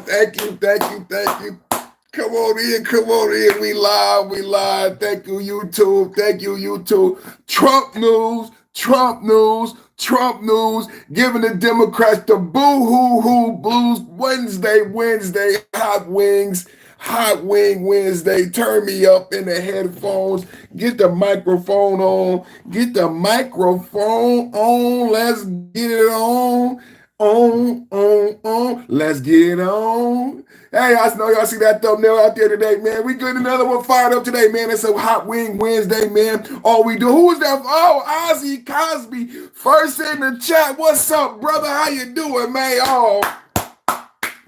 Thank you, thank you, thank you. Come on in. We live. Thank you, YouTube. Thank you, YouTube. Trump news, Trump news, Trump news. Giving the Democrats the boo-hoo-hoo blues. Wednesday, hot wing Wednesday. Turn me up in the headphones. Get the microphone on. Get the microphone on. Let's get it on. On. Let's get on. Hey, I know y'all see that thumbnail out there today, man. We getting another one fired up today, man. It's a Hot Wing Wednesday, man. All we do. Who is that? Oh, Ozzy Cosby. First in the chat. What's up, brother? How you doing, man? Oh,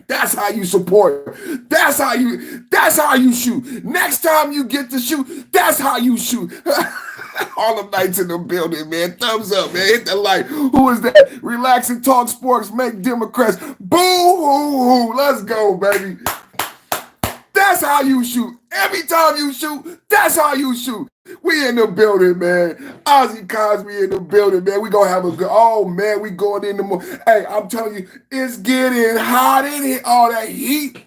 that's how you support. That's how you shoot. Next time you get to shoot, that's how you shoot. All the nights in the building, man. Thumbs up, man. Hit the like. Who is that? Relax and talk sports. Make Democrats. Boo-hoo-hoo. Let's go, baby. That's how you shoot. Every time you shoot, that's how you shoot. We in the building, man. Ozzy Cosby in the building, man. We gonna have a good, oh, man, we going in the morning. Hey, I'm telling you, it's getting hot in here. Oh, that heat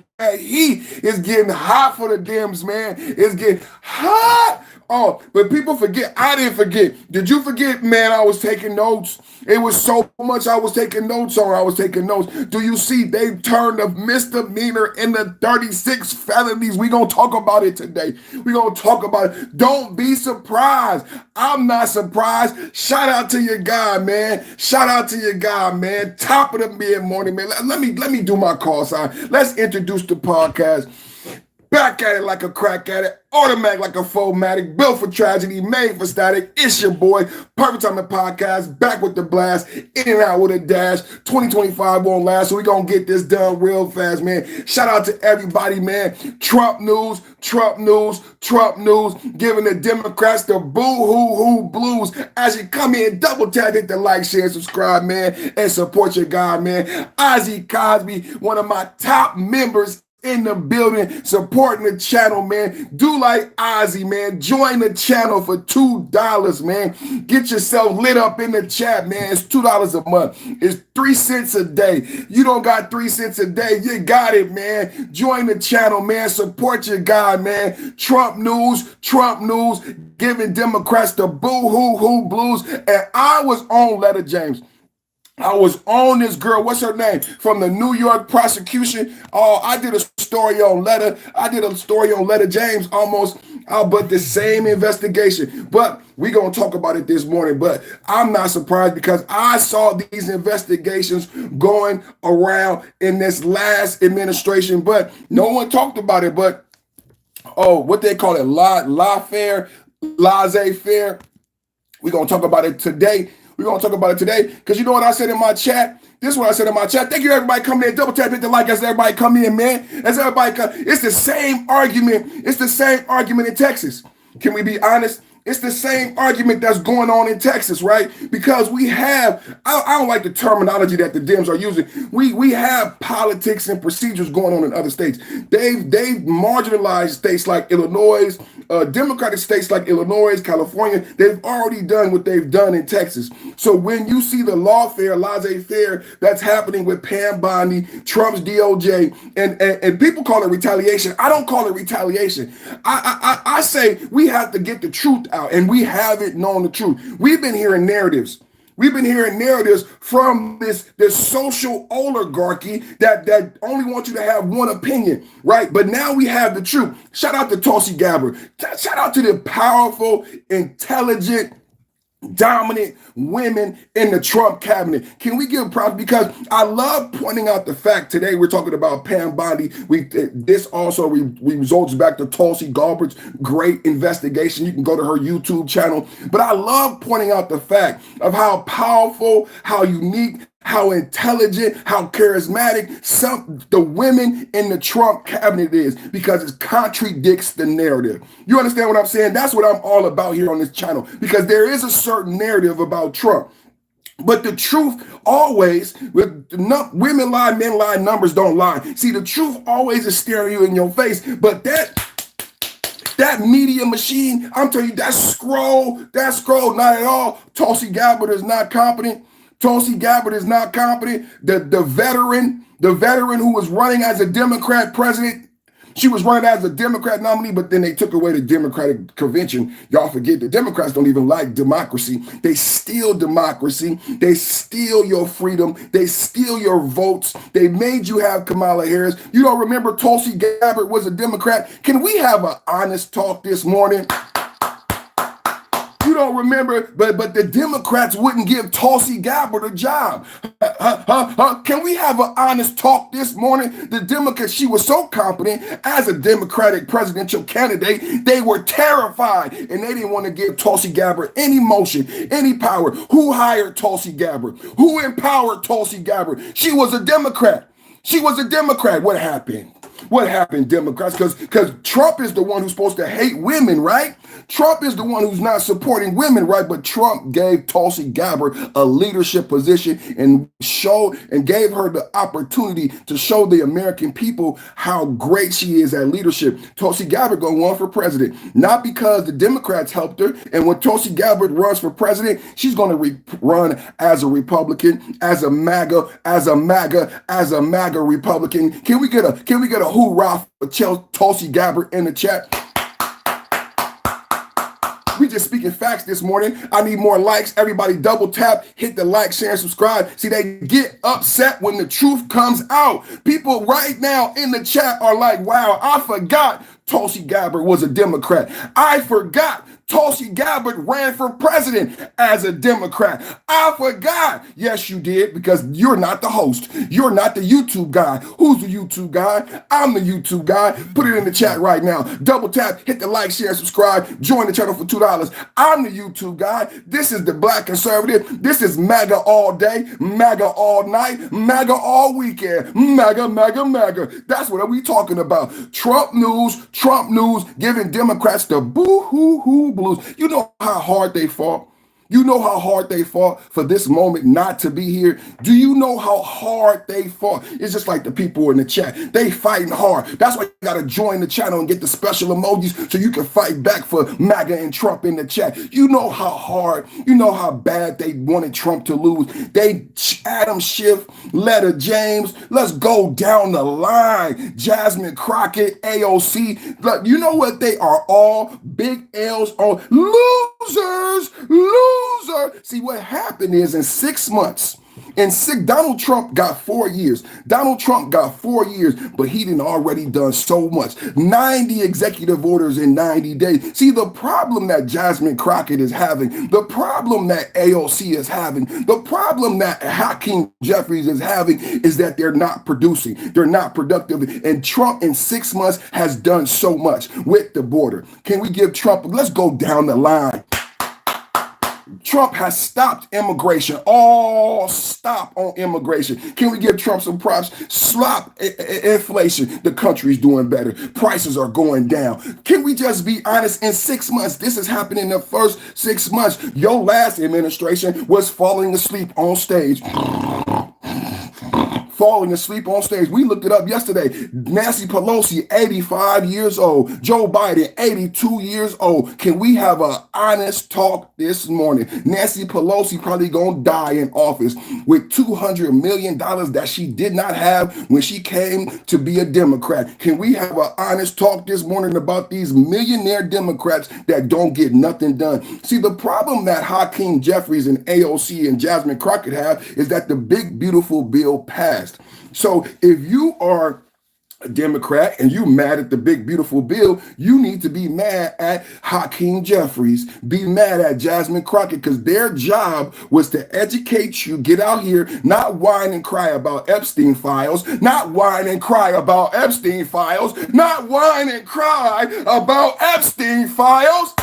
is getting hot for the Dems, man. It's getting hot. Oh, but people forget. I didn't forget. Did you forget, man? I was taking notes. It was so much I was taking notes on. I was taking notes. Do you see they turned a misdemeanor into 36 felonies? We're going to talk about it today. We're going to talk about it. Don't be surprised. I'm not surprised. Shout out to your guy, man. Shout out to your guy, man. Top of the mid-morning, man. Let me do my call sign. Let's introduce the podcast. Back at it like a crack at it, automatic like a fomatic, built for tragedy, made for static. It's your boy, Perfect Time the Podcast, back with the blast, in and out with a dash. 2025 won't last, so we gonna get this done real fast, man. Shout out to everybody, man. Trump news, giving the Democrats the boo-hoo-hoo blues. As you come in, double tap, hit the like, share, subscribe, man, and support your guy, man. Ozzy Cosby, one of my top members in the building, supporting the channel, man. Do like Ozzy, man. Join the channel for $2, man. Get yourself lit up in the chat, man. It's $2 a month. It's 3 cents a day. You don't got 3 cents a day. You got it, man. Join the channel, man. Support your guy, man. Trump news, giving Democrats the boo-hoo-hoo blues. And I was on Letta James. I was on this girl, what's her name? From the New York prosecution. Oh, I did a story on Letta James almost, but the same investigation. But we're going to talk about it this morning. But I'm not surprised because I saw these investigations going around in this last administration, but no one talked about it. But, what they call it, laissez-faire. We're going to talk about it today. We're going to talk about it today because you know what I said in my chat? This is what I said in my chat. Thank you, everybody coming in. Double tap, hit the like as everybody come in, man. As everybody come. It's the same argument. It's the same argument in Texas. Can we be honest? It's the same argument that's going on in Texas, right? Because we have, I don't like the terminology that the Dems are using. We have politics and procedures going on in other states. They've marginalized states like Illinois, Democratic states like Illinois, California. They've already done what they've done in Texas. So when you see the laissez-faire that's happening with Pam Bondi, Trump's DOJ, and people call it retaliation. I don't call it retaliation. I say we have to get the truth out, and we haven't known the truth. We've been hearing narratives. From this social oligarchy that only wants you to have one opinion, right? But now we have the truth. Shout out to Tulsi Gabbard. Shout out to the powerful, intelligent, dominant women in the Trump cabinet. Can we give props? Because I love pointing out the fact today we're talking about Pam Bondi. This also results back to Tulsi Gabbard's great investigation. You can go to her YouTube channel. But I love pointing out the fact of how powerful, how unique, how intelligent, how charismatic the women in the Trump cabinet is, because it contradicts the narrative. You understand what I'm saying? That's what I'm all about here on this channel, because there is a certain narrative about Trump. But the truth always, with women lie, men lie, numbers don't lie. See, the truth always is staring you in your face, but that media machine, I'm telling you, that scroll, not at all. Tulsi Gabbard is not competent. Tulsi Gabbard is not competent. The veteran who was running as a Democrat president, she was running as a Democrat nominee, but then they took away the Democratic convention. Y'all forget the Democrats don't even like democracy. They steal democracy. They steal your freedom. They steal your votes. They made you have Kamala Harris. You don't remember Tulsi Gabbard was a Democrat? Can we have an honest talk this morning? You don't remember, but the Democrats wouldn't give Tulsi Gabbard a job. Can we have an honest talk this morning? The Democrats, she was so competent as a Democratic presidential candidate, they were terrified and they didn't want to give Tulsi Gabbard any motion, any power. Who hired Tulsi Gabbard? Who empowered Tulsi Gabbard? She was a Democrat. She was a Democrat. What happened? What happened, Democrats? Because Trump is the one who's supposed to hate women, right? Trump is the one who's not supporting women, right? But Trump gave Tulsi Gabbard a leadership position and gave her the opportunity to show the American people how great she is at leadership. Tulsi Gabbard gonna run for president, not because the Democrats helped her. And when Tulsi Gabbard runs for president, she's gonna run as a Republican, as a MAGA Republican. Can we get a hoorah for Tulsi Gabbard in the chat? We just speaking facts this morning. I need more likes. Everybody double tap, hit the like, share, and subscribe. See, they get upset when the truth comes out. People right now in the chat are like, wow, I forgot Tulsi Gabbard was a Democrat. I forgot Tulsi Gabbard ran for president as a Democrat. I forgot. Yes, you did, because you're not the host. You're not the YouTube guy. Who's the YouTube guy? I'm the YouTube guy. Put it in the chat right now. Double tap, hit the like, share, subscribe. Join the channel for $2. I'm the YouTube guy. This is the Black Conservative. This is MAGA all day, MAGA all night, MAGA all weekend. MAGA, MAGA, MAGA. That's what we talking about. Trump news, giving Democrats the boo-hoo-hoo blues. You know how hard they fought? You know how hard they fought for this moment not to be here? Do you know how hard they fought? It's just like the people in the chat. They fighting hard. That's why you got to join the channel and get the special emojis so you can fight back for MAGA and Trump in the chat. You know how hard, you know how bad they wanted Trump to lose. Adam Schiff, Letta James, let's go down the line. Jasmine Crockett, AOC. You know what? They are all big L's on losers. See, what happened is in 6 months, Donald Trump got 4 years. Donald Trump got 4 years, but he done already done so much. 90 executive orders in 90 days. See, the problem that Jasmine Crockett is having, the problem that AOC is having, the problem that Hakeem Jeffries is having is that they're not producing. They're not productive. And Trump in 6 months has done so much with the border. Can we give Trump, let's go down the line. Trump has stopped immigration. All stop on immigration. Can we give Trump some props? Stop inflation. The country's doing better. Prices are going down. Can we just be honest? In 6 months, this has happened in the first 6 months. Your last administration was falling asleep on stage. Falling asleep on stage. We looked it up yesterday. Nancy Pelosi, 85 years old. Joe Biden, 82 years old. Can we have an honest talk this morning? Nancy Pelosi probably gonna die in office with $200 million that she did not have when she came to be a Democrat. Can we have an honest talk this morning about these millionaire Democrats that don't get nothing done? See, the problem that Hakeem Jeffries and AOC and Jasmine Crockett have is that the big, beautiful bill passed. So if you are a Democrat and you mad at the big, beautiful bill, you need to be mad at Hakeem Jeffries, be mad at Jasmine Crockett, because their job was to educate you, get out here, not whine and cry about Epstein files, not whine and cry about Epstein files, not whine and cry about Epstein files,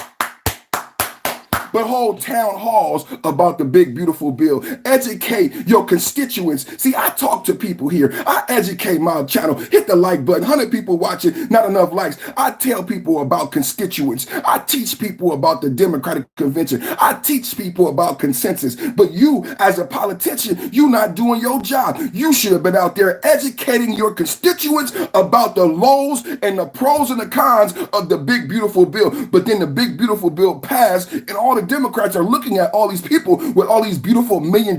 but hold town halls about the big, beautiful bill. Educate your constituents. See, I talk to people here. I educate my channel. Hit the like button. 100 people watching, not enough likes. I tell people about constituents. I teach people about the Democratic Convention. I teach people about consensus. But you, as a politician, you're not doing your job. You should have been out there educating your constituents about the lows and the pros and the cons of the big, beautiful bill. But then the big, beautiful bill passed, and all the the Democrats are looking at all these people with all these beautiful $1 million,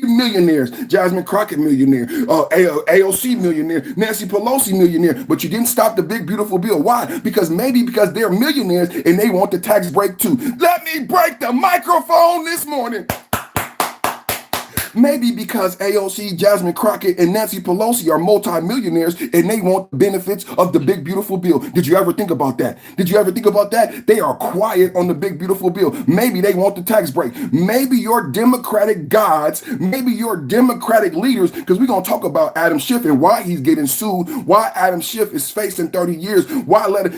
millionaires, Jasmine Crockett millionaire, AOC millionaire, Nancy Pelosi millionaire, but you didn't stop the big beautiful bill. Why? Because they're millionaires and they want the tax break too. Let me break the microphone this morning. Maybe because AOC, Jasmine Crockett, and Nancy Pelosi are multimillionaires and they want the benefits of the big beautiful bill. Did you ever think about that? Did you ever think about that? They are quiet on the big beautiful bill. Maybe they want the tax break. Maybe your Democratic gods, maybe your Democratic leaders, because we're going to talk about Adam Schiff and why he's getting sued, why Adam Schiff is facing 30 years,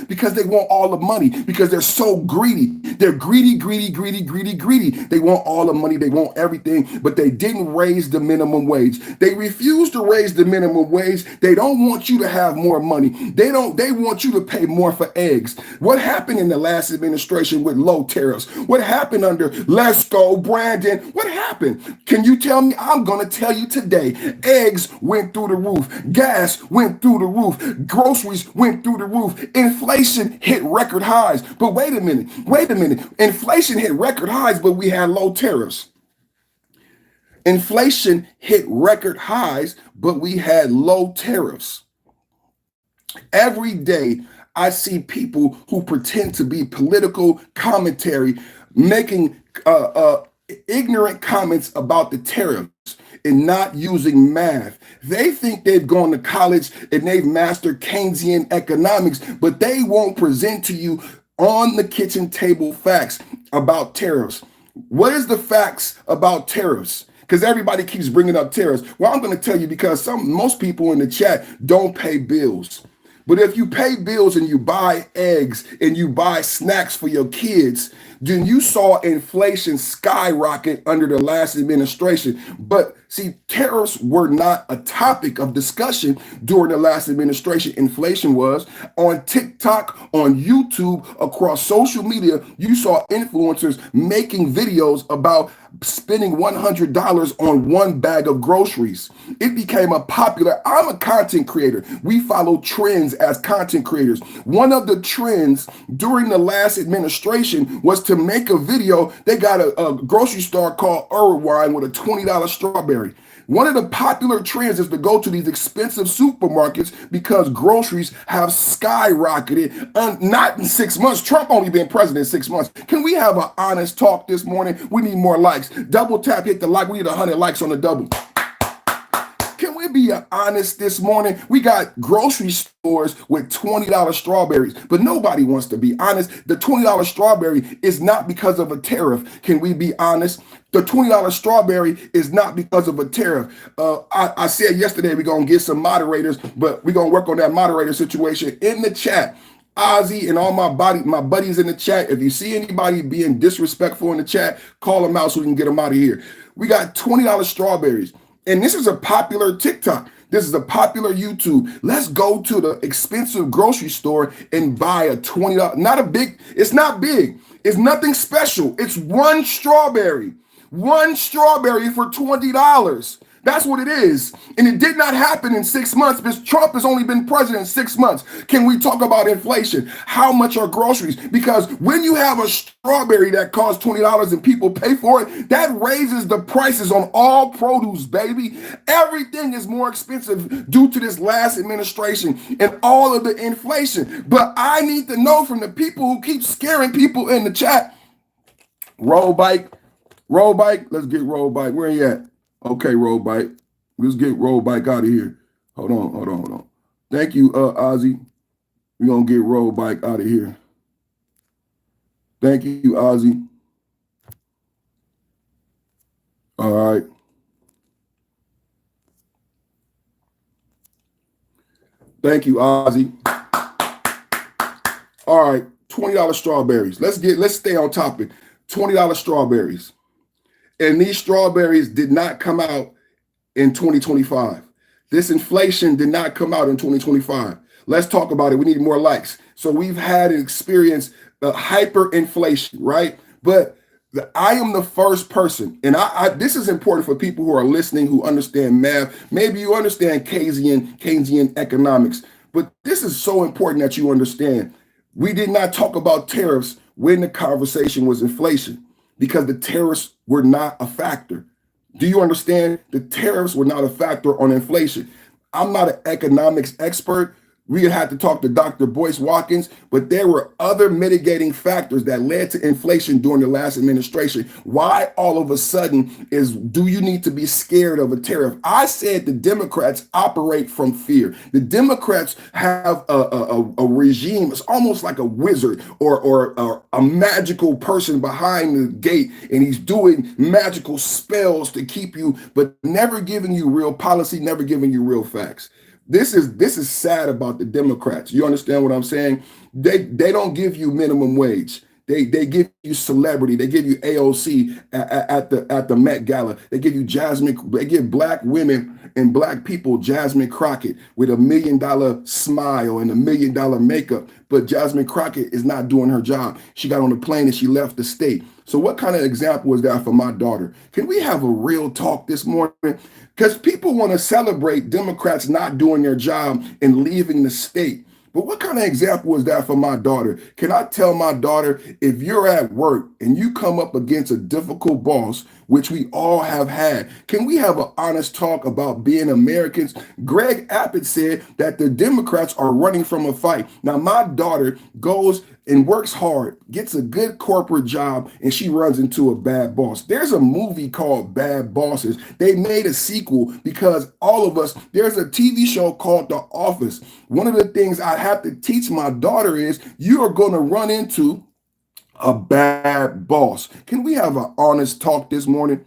because they want all the money, because they're so greedy. They're greedy. They want all the money. They want everything, but they didn't raise the minimum wage. They refuse to raise the minimum wage. They don't want you to have more money. They want you to pay more for eggs. What happened in the last administration with low tariffs? What happened under Lesko, Brandon? What happened? Can you tell me? I'm going to tell you today. Eggs went through the roof. Gas went through the roof. Groceries went through the roof. Inflation hit record highs. But wait a minute. Inflation hit record highs, but we had low tariffs. Inflation hit record highs, but we had low tariffs. Every day, I see people who pretend to be political commentary making ignorant comments about the tariffs and not using math. They think they've gone to college and they've mastered Keynesian economics, but they won't present to you on the kitchen table facts about tariffs. What is the facts about tariffs? Because everybody keeps bringing up tariffs. Well, I'm going to tell you because most people in the chat don't pay bills. But if you pay bills and you buy eggs and you buy snacks for your kids, then you saw inflation skyrocket under the last administration. But see, tariffs were not a topic of discussion during the last administration. Inflation was. On TikTok, on YouTube, across social media, you saw influencers making videos about spending $100 on one bag of groceries. It became I'm a content creator. We follow trends as content creators. One of the trends during the last administration was to make a video. They got a grocery store called Irvine with a $20 strawberry. One of the popular trends is to go to these expensive supermarkets because groceries have skyrocketed. Not in 6 months. Trump only been president 6 months. Can we have an honest talk this morning? We need more likes. Double tap, hit the like. We need 100 likes on the double. Can we be honest this morning? We got grocery stores with $20 strawberries, but nobody wants to be honest. The $20 strawberry is not because of a tariff. Can we be honest? The $20 strawberry is not because of a tariff. I said yesterday we're going to get some moderators, but we're going to work on that moderator situation in the chat. Ozzy and all my buddies in the chat. If you see anybody being disrespectful in the chat, call them out so we can get them out of here. We got $20 strawberries. And this is a popular TikTok. This is a popular YouTube. Let's go to the expensive grocery store and buy a $20. It's not big. It's nothing special. It's one strawberry. One strawberry for $20. That's what it is. And it did not happen in 6 months because Trump has only been president 6 months. Can we talk about inflation? How much are groceries? Because when you have a strawberry that costs $20 and people pay for it, that raises the prices on all produce, baby. Everything is more expensive due to this last administration and all of the inflation. But I need to know from the people who keep scaring people in the chat. Roll bike. Let's get roll bike. Where you at? Okay, roll bike. Let's get roll bike out of here. Hold on. Thank you, Ozzy. We're going to get roll bike out of here. Thank you, Ozzy. All right. Thank you, Ozzy. All right, $20 strawberries. Let's stay on topic. $20 strawberries. And these strawberries did not come out in 2025. This inflation did not come out in 2025. Let's talk about it. We need more likes. So we've had an experience hyperinflation, right? But I am the first person, and this is important for people who are listening, who understand math. Maybe you understand Keynesian economics, but this is so important that you understand. We did not talk about tariffs when the conversation was inflation, because the tariffs were not a factor. Do you understand? The tariffs were not a factor on inflation. I'm not an economics expert. We had to talk to Dr. Boyce Watkins, but there were other mitigating factors that led to inflation during the last administration. Why all of a sudden do you need to be scared of a tariff? I said the Democrats operate from fear. The Democrats have a regime. It's almost like a wizard or a magical person behind the gate, and he's doing magical spells to keep you, but never giving you real policy, never giving you real facts. This is sad about the Democrats. You understand what I'm saying? They don't give you minimum wage. They give you celebrity. They give you AOC at the Met Gala. They give you Jasmine. They give black women and black people Jasmine Crockett with $1 million smile and $1 million makeup. But Jasmine Crockett is not doing her job. She got on a plane and she left the state. So what kind of example is that for my daughter? Can we have a real talk this morning? Because people want to celebrate Democrats not doing their job and leaving the state. But what kind of example is that for my daughter? Can I tell my daughter, if you're at work and you come up against a difficult boss, which we all have had, can we have an honest talk about being Americans? Greg Abbott said that the Democrats are running from a fight. Now, my daughter goes and works hard, gets a good corporate job, and she runs into a bad boss. There's a movie called Bad Bosses. They made a sequel because all of us, there's a TV show called The Office. One of the things I have to teach my daughter is you are going to run into a bad boss. Can we have an honest talk this morning?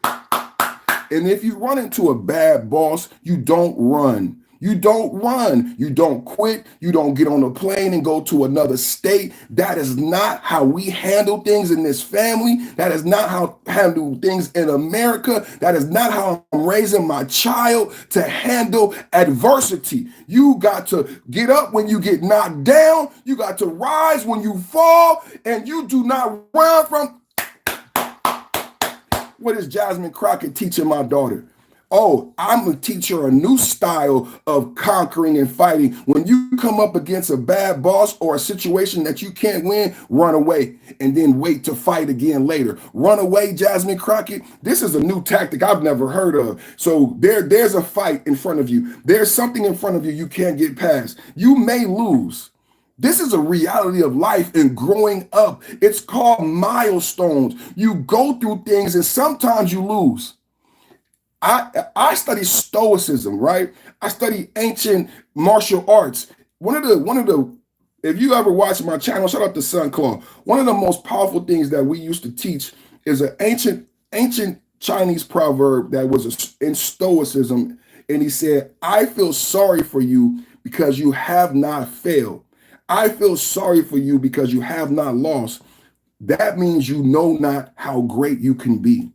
And if you run into a bad boss, you don't run. You don't run. You don't quit. You don't get on a plane and go to another state. That is not how we handle things in this family. That is not how we handle things in America. That is not how I'm raising my child to handle adversity. You got to get up when you get knocked down. You got to rise when you fall, and you do not run from. What is Jasmine Crockett teaching my daughter? Oh, I'm going to teach her a new style of conquering and fighting. When you come up against a bad boss or a situation that you can't win, run away and then wait to fight again later. Run away, Jasmine Crockett. This is a new tactic I've never heard of. So there's a fight in front of you. There's something in front of you you can't get past. You may lose. This is a reality of life and growing up. It's called milestones. You go through things and sometimes you lose. I study stoicism, right? I study ancient martial arts. One of the, if you ever watch my channel, shout out to Sun Claw. One of the most powerful things that we used to teach is an ancient Chinese proverb that was in stoicism. And he said, I feel sorry for you because you have not failed. I feel sorry for you because you have not lost. That means you know not how great you can be.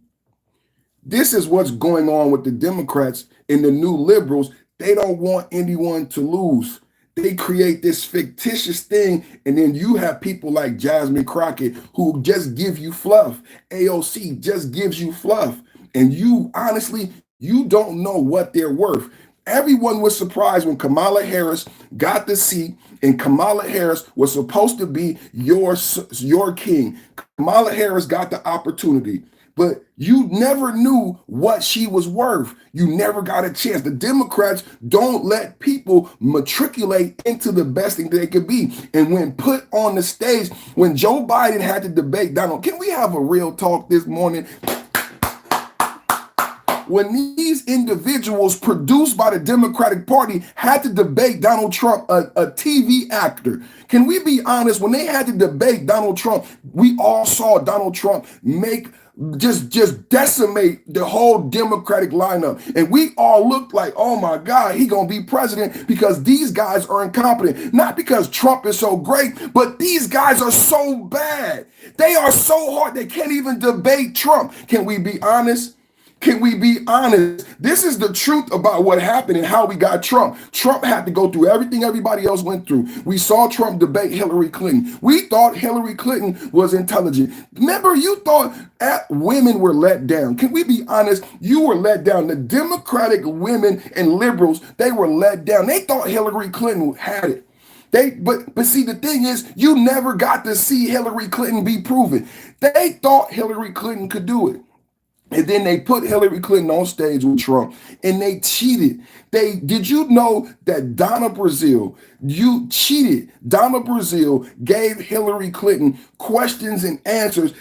This is what's going on with the Democrats and the new liberals. They don't want anyone to lose. They create this fictitious thing, and then you have people like Jasmine Crockett who just give you fluff. AOC just gives you fluff. And you, honestly, you don't know what they're worth. Everyone was surprised when Kamala Harris got the seat, and Kamala Harris was supposed to be your king. Kamala Harris got the opportunity. But you never knew what she was worth. You never got a chance. The Democrats don't let people matriculate into the best thing they could be. And when put on the stage, when Joe Biden had to debate Donald, can we have a real talk this morning? When these individuals produced by the Democratic Party had to debate Donald Trump, a TV actor, can we be honest? When they had to debate Donald Trump, we all saw Donald Trump just decimate the whole Democratic lineup. And we all looked like, oh my God, he gonna be president because these guys are incompetent. Not because Trump is so great, but these guys are so bad. They are so hard, they can't even debate Trump. Can we be honest? Can we be honest? This is the truth about what happened and how we got Trump. Trump had to go through everything everybody else went through. We saw Trump debate Hillary Clinton. We thought Hillary Clinton was intelligent. Remember, you thought women were let down. Can we be honest? You were let down. The Democratic women and liberals, they were let down. They thought Hillary Clinton had it. But see, the thing is, you never got to see Hillary Clinton be proven. They thought Hillary Clinton could do it. And then they put Hillary Clinton on stage with Trump and they cheated. Did you know that Donna Brazile, you cheated? Donna Brazile gave Hillary Clinton questions and answers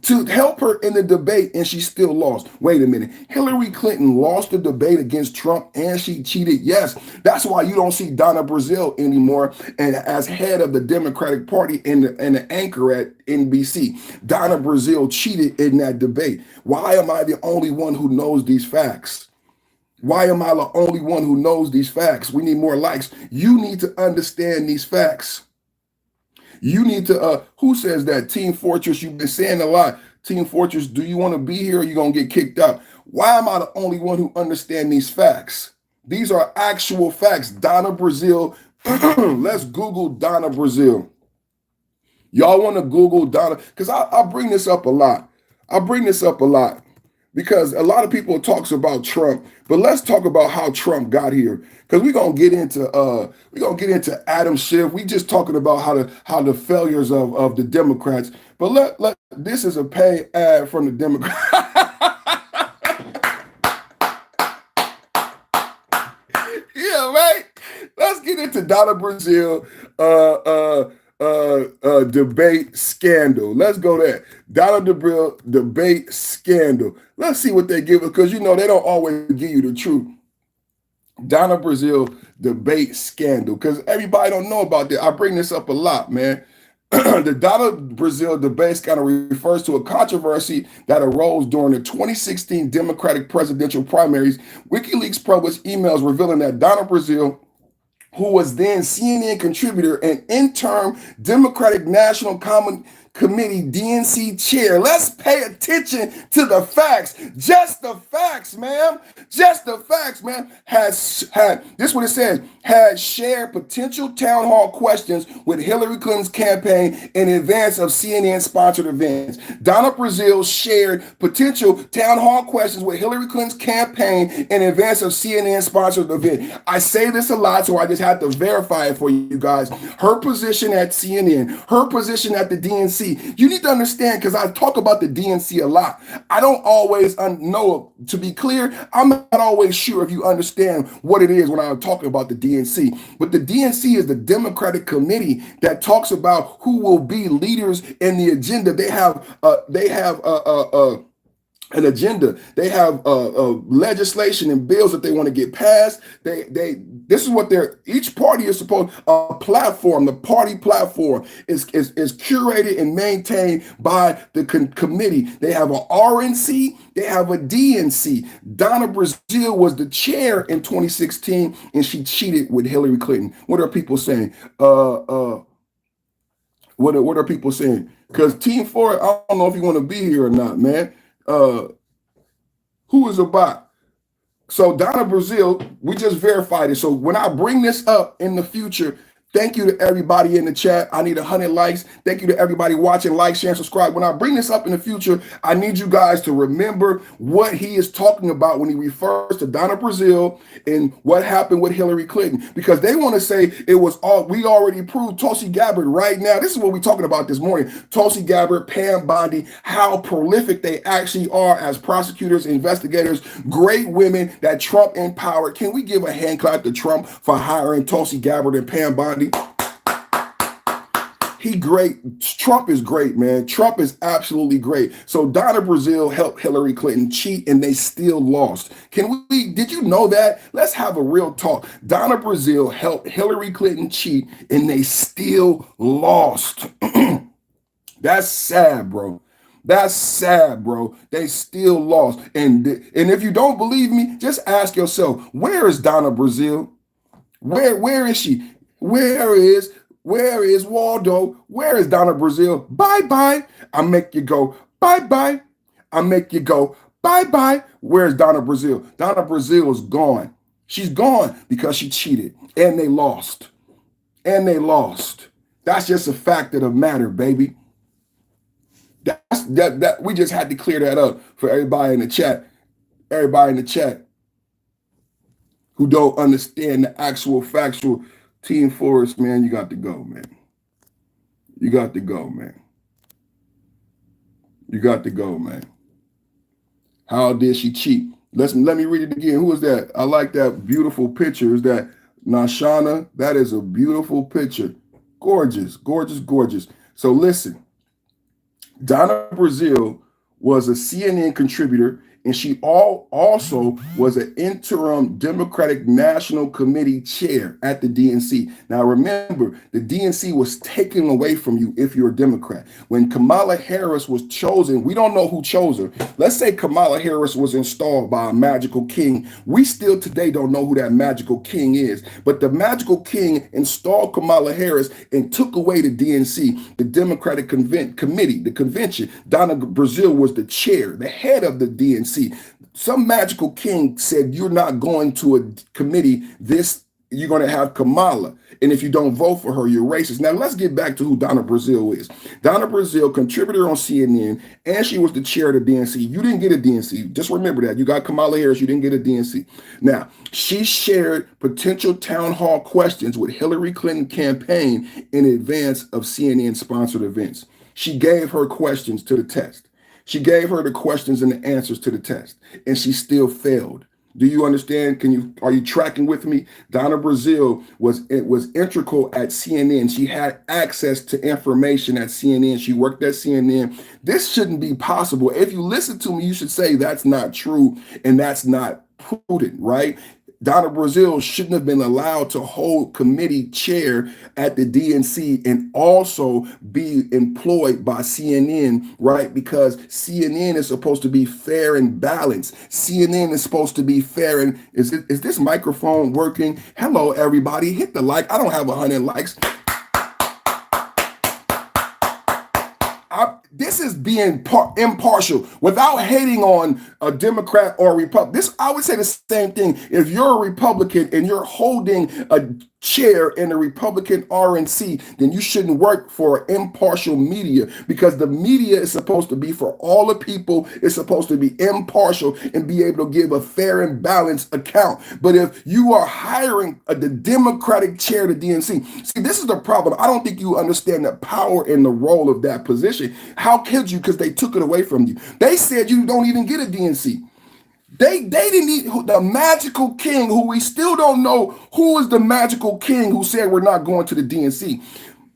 to help her in the debate, and she still lost. Wait a minute. Hillary Clinton lost the debate against Trump and she cheated. Yes, that's why you don't see Donna Brazile anymore and as head of the Democratic Party and the anchor at NBC. Donna Brazile cheated in that debate. Why am I the only one who knows these facts? Why am I the only one who knows these facts? We need more likes. You need to understand these facts. You need to, who says that? Team Fortress, you've been saying a lot. Team Fortress, do you want to be here or are you going to get kicked out? Why am I the only one who understand these facts? These are actual facts. Donna Brazile, let's Google Donna Brazile. Y'all want to Google Donna? Because I bring this up a lot. I bring this up a lot because a lot of people talks about Trump, but let's talk about how Trump got here. Because we're gonna get into Adam Schiff. We just talking about how the failures of the Democrats. But this is a pay ad from the Democrats. Yeah, right. Let's get into Donna Brazile debate scandal. Let's go there. Donna Brazile debate scandal. Let's see what they give us, because you know they don't always give you the truth. Donna Brazile debate scandal, because everybody don't know about that. I bring this up a lot, man. The Donna Brazile debate scandal refers to a controversy that arose during the 2016 Democratic presidential primaries. WikiLeaks published emails revealing that Donna Brazile, who was then CNN contributor and interim Democratic National Committee DNC chair. Let's pay attention to the facts. Just the facts, ma'am. Just the facts, ma'am. This is what it says. Had shared potential town hall questions with Hillary Clinton's campaign in advance of CNN-sponsored events. Donna Brazile shared potential town hall questions with Hillary Clinton's campaign in advance of CNN-sponsored event. I say this a lot, so I just have to verify it for you guys. Her position at CNN, her position at the DNC. You need to understand, because I talk about the DNC a lot. I don't always know, to be clear, I'm not always sure if you understand what it is when I'm talking about the DNC. But the DNC is the Democratic Committee that talks about who will be leaders in the agenda. They have an agenda. They have legislation and bills that they want to get passed. This is what each party is supposed, a platform, the party platform is curated and maintained by the committee. They have an RNC, they have a DNC. Donna Brazile was the chair in 2016 and she cheated with Hillary Clinton. What are people saying? What are people saying? Because Team 4, I don't know if you want to be here or not, man. Who is a bot? So Donna Brazile, we just verified it. So when I bring this up in the future, thank you to everybody in the chat. I need 100 likes. Thank you to everybody watching. Like, share, and subscribe. When I bring this up in the future, I need you guys to remember what he is talking about when he refers to Donna Brazile and what happened with Hillary Clinton. Because they want to say it was all, we already proved Tulsi Gabbard right now. This is what we're talking about this morning. Tulsi Gabbard, Pam Bondi, how prolific they actually are as prosecutors, investigators, great women that Trump empowered. Can we give a hand clap to Trump for hiring Tulsi Gabbard and Pam Bondi? He great. Trump is great, man. Trump is absolutely great. So Donna Brazile helped Hillary Clinton cheat and they still lost. Did you know that? Let's have a real talk. Donna Brazile helped Hillary Clinton cheat and they still lost. That's sad, bro. That's sad, bro. They still lost. And if you don't believe me, just ask yourself, where is Donna Brazile? Where is she? Where is Waldo? Where is Donna Brazile? Bye-bye. I make you go. Bye-bye. I make you go. Bye-bye. Where's Donna Brazile? Donna Brazile is gone. She's gone because she cheated. And they lost. And they lost. That's just a fact of the matter, baby. That we just had to clear that up for everybody in the chat. Everybody in the chat who don't understand the actual factual Team Forrest, man, you got to go, man. You got to go, man. You got to go, man. How did she cheat? Let me read it again. Who is that? I like that beautiful picture. Is that Nashana? That is a beautiful picture. Gorgeous, gorgeous, gorgeous. So listen, Donna Brazile was a CNN contributor, and she also was an interim Democratic National Committee chair at the DNC. Now remember, the DNC was taken away from you if you're a Democrat. When Kamala Harris was chosen, we don't know who chose her. Let's say Kamala Harris was installed by a magical king. We still today don't know who that magical king is. But the magical king installed Kamala Harris and took away the DNC, the Democratic Committee, the convention. Donna Brazile was the chair, the head of the DNC. Some magical king said, you're not going to a committee, you're going to have Kamala. And if you don't vote for her, you're racist. Now, let's get back to who Donna Brazile is. Donna Brazile, contributor on CNN, and she was the chair of the DNC. You didn't get a DNC. Just remember that. You got Kamala Harris. You didn't get a DNC. Now, she shared potential town hall questions with Hillary Clinton campaign in advance of CNN-sponsored events. She gave her questions to the test. She gave her the questions and the answers to the test, and she still failed. Do you understand? Are you tracking with me? Donna Brazile was integral at CNN. She had access to information at CNN. She worked at CNN. This shouldn't be possible. If you listen to me, you should say that's not true and that's not prudent, right? Donna Brazile shouldn't have been allowed to hold committee chair at the DNC and also be employed by CNN, right? Because CNN is supposed to be fair and balanced. CNN is supposed to be fair. And is this microphone working? Hello, everybody. Hit the like. I don't have 100 likes. This is being impartial without hating on a Democrat or a Republican. I would say the same thing. If you're a Republican and you're holding a chair in the Republican RNC, then you shouldn't work for impartial media, because the media is supposed to be for all the people. It's supposed to be impartial and be able to give a fair and balanced account. But if you are hiring the Democratic chair of the DNC, see, this is the problem. I don't think you understand the power and the role of that position. How could you? Because they took it away from you. They said you don't even get a DNC. They didn't need the magical king, who we still don't know who is the magical king who said we're not going to the DNC.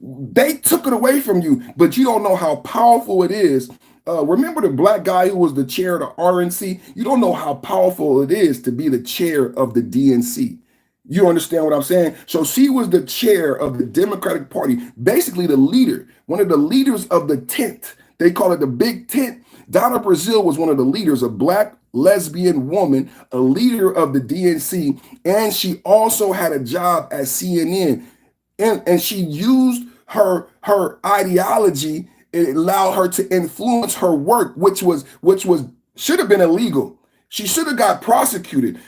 They took it away from you, but you don't know how powerful it is. Remember the black guy who was the chair of the RNC? You don't know how powerful it is to be the chair of the DNC. You understand what I'm saying? So she was the chair of the Democratic Party, basically the leader, one of the leaders of the tent. They call it the big tent. Donna Brazile was one of the leaders, a black lesbian woman, a leader of the DNC, and she also had a job at CNN. And she used her ideology. It allowed her to influence her work, which should have been illegal. She should have got prosecuted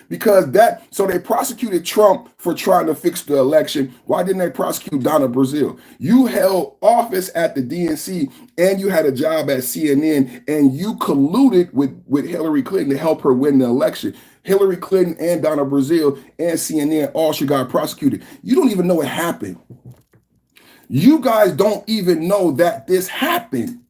so they prosecuted Trump for trying to fix the election. Why didn't they prosecute Donna Brazile? You held office at the DNC and you had a job at CNN, and you colluded with Hillary Clinton to help her win the election. Hillary Clinton and Donna Brazile and CNN all should got prosecuted. You don't even know it happened. You guys don't even know that this happened.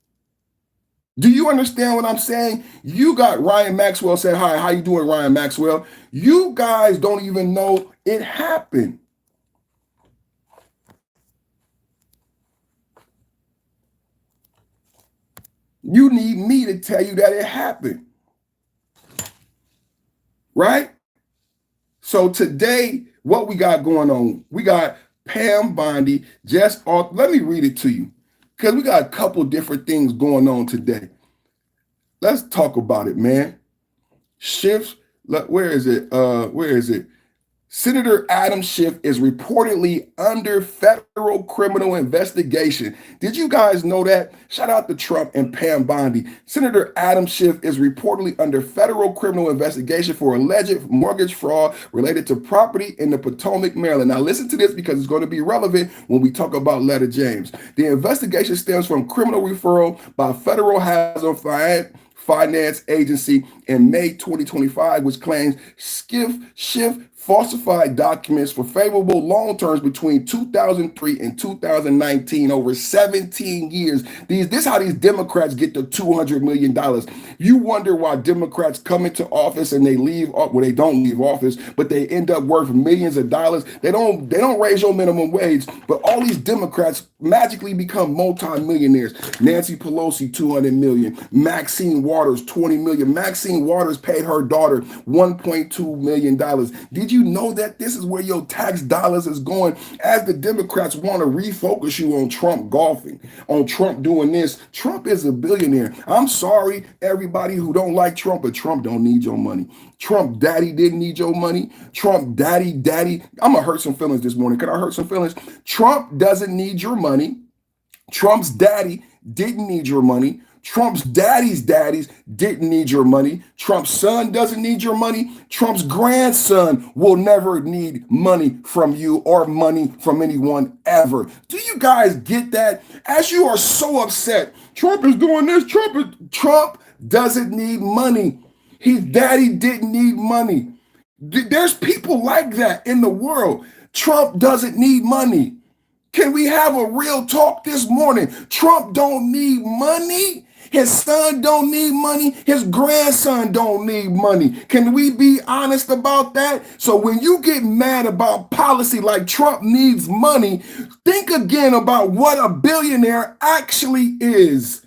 Do you understand what I'm saying? You got Ryan Maxwell saying, hi, how you doing, Ryan Maxwell? You guys don't even know it happened. You need me to tell you that it happened. Right? So today, what we got going on, we got Pam Bondi let me read it to you, because we got a couple different things going on today. Let's talk about it, man. Schiff, where is it? Senator Adam Schiff is reportedly under federal criminal investigation. Did you guys know that? Shout out to Trump and Pam Bondi. Senator Adam Schiff is reportedly under federal criminal investigation for alleged mortgage fraud related to property in the Potomac, Maryland. Now listen to this, because it's going to be relevant when we talk about Letta James. The investigation stems from criminal referral by Federal Housing Finance Agency in May 2025, which claims Schiff falsified documents for favorable loan terms between 2003 and 2019, over 17 years. This is how these Democrats get the $200 million. You wonder why Democrats come into office and they leave, well, they don't leave office, but they end up worth millions of dollars. They don't raise your minimum wage, but all these Democrats magically become multi-millionaires. Nancy Pelosi, 200 million. Maxine Waters, 20 million. Maxine Waters paid her daughter $1.2 million. Did you know that this is where your tax dollars is going? As the Democrats want to refocus you on Trump golfing, on Trump doing this. Trump is a billionaire. I'm sorry, everybody who don't like Trump, but Trump don't need your money. Trump daddy didn't need your money. Trump daddy. I'm going to hurt some feelings this morning. Can I hurt some feelings? Trump doesn't need your money. Trump's daddy didn't need your money. Trump's daddies didn't need your money. Trump's son doesn't need your money. Trump's grandson will never need money from you or money from anyone ever. Do you guys get that? As you are so upset, Trump is doing this. Trump doesn't need money. His daddy didn't need money. There's people like that in the world. Trump doesn't need money. Can we have a real talk this morning? Trump don't need money. His son don't need money. His grandson don't need money. Can we be honest about that? So when you get mad about policy like Trump needs money, think again about what a billionaire actually is.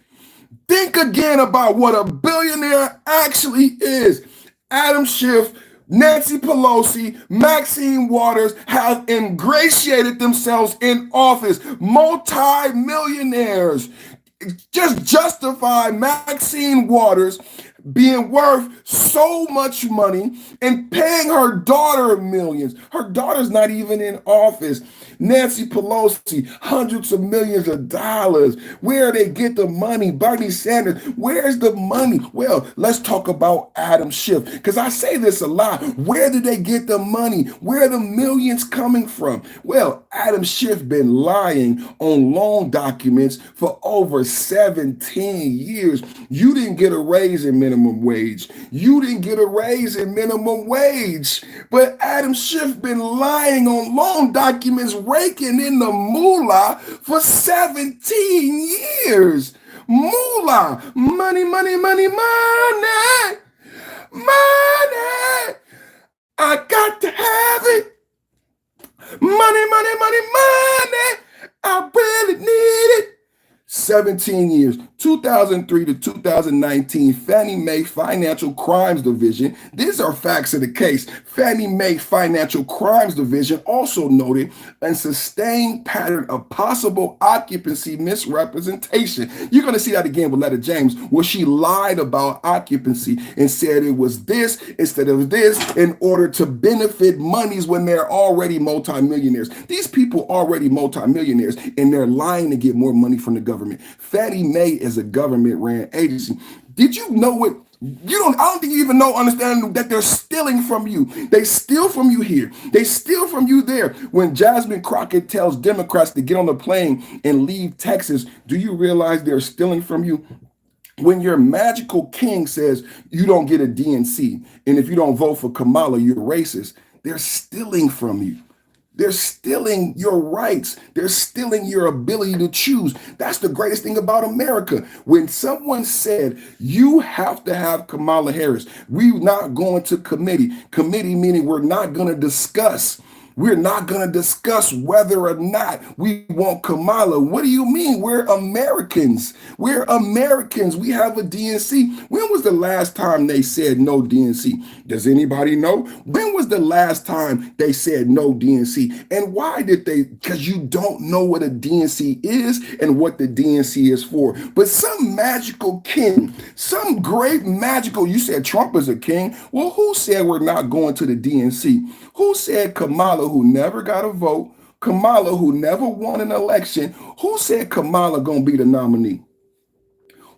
Think again about what a billionaire actually is. Adam Schiff, Nancy Pelosi, Maxine Waters have ingratiated themselves in office. Multi-millionaires. Just justify Maxine Waters being worth so much money and paying her daughter millions. Her daughter's not even in office. Nancy Pelosi, hundreds of millions of dollars. Where they get the money? Bernie Sanders, where's the money? Well, let's talk about Adam Schiff, because I say this a lot. Where did they get the money? Where are the millions coming from? Well, Adam Schiff been lying on loan documents for over 17 years. You didn't get a raise in minimum wage. You didn't get a raise in minimum wage. But Adam Schiff been lying on loan documents, raking in the moolah for 17 years. Moolah. Money, money, money, money. Money. I got to have it. Money, money, money, money. I really need it. 17 years, 2003 to 2019, Fannie Mae Financial Crimes Division. These are facts of the case. Fannie Mae Financial Crimes Division also noted a sustained pattern of possible occupancy misrepresentation. You're going to see that again with Letta James, where she lied about occupancy and said it was this instead of this in order to benefit monies when they're already multimillionaires. These people already multimillionaires, and they're lying to get more money from the government. Fannie Mae is a government-ran agency. Did you know what? I don't think you even understand that they're stealing from you. They steal from you here. They steal from you there. When Jasmine Crockett tells Democrats to get on the plane and leave Texas, do you realize they're stealing from you? When your magical king says you don't get a DNC, and if you don't vote for Kamala, you're racist, they're stealing from you. They're stealing your rights. They're stealing your ability to choose. That's the greatest thing about America. When someone said, you have to have Kamala Harris, we're not going to committee. Committee meaning we're not going to discuss. We're not going to discuss whether or not we want Kamala. What do you mean? We're Americans. We're Americans. We have a DNC. When was the last time they said no DNC? Does anybody know? When was the last time they said no DNC? And why did they? Because you don't know what a DNC is and what the DNC is for. But some magical king, some great magical, you said Trump is a king. Well, who said we're not going to the DNC? Who said Kamala, who never got a vote, Kamala, who never won an election, who said Kamala gonna be the nominee?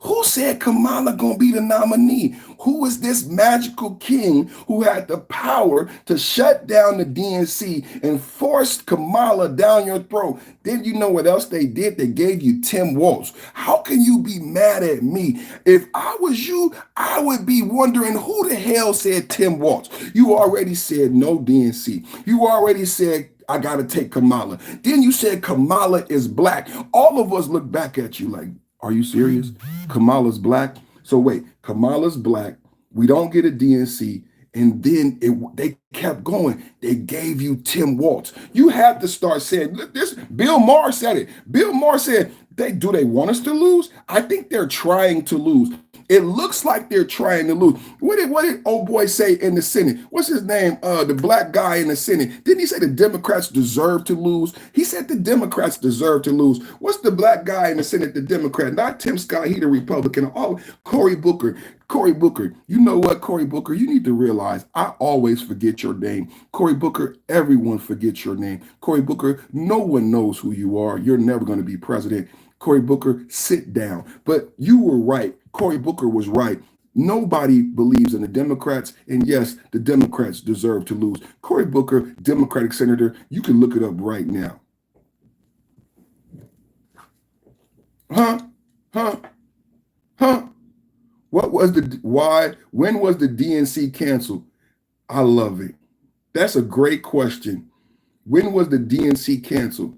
Who said Kamala gonna be the nominee? Who is this magical king who had the power to shut down the DNC and force Kamala down your throat? Then you know what else they did? They gave you Tim Walz. How can you be mad at me? If I was you, I would be wondering who the hell said Tim Walz. You already said no DNC. You already said I gotta take Kamala. Then you said Kamala is black. All of us look back at you like, are you serious? Kamala's black? So wait, Kamala's black. We don't get a DNC. And then they kept going. They gave you Tim Walz. You have to start saying this. Bill Maher said it. Bill Maher said, do they want us to lose? I think they're trying to lose. It looks like they're trying to lose. What did old boy say in the Senate? What's his name? The black guy in the Senate. Didn't he say the Democrats deserve to lose? He said the Democrats deserve to lose. What's the black guy in the Senate, the Democrat? Not Tim Scott, he the Republican. Oh, Cory Booker. Cory Booker. You know what, Cory Booker? You need to realize I always forget your name. Cory Booker, everyone forgets your name. Cory Booker, no one knows who you are. You're never going to be president. Cory Booker, sit down. But you were right. Cory Booker was right. Nobody believes in the Democrats, and yes, the Democrats deserve to lose. Cory Booker, Democratic senator, you can look it up right now. What was when was the DNC canceled? I love it. That's a great question. When was the DNC canceled?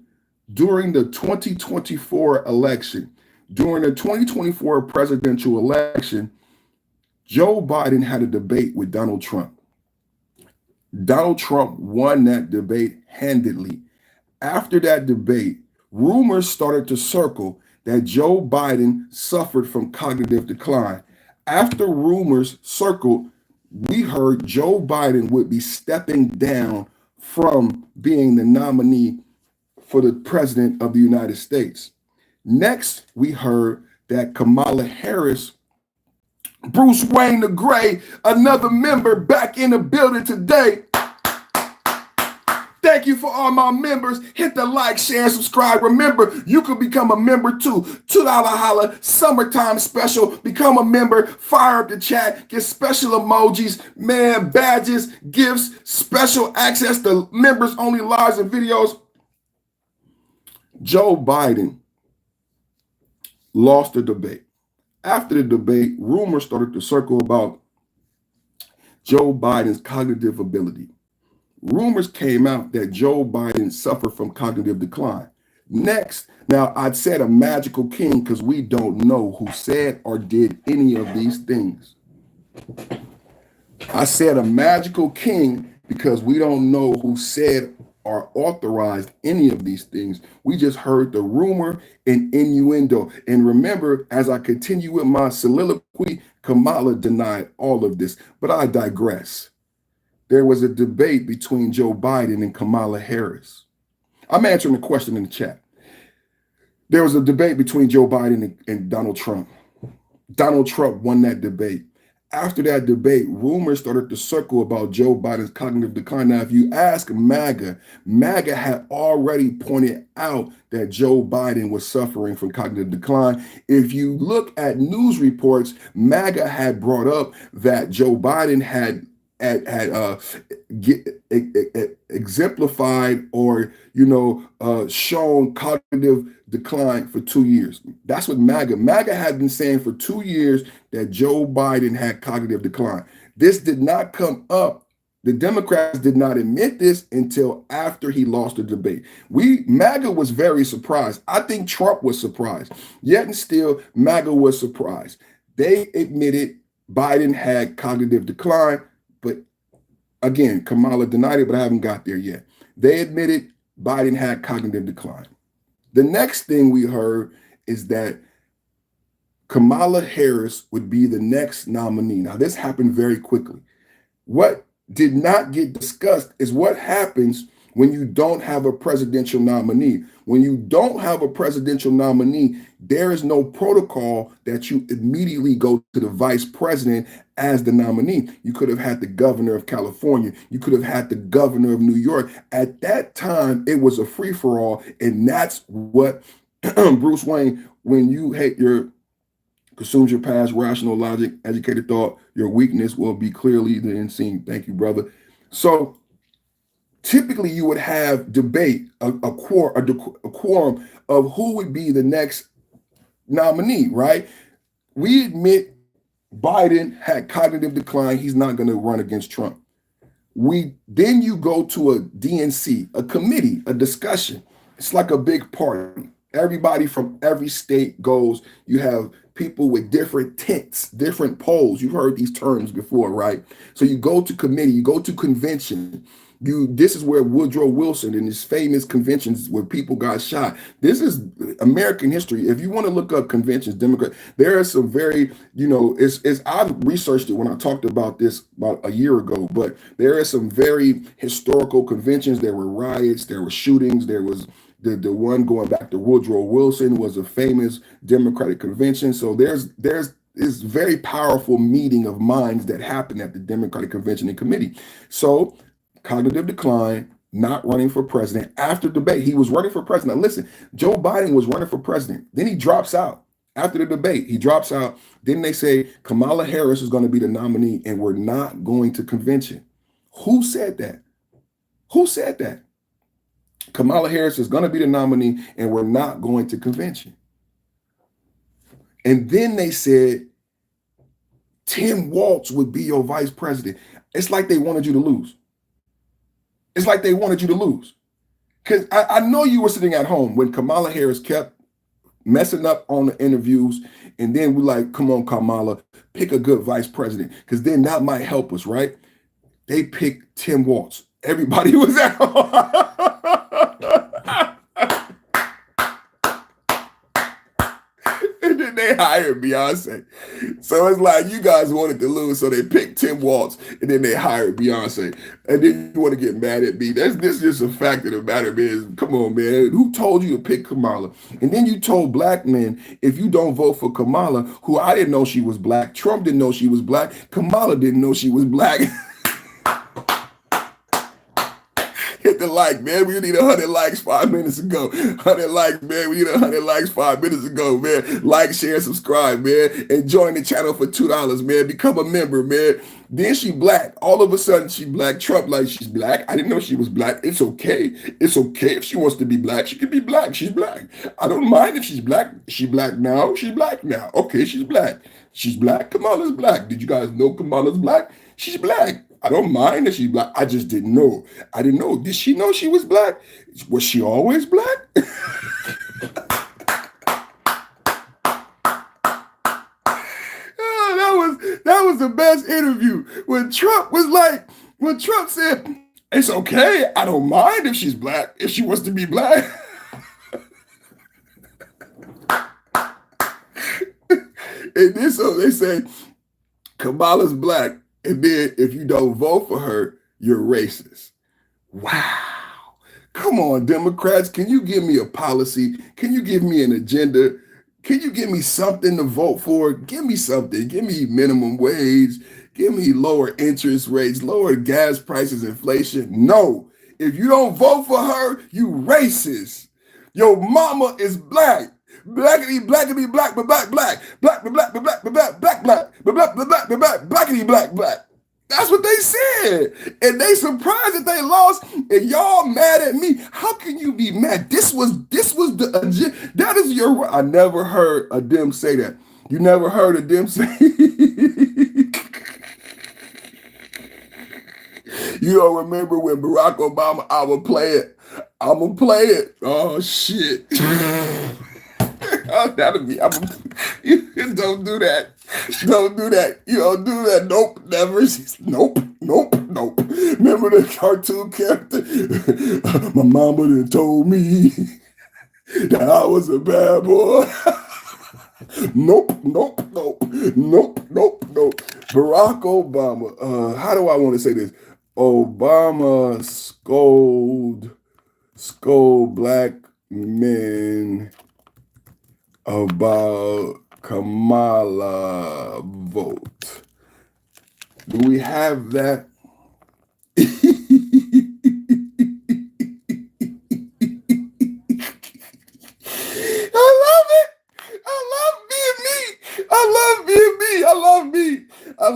During the 2024 election. During the 2024 presidential election, Joe Biden had a debate with Donald Trump. Donald Trump won that debate handedly. After that debate, rumors started to circle that Joe Biden suffered from cognitive decline. After rumors circled, we heard Joe Biden would be stepping down from being the nominee for the president of the United States. Next, we heard that Kamala Harris, Bruce Wayne the Gray, another member back in the building today. Thank you for all my members. Hit the like, share, and subscribe. Remember, you can become a member too. $2 holla, summertime special. Become a member, fire up the chat, get special emojis, man, badges, gifts, special access to members only lives and videos. Joe Biden lost the debate. After the debate, rumors started to circle about Joe Biden's cognitive ability. Rumors came out that Joe Biden suffered from cognitive decline. Next, now I'd said a magical king because we don't know who said or did any of these things. I said a magical king because we don't know who said or authorized any of these things. We just heard the rumor and innuendo. And remember, as I continue with my soliloquy, Kamala denied all of this, but I digress. There was a debate between Joe Biden and Kamala Harris. I'm answering the question in the chat. There was a debate between Joe Biden and Donald Trump. Donald Trump won that debate. After that debate, rumors started to circle about Joe Biden's cognitive decline. Now, if you ask MAGA, MAGA had already pointed out that Joe Biden was suffering from cognitive decline. If you look at news reports, MAGA had brought up that Joe Biden had exemplified or shown cognitive decline for 2 years. That's what MAGA had been saying for 2 years, that Joe Biden had cognitive decline. This did not come up. The Democrats did not admit this until after he lost the debate. MAGA was very surprised. I think Trump was surprised. Yet and still, MAGA was surprised. They admitted Biden had cognitive decline. But again, Kamala denied it, but I haven't got there yet. They admitted Biden had cognitive decline. The next thing we heard is that Kamala Harris would be the next nominee. Now, this happened very quickly. What did not get discussed is what happens when you don't have a presidential nominee. When you don't have a presidential nominee, there is no protocol that you immediately go to the vice president as the nominee. You could have had the governor of California. You could have had the governor of New York. At that time, it was a free-for-all, and that's what Bruce Wayne, when you hate your consumes your past, rational logic, educated thought. Your weakness will be clearly then seen. Thank you, brother. So typically you would have debate, a quorum of who would be the next nominee, right? We admit Biden had cognitive decline. He's not going to run against Trump. Then you go to a DNC, a committee, a discussion. It's like a big party. Everybody from every state goes. You have people with different tints, different polls. You've heard these terms before, right? So you go to committee, you go to convention. This is where Woodrow Wilson and his famous conventions where people got shot. This is American history. If you want to look up conventions, Democrat, there are some very, I researched it when I talked about this about a year ago, but there are some very historical conventions. There were riots, there were shootings, there was the one going back to Woodrow Wilson was a famous Democratic convention. So there's this very powerful meeting of minds that happened at the Democratic convention and committee. So cognitive decline, not running for president. After debate, he was running for president. Now listen, Joe Biden was running for president. Then he drops out. After the debate, he drops out. Then they say Kamala Harris is going to be the nominee and we're not going to convention. Who said that? Who said that? Kamala Harris is going to be the nominee and we're not going to convention. And then they said Tim Walz would be your vice president. It's like they wanted you to lose. It's like they wanted you to lose. Because I know you were sitting at home when Kamala Harris kept messing up on the interviews. And then we're like, come on, Kamala, pick a good vice president. Because then that might help us, right? They picked Tim Walz. Everybody was at home. And then they hired Beyonce. So it's like you guys wanted to lose, so they picked Tim Walz, and then they hired Beyonce. And then you want to get mad at me. This is just a fact of the matter, man. Come on, man. Who told you to pick Kamala? And then you told black men, if you don't vote for Kamala, who I didn't know she was black, Trump didn't know she was black, Kamala didn't know she was black. Hit the like, man. We need 100 likes 5 minutes ago. 100 likes, man. We need 100 likes 5 minutes ago, man. Like, share, subscribe, man. And join the channel for $2, man. Become a member, man. Then she black. All of a sudden, she black. Trump like, she's black. I didn't know she was black. It's okay. It's okay if she wants to be black. She can be black. She's black. I don't mind if she's black. She's black now. She's black now. Okay, she's black. She's black. Kamala's black. Did you guys know Kamala's black? She's black. I don't mind that she's black. I just didn't know. I didn't know. Did she know she was black? Was she always black? That was the best interview. When Trump said, it's okay. I don't mind if she's black, if she wants to be black. And then so they say, Kamala's black. And then if you don't vote for her, you're racist. Wow. Come on, Democrats. Can you give me a policy? Can you give me an agenda? Can you give me something to vote for? Give me something. Give me minimum wage. Give me lower interest rates, lower gas prices, inflation. No. If you don't vote for her, you racist. Your mama is black. Blackity, blackity, black, but black, black, black, but black, but black, but black, black, black, but black, but black, but black, blackity, black, black. That's what they said. And they surprised that they lost, and y'all mad at me. How can you be mad? This was the agenda. That is your, I never heard a Dem say that. You never heard a Dem say, you don't remember when Barack Obama, I'm going to play it. Oh, shit. Oh, that'll be, you don't do that. Don't do that. You don't do that. Nope, never. Nope, nope, nope. Remember the cartoon character? My mama done told me that I was a bad boy. Nope, nope, nope, nope, nope, nope. Barack Obama, how do I want to say this? Obama scold black men about Kamala vote. Do we have that? I love it. I love being me. I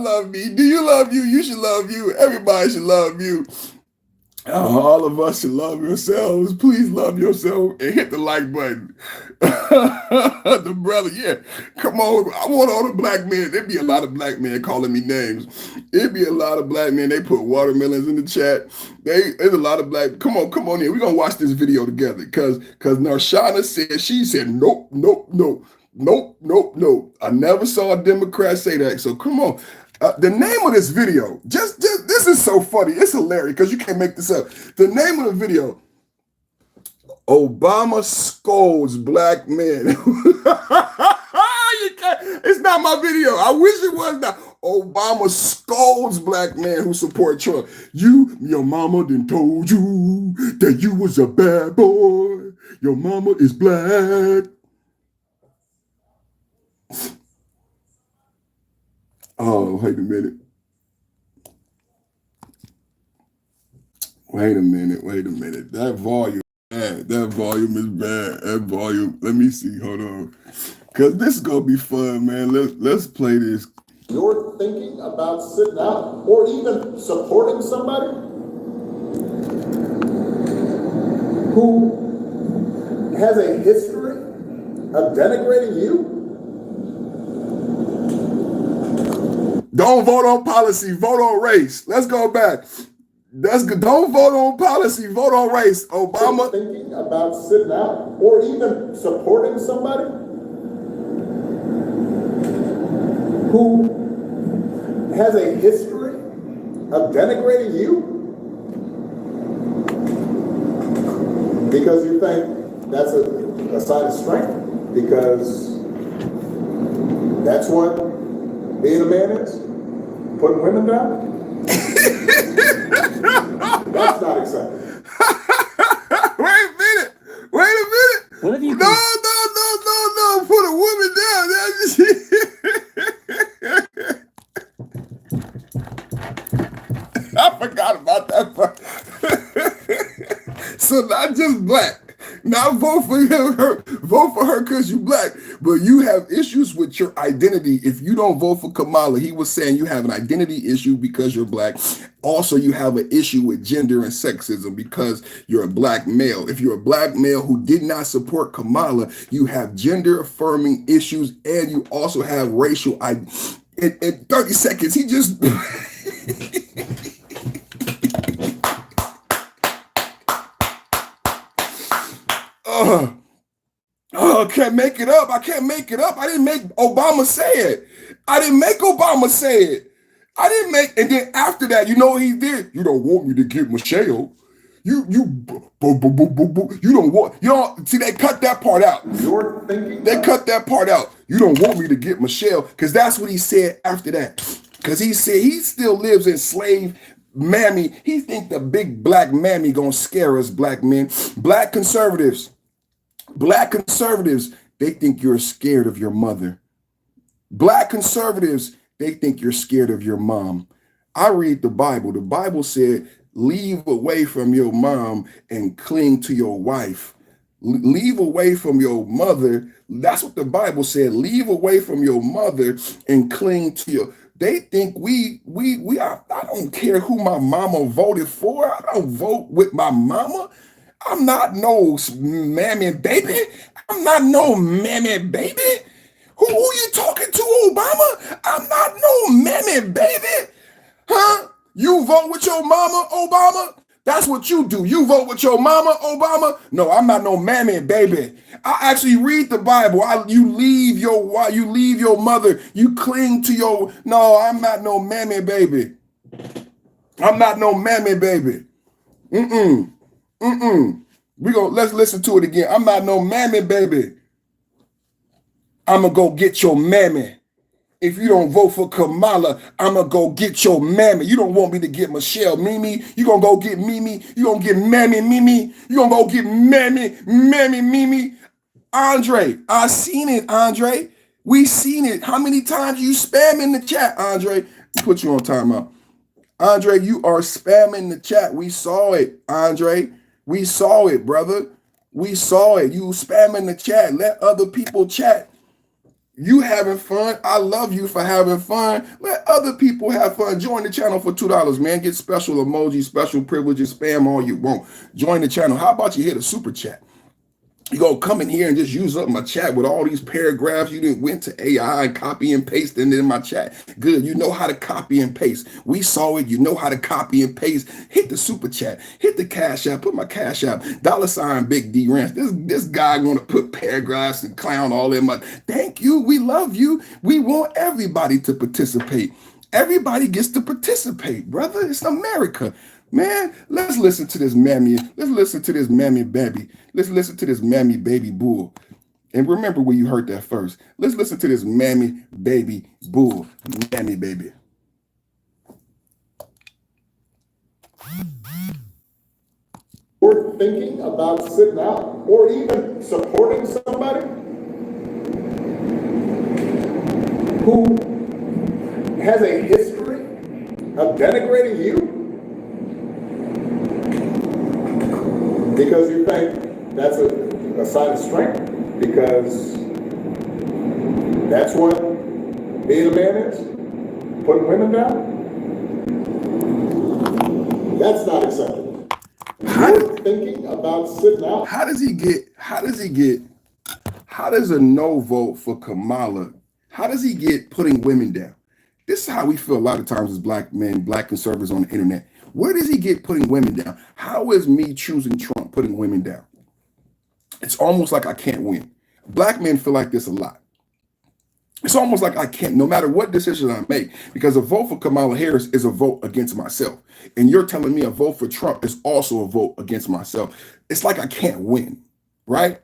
love me. Do you love you? You should love you. Everybody should love you. All of us should love yourselves. Please love yourself and hit the like button. The brother, yeah. Come on. I want all the black men. There'd be a lot of black men calling me names. It'd be a lot of black men. They put watermelons in the chat. There's a lot of black. Come on in. We're going to watch this video together. Because Narshana said, nope. I never saw a Democrat say that. So come on. The name of this video, just this is so funny. It's hilarious because you can't make this up. The name of the video, Obama scolds black men. You can't, it's not my video. I wish it was not. Obama scolds black men who support Trump. Your mama done told you that you was a bad boy. Your mama is black. Oh, wait a minute. That volume, bad. That volume is bad. That volume. Let me see. Hold on. Because this is going to be fun, man. Let's play this. You're thinking about sitting out or even supporting somebody who has a history of denigrating you? Don't vote on policy, vote on race. Let's go back. Don't vote on policy, vote on race. Obama. Thinking about sitting out or even supporting somebody who has a history of denigrating you? Because you think that's a sign of strength? Because that's what being a man is? Putting women down? That's not exciting. Wait a minute. What have you No. Put a woman down. I forgot about that part. So not just black. Not vote for her. Vote for her because you black. But you have issues with your identity. If you don't vote for Kamala, he was saying you have an identity issue because you're black. Also, you have an issue with gender and sexism because you're a black male. If you're a black male who did not support Kamala, you have gender affirming issues and you also have racial. In 30 seconds, he just... I can't make it up. I didn't make Obama say it. And then after that, you know what he did? You don't want me to get Michelle. You don't want, see, they cut that part out. You're thinking They cut that part out. You don't want me to get Michelle, because that's what he said after that. Because he said he still lives in slave mammy. He think the big black mammy gonna scare us black men. Black conservatives, they think you're scared of your mother. Black conservatives, they think you're scared of your mom. I read the Bible. The Bible said, leave away from your mom and cling to your wife. Leave away from your mother. That's what the Bible said. Leave away from your mother and cling to your... They think I don't care who my mama voted for. I don't vote with my mama. I'm not no mammy baby. Who you talking to, Obama? I'm not no mammy baby. Huh? You vote with your mama, Obama? That's what you do. You vote with your mama, Obama? No, I'm not no mammy baby. I actually read the Bible. You leave your mother. You cling to your... No, I'm not no mammy baby. Let's listen to it again. I'm not no mammy baby. I'm gonna go get your mammy. If you don't vote for Kamala, I'm gonna go get your mammy. You don't want me to get Michelle Mimi. You gonna go get Mimi. You gonna get Mammy Mimi. You gonna go get Mammy Mimi. Andre, I seen it, Andre. We seen it. How many times you spam in the chat, Andre? Put you on timeout. Andre, you are spamming the chat. We saw it, Andre. We saw it, brother. We saw it. You spamming the chat. Let other people chat. You having fun. I love you for having fun. Let other people have fun. Join the channel for $2, man. Get special emojis, special privileges, spam all you want. Join the channel. How about you hit a super chat? You go come in here and just use up my chat with all these paragraphs. You didn't went to AI and copy and paste it in my chat. Good. You know how to copy and paste. We saw it. You know how to copy and paste. Hit the super chat. Hit the cash app. Put my cash app. $ Big D Ranch. This guy want to put paragraphs and clown all in my. Thank you. We love you. We want everybody to participate. Everybody gets to participate, brother. It's America. Man, let's listen to this mammy. Let's listen to this mammy baby. Let's listen to this mammy baby bull. And remember where you heard that first. Let's listen to this mammy baby bull. Mammy baby. Or thinking about sitting out or even supporting somebody who has a history of denigrating you because you think that's a sign of strength, because that's what being a man is, putting women down. That's not acceptable. You're thinking about sitting out. How does a no vote for Kamala, how does he get putting women down? This is how we feel a lot of times as black men, black conservatives on the internet. Where does he get putting women down? How is me choosing Trump putting women down? It's almost like I can't win. Black men feel like this a lot. It's almost like I can't, no matter what decision I make, because a vote for Kamala Harris is a vote against myself. And you're telling me a vote for Trump is also a vote against myself. It's like I can't win, right?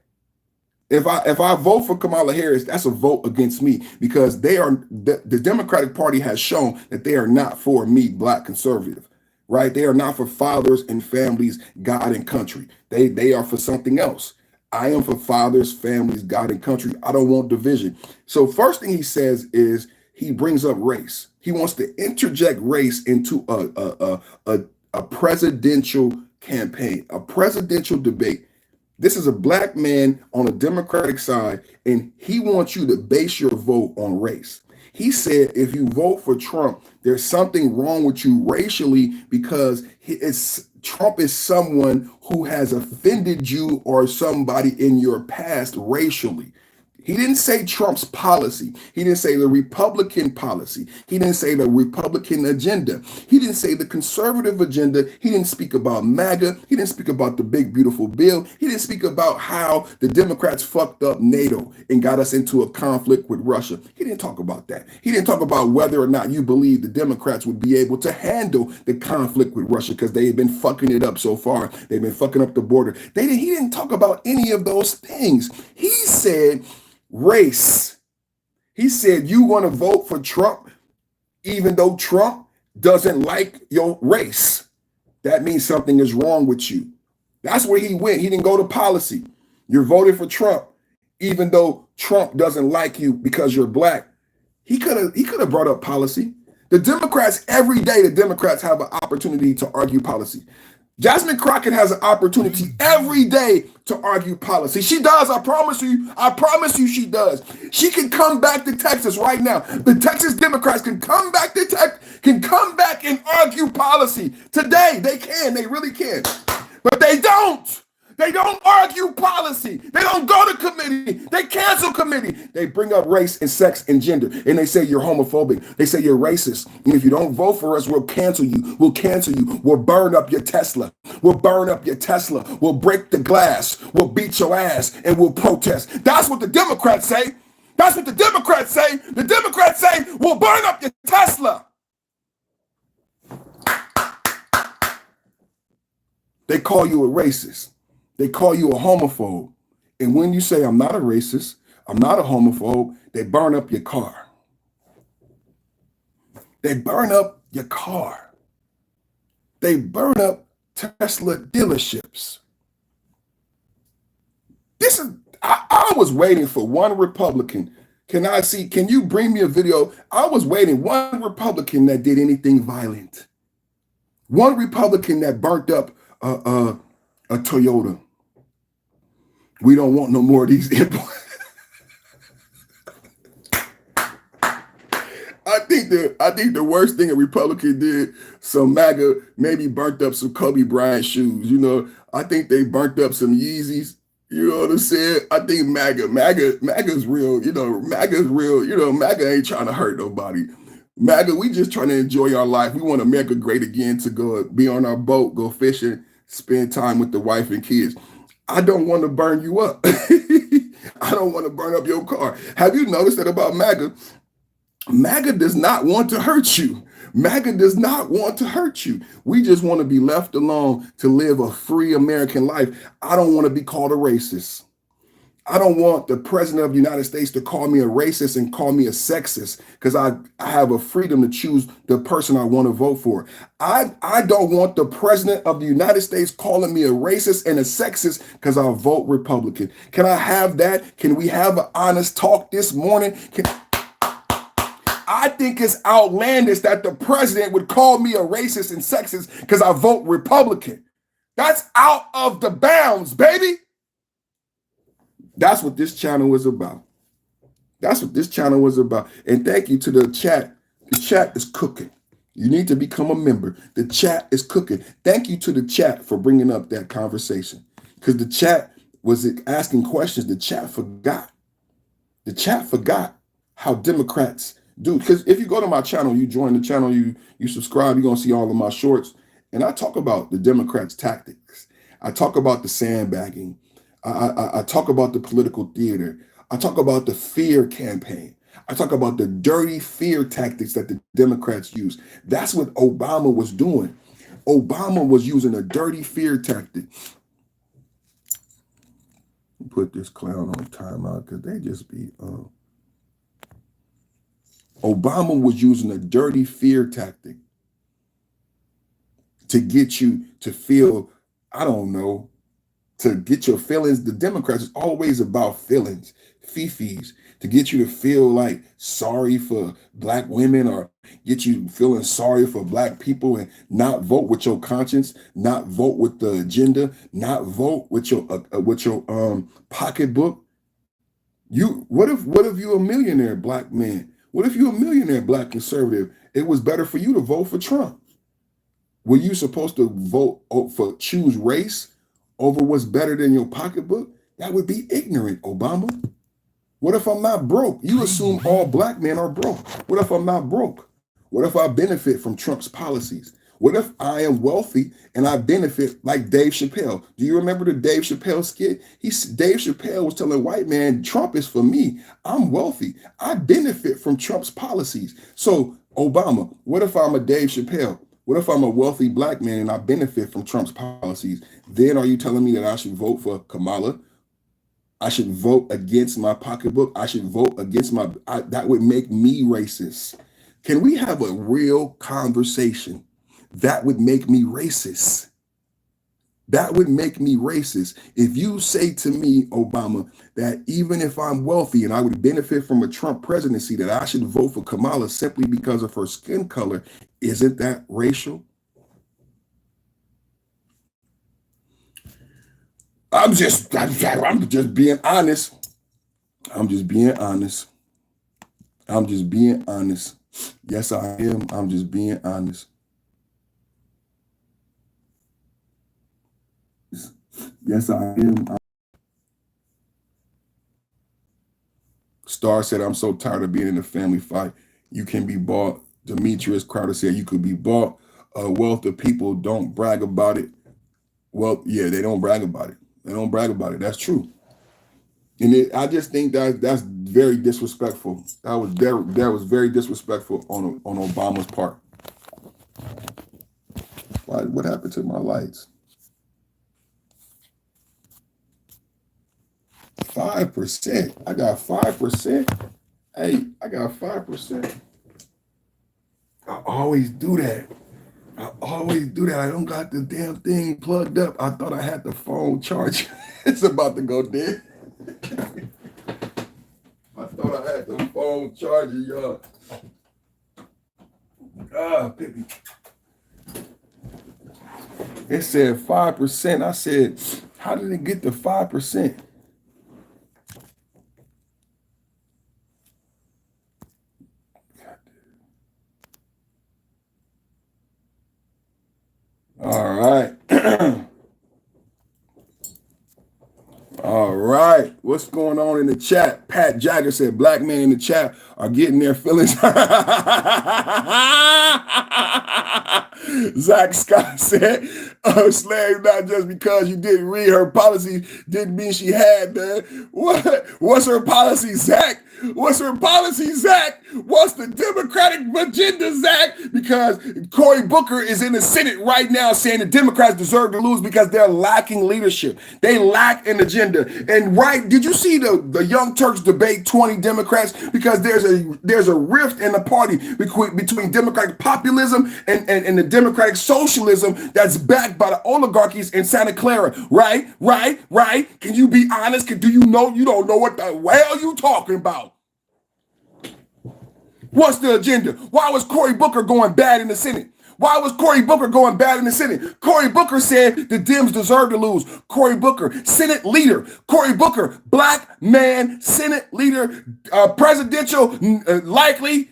If I vote for Kamala Harris, that's a vote against me, because the Democratic Party has shown that they are not for me, black conservative, right? They are not for fathers and families, God and country. They are for something else. I am for fathers, families, God and country. I don't want division. So first thing he says is he brings up race. He wants to interject race into a presidential campaign, a presidential debate. This is a black man on the Democratic side, and he wants you to base your vote on race. He said if you vote for Trump, there's something wrong with you racially, because Trump is someone who has offended you or somebody in your past racially. He didn't say Trump's policy. He didn't say the Republican policy. He didn't say the Republican agenda. He didn't say the conservative agenda. He didn't speak about MAGA. He didn't speak about the big, beautiful bill. He didn't speak about how the Democrats fucked up NATO and got us into a conflict with Russia. He didn't talk about that. He didn't talk about whether or not you believe the Democrats would be able to handle the conflict with Russia, because they've been fucking it up so far. They've been fucking up the border. He didn't talk about any of those things. He said race. He said you want to vote for Trump even though Trump doesn't like your race. That means something is wrong with you. That's where he went. He didn't go to policy. You're voting for Trump even though Trump doesn't like you because you're black. He could have brought up policy. The Democrats, every day the Democrats have an opportunity to argue policy. Jasmine Crockett has an opportunity every day to argue policy. She does, I promise you. I promise you she does. She can come back to Texas right now. The Texas Democrats can come back to Texas, can come back and argue policy. Today, they can. They really can. But they don't. They don't argue policy. They don't go to committee. They cancel committee. They bring up race and sex and gender. And they say you're homophobic. They say you're racist. And if you don't vote for us, we'll cancel you. We'll cancel you. We'll burn up your Tesla. We'll burn up your Tesla. We'll break the glass. We'll beat your ass and we'll protest. That's what the Democrats say. That's what the Democrats say. The Democrats say we'll burn up your Tesla. They call you a racist. They call you a homophobe. And when you say, I'm not a racist, I'm not a homophobe, they burn up your car. They burn up your car. They burn up Tesla dealerships. I was waiting for one Republican. Can you bring me a video? I was waiting one Republican that did anything violent. One Republican that burnt up a Toyota. We don't want no more of these imports. I think the worst thing a Republican did, some MAGA maybe burnt up some Kobe Bryant shoes. You know, I think they burnt up some Yeezys. You know what I'm saying? I think MAGA's real. You know, MAGA's real. You know, MAGA ain't trying to hurt nobody. MAGA, we just trying to enjoy our life. We want America great again, to go be on our boat, go fishing, spend time with the wife and kids. I don't want to burn you up. I don't want to burn up your car. Have you noticed that about MAGA? MAGA does not want to hurt you. MAGA does not want to hurt you. We just want to be left alone to live a free American life. I don't want to be called a racist. I don't want the president of the United States to call me a racist and call me a sexist, because I have a freedom to choose the person I want to vote for. I don't want the president of the United States calling me a racist and a sexist because I vote Republican. Can I have that? Can we have an honest talk this morning? I think it's outlandish that the president would call me a racist and sexist because I vote Republican. That's out of the bounds, baby. That's what this channel was about. That's what this channel was about. And thank you to the chat. The chat is cooking. You need to become a member. The chat is cooking. Thank you to the chat for bringing up that conversation, because the chat was asking questions. The chat forgot. The chat forgot how Democrats do. Because if you go to my channel, you join the channel, you subscribe, you're going to see all of my shorts. And I talk about the Democrats' tactics. I talk about the sandbagging. I talk about the political theater. I talk about the fear campaign. I talk about the dirty fear tactics that the Democrats use. That's what Obama was doing. Obama was using a dirty fear tactic. Put this clown on timeout because they just be... Obama was using a dirty fear tactic to get you to feel, I don't know, to get your feelings. The Democrats is always about feelings, fifis, to get you to feel like sorry for black women, or get you feeling sorry for black people, and not vote with your conscience, not vote with the agenda, not vote with your pocketbook. What if you a millionaire black man? What if you a millionaire black conservative? It was better for you to vote for Trump. Were you supposed to vote for choose race over what's better than your pocketbook? That would be ignorant, Obama. What if I'm not broke? You assume all black men are broke. What if I'm not broke? What if I benefit from Trump's policies? What if I am wealthy and I benefit like Dave Chappelle? Do you remember the Dave Chappelle skit? Dave Chappelle was telling white man, Trump is for me. I'm wealthy. I benefit from Trump's policies. So Obama, what if I'm a Dave Chappelle? What if I'm a wealthy black man and I benefit from Trump's policies? Then are you telling me that I should vote for Kamala? I should vote against my pocketbook? I should vote against that would make me racist. Can we have a real conversation? That would make me racist. That would make me racist. If you say to me, Obama, that even if I'm wealthy and I would benefit from a Trump presidency, that I should vote for Kamala simply because of her skin color, isn't that racial? I'm just being honest. I'm just being honest. I'm just being honest. Yes, I am. I'm just being honest. Yes, I am. Star said, I'm so tired of being in a family fight. You can be bought. Demetrius Crowder said, you could be bought. A wealth of people don't brag about it. Well, yeah, they don't brag about it. They don't brag about it. That's true. And I just think that's very disrespectful. That was very disrespectful on Obama's part. What happened to my lights? 5%. I got 5%. Hey, I got 5%. I always do that. I don't got the damn thing plugged up. I thought I had the phone charged. It's about to go dead. I thought I had the phone charger, y'all. Pippi. It said 5%. I said, how did it get to 5%? All right. All right. What's going on in the chat? Pat Jagger said black men in the chat are getting their feelings. Zach Scott said, slave not just because you didn't read her policy didn't mean she had none. What's her policy, Zach? What's her policy, Zach? What's the Democratic agenda, Zach? Because Cory Booker is in the Senate right now saying the Democrats deserve to lose because they're lacking leadership. They lack an agenda. And right, did you see the Young Turks debate 20 Democrats? Because there's a rift in the party between Democratic populism and the Democratic socialism that's backed by the oligarchies in Santa Clara. Right? Can you be honest? Do you know you don't know what the hell you talking about? What's the agenda? Why was Cory Booker going bad in the Senate? Why was Cory Booker going bad in the Senate? Cory Booker said the Dems deserve to lose. Cory Booker, Senate leader. Cory Booker, black man, Senate leader, presidential, likely.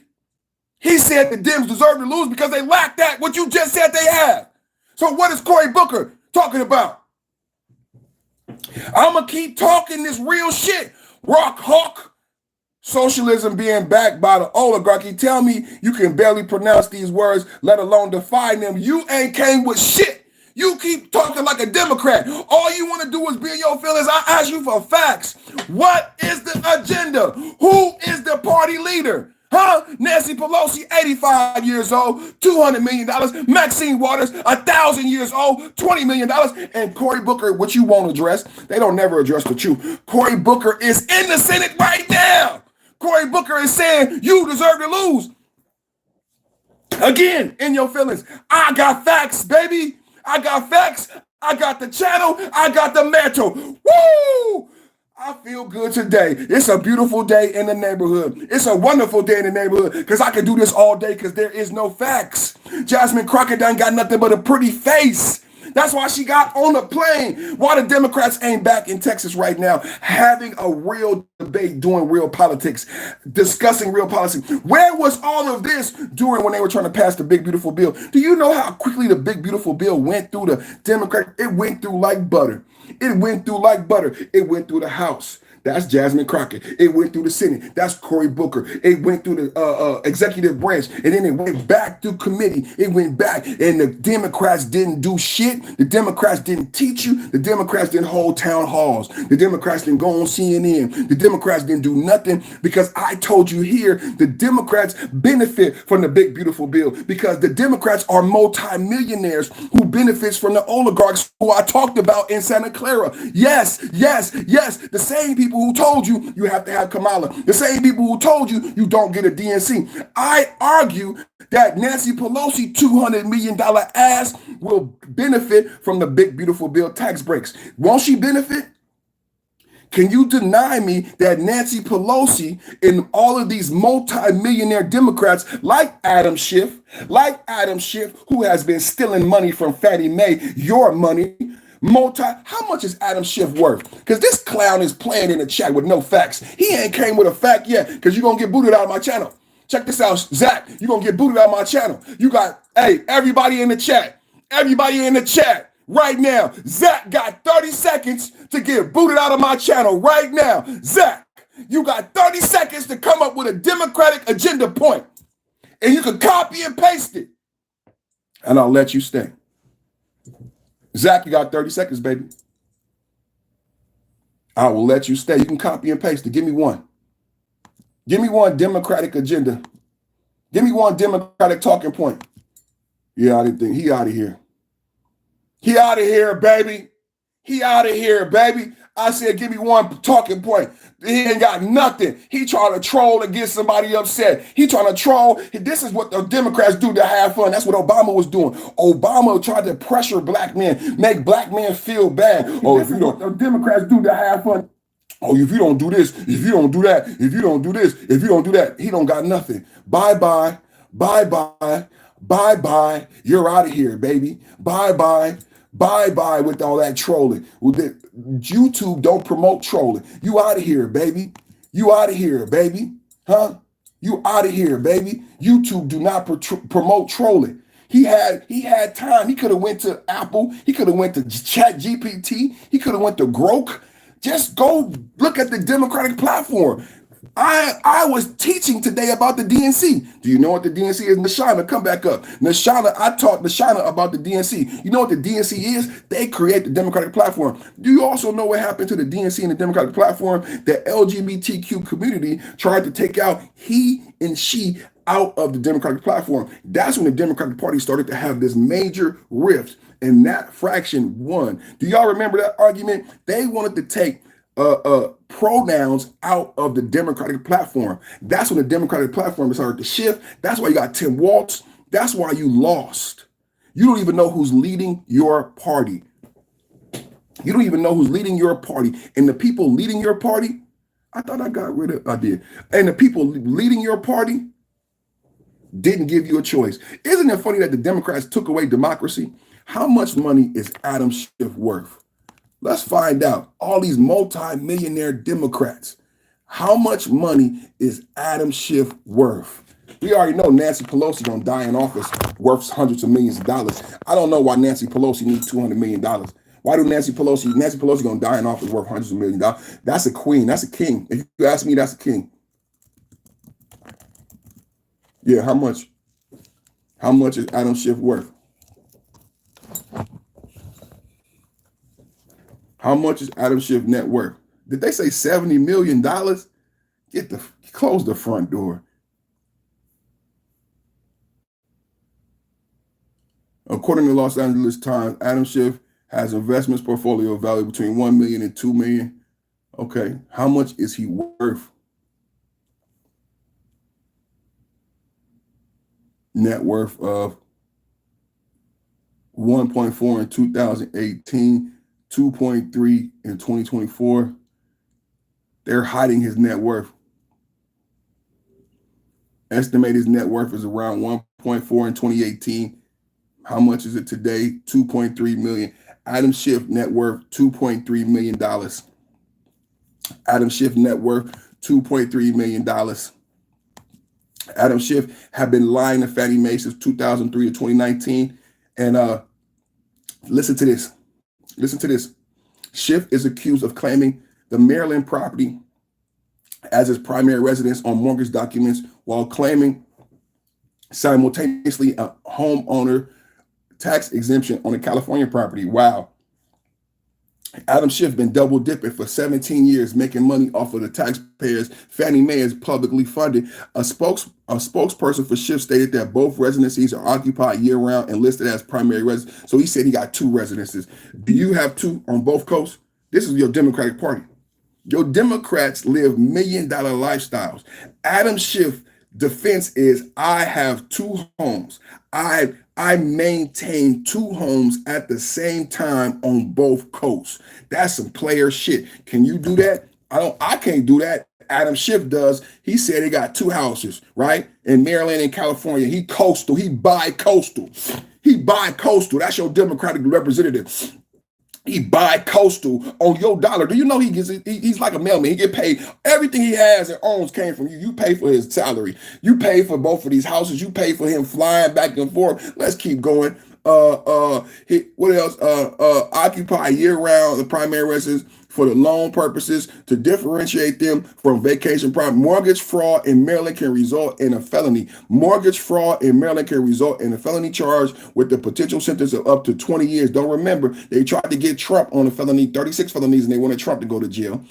He said the Dems deserve to lose because they lack that, what you just said they have. So what is Cory Booker talking about? I'm going to keep talking this real shit. Rock Hawk. Socialism being backed by the oligarchy. Tell me you can barely pronounce these words, let alone define them. You ain't came with shit. You keep talking like a Democrat. All you want to do is be in your feelings. I ask you for facts. What is the agenda? Who is the party leader? Huh? Nancy Pelosi, 85 years old, $200 million. Maxine Waters, 1,000 years old, $20 million. And Cory Booker, what you won't address, they don't never address the truth. Cory Booker is in the Senate right now. Cory Booker is saying you deserve to lose. Again, in your feelings. I got facts, baby. I got facts. I got the channel. I got the mantle. Woo! I feel good today. It's a beautiful day in the neighborhood. It's a wonderful day in the neighborhood because I can do this all day because there is no facts. Jasmine Crockett done got nothing but a pretty face. That's why she got on the plane. Why the Democrats ain't back in Texas right now having a real debate, doing real politics, discussing real policy. Where was all of this during when they were trying to pass the big, beautiful bill? Do you know how quickly the big, beautiful bill went through the Democrat? It went through like butter. It went through like butter. It went through the House. That's Jasmine Crockett. It went through the Senate. That's Cory Booker. It went through the executive branch, and then it went back through committee. It went back, and the Democrats didn't do shit. The Democrats didn't teach you. The Democrats didn't hold town halls. The Democrats didn't go on CNN. The Democrats didn't do nothing because I told you here, the Democrats benefit from the big, beautiful bill because the Democrats are multimillionaires who benefits from the oligarchs who I talked about in Santa Clara. Yes. The same people who told you you have to have Kamala. The same people who told you you don't get a DNC. I argue that Nancy Pelosi $200 million ass will benefit from the big, beautiful bill tax breaks. Won't she benefit? Can you deny me that Nancy Pelosi and all of these multi-millionaire Democrats like Adam Schiff, who has been stealing money from Fannie Mae, your money, how much is Adam Schiff worth? Because this clown is playing in the chat with no facts. He ain't came with a fact yet because you're going to get booted out of my channel. Check this out, Zach. You're going to get booted out of my channel. You got, everybody in the chat. Everybody in the chat right now. Zach got 30 seconds to get booted out of my channel right now. Zach, you got 30 seconds to come up with a Democratic agenda point. And you can copy and paste it. And I'll let you stay. Zach, you got 30 seconds, baby. I will let you stay. You can copy and paste it. Give me one. Give me one Democratic agenda. Give me one Democratic talking point. Yeah, I didn't think he out of here. He out of here, baby. He out of here, baby. I said, give me one talking point. He ain't got nothing. He trying to troll and get somebody upset. He trying to troll. This is what the Democrats do to have fun. That's what Obama was doing. Obama tried to pressure black men, make black men feel bad. Oh, if you don't, the Democrats do to have fun. Oh, if you don't do this, if you don't do that, if you don't do this, if you don't do that, he don't got nothing. Bye-bye, bye-bye, bye-bye. You're out of here, baby. Bye-bye. Bye-bye with all that trolling. YouTube don't promote trolling. You out of here, baby. You out of here, baby. Huh? You out of here, baby. YouTube do not promote trolling. He had time. He could have went to Apple. He could have went to Chat GPT. He could have went to Grok. Just go look at the Democratic platform. I was teaching today about the DNC. Do you know what the DNC is? Nashana, come back up. Nashana, I taught Nashana about the DNC. You know what the DNC is? They create the Democratic platform. Do you also know what happened to the DNC and the Democratic platform? The LGBTQ community tried to take out he and she out of the Democratic platform. That's when the Democratic Party started to have this major rift, and that fraction won. Do y'all remember that argument? They wanted to take pronouns out of the Democratic platform. That's when the Democratic platform started to shift. That's why you got Tim Walz. That's why you lost. You don't even know who's leading your party. You don't even know who's leading your party. And the people leading your party, I thought I did. And the people leading your party didn't give you a choice. Isn't it funny that the Democrats took away democracy? How much money is Adam Schiff worth? Let's find out. All these multi-millionaire Democrats. How much money is Adam Schiff worth? We already know Nancy Pelosi gonna die in office worth hundreds of millions of dollars. I don't know why Nancy Pelosi needs $200 million. Why do Nancy Pelosi gonna die in office worth hundreds of millions of dollars? That's a queen, that's a king. If you ask me, that's a king. Yeah, how much? How much is Adam Schiff worth? How much is Adam Schiff net worth? Did they say $70 million? Close the front door. According to Los Angeles Times, Adam Schiff has investments portfolio value between $1 million and $2 million. Okay, how much is he worth? Net worth of 1.4 in 2018, 2.3 in 2024. They're hiding his net worth. Estimated his net worth is around 1.4 in 2018. How much is it today? 2.3 million. Adam Schiff net worth $2.3 million. Adam Schiff net worth $2.3 million. Adam Schiff had been lying to Fannie Mae since 2003 to 2019. And listen to this. Listen to this. Schiff is accused of claiming the Maryland property as his primary residence on mortgage documents while claiming simultaneously a homeowner tax exemption on a California property. Wow. Adam Schiff been double dipping for 17 years, making money off of the taxpayers Fannie Mae is publicly funded. A spokesperson for Schiff stated that both residencies are occupied year round and listed as primary residence. So he said he got two residences. Do you have two on both coasts? This is your Democratic Party. Your Democrats live $1 million lifestyles. Adam Schiff defense is, I have two homes. I maintain two homes at the same time on both coasts. That's some player shit. Can you do that? I can't do that. Adam Schiff does. He said he got two houses, right? In Maryland and California. He coastal. He bi-coastal. He bi-coastal. That's your Democratic representative. He bi-coastal on your dollar. Do you know he's like a mailman? He get paid. Everything he has and owns came from you. You pay for his salary. You pay for both of these houses. You pay for him flying back and forth. Let's keep going. What else? Occupy year-round the primary residence for the loan purposes to differentiate them from vacation property. Mortgage fraud in Maryland can result in a felony. Mortgage fraud in Maryland can result in a felony charge with the potential sentence of up to 20 years. Don't remember, they tried to get Trump on a felony, 36 felonies, and they wanted Trump to go to jail.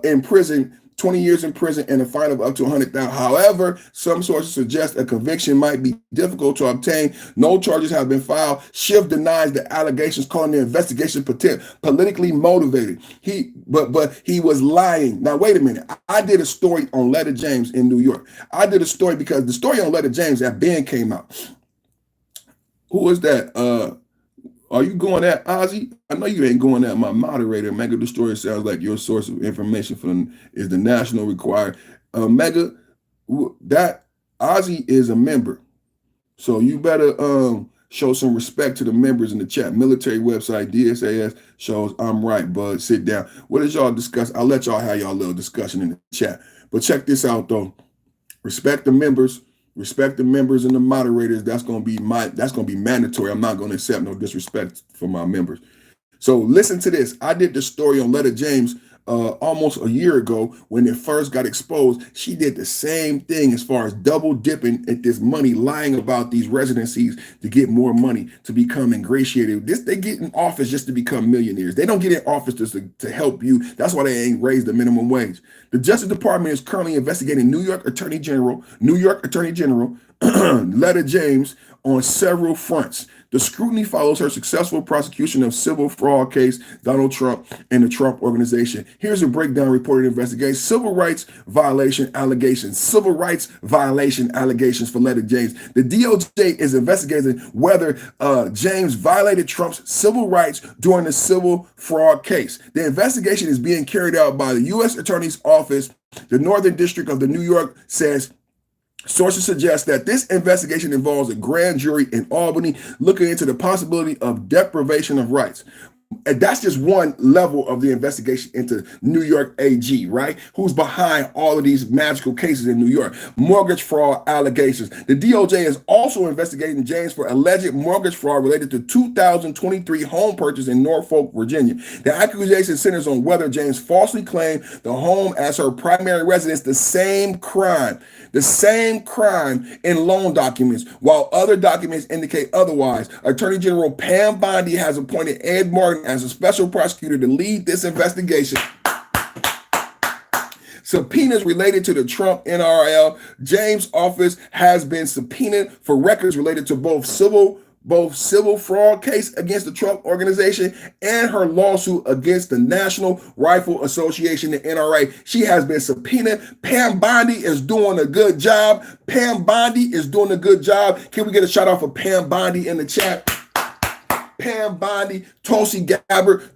In prison, 20 years in prison and a fine of up to $100,000. However, some sources suggest a conviction might be difficult to obtain. No charges have been filed. Schiff denies the allegations, calling the investigation politically motivated. But he was lying. Now, wait a minute. I did a story on Letta James in New York. I did a story because the story on Letta James that Ben came out. Who is that? Are you going at Ozzy? I know you ain't going at my moderator. Mega the story sounds like your source of information is the National Required. Mega, that Ozzy is a member. So you better show some respect to the members in the chat. Military website, DSAS shows I'm right, bud. Sit down. What did y'all discuss? I'll let y'all have y'all little discussion in the chat. But check this out, though. Respect the members. Respect the members and the moderators. That's gonna be mandatory. I'm not gonna accept no disrespect from my members. So listen to this. I did the story on Letta James almost a year ago when it first got exposed. She did the same thing as far as double dipping at this money, lying about these residencies to get more money, to become ingratiated. They get in office just to become millionaires. They don't get in office just to help you. That's why they ain't raised the minimum wage. The Justice Department is currently investigating New York Attorney General Letta James on several fronts. The scrutiny follows her successful prosecution of civil fraud case, Donald Trump and the Trump Organization. Here's a breakdown reported investigation. Civil rights violation allegations for Letta James. The DOJ is investigating whether James violated Trump's civil rights during the civil fraud case. The investigation is being carried out by the U.S. Attorney's Office. The Northern District of the New York says sources suggest that this investigation involves a grand jury in Albany looking into the possibility of deprivation of rights. And that's just one level of the investigation into New York AG, right? Who's behind all of these magical cases in New York. Mortgage fraud allegations. The DOJ is also investigating James for alleged mortgage fraud related to 2023 home purchase in Norfolk, Virginia. The accusation centers on whether James falsely claimed the home as her primary residence, the same crime in loan documents, while other documents indicate otherwise. Attorney General Pam Bondi has appointed Ed Martin as a special prosecutor to lead this investigation. Subpoenas related to the Trump NRL. James' office has been subpoenaed for records related to both civil fraud case against the Trump Organization and her lawsuit against the National Rifle Association, the NRA. She has been subpoenaed. Pam Bondi is doing a good job. Can we get a shout out for Pam Bondi in the chat? Pam Bondi, Tulsi Gabbard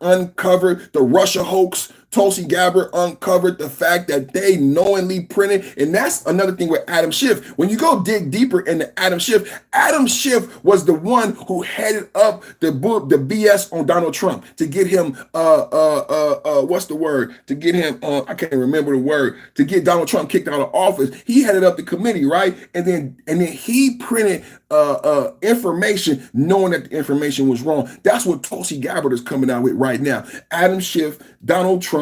uncovered the Russia hoax. Tulsi Gabbard uncovered the fact that they knowingly printed, and that's another thing with Adam Schiff. When you go dig deeper into Adam Schiff was the one who headed up the BS on Donald Trump to get him what's the word? To get him I can't remember the word, to get Donald Trump kicked out of office. He headed up the committee, right? And then he printed information knowing that the information was wrong. That's what Tulsi Gabbard is coming out with right now. Adam Schiff, Donald Trump,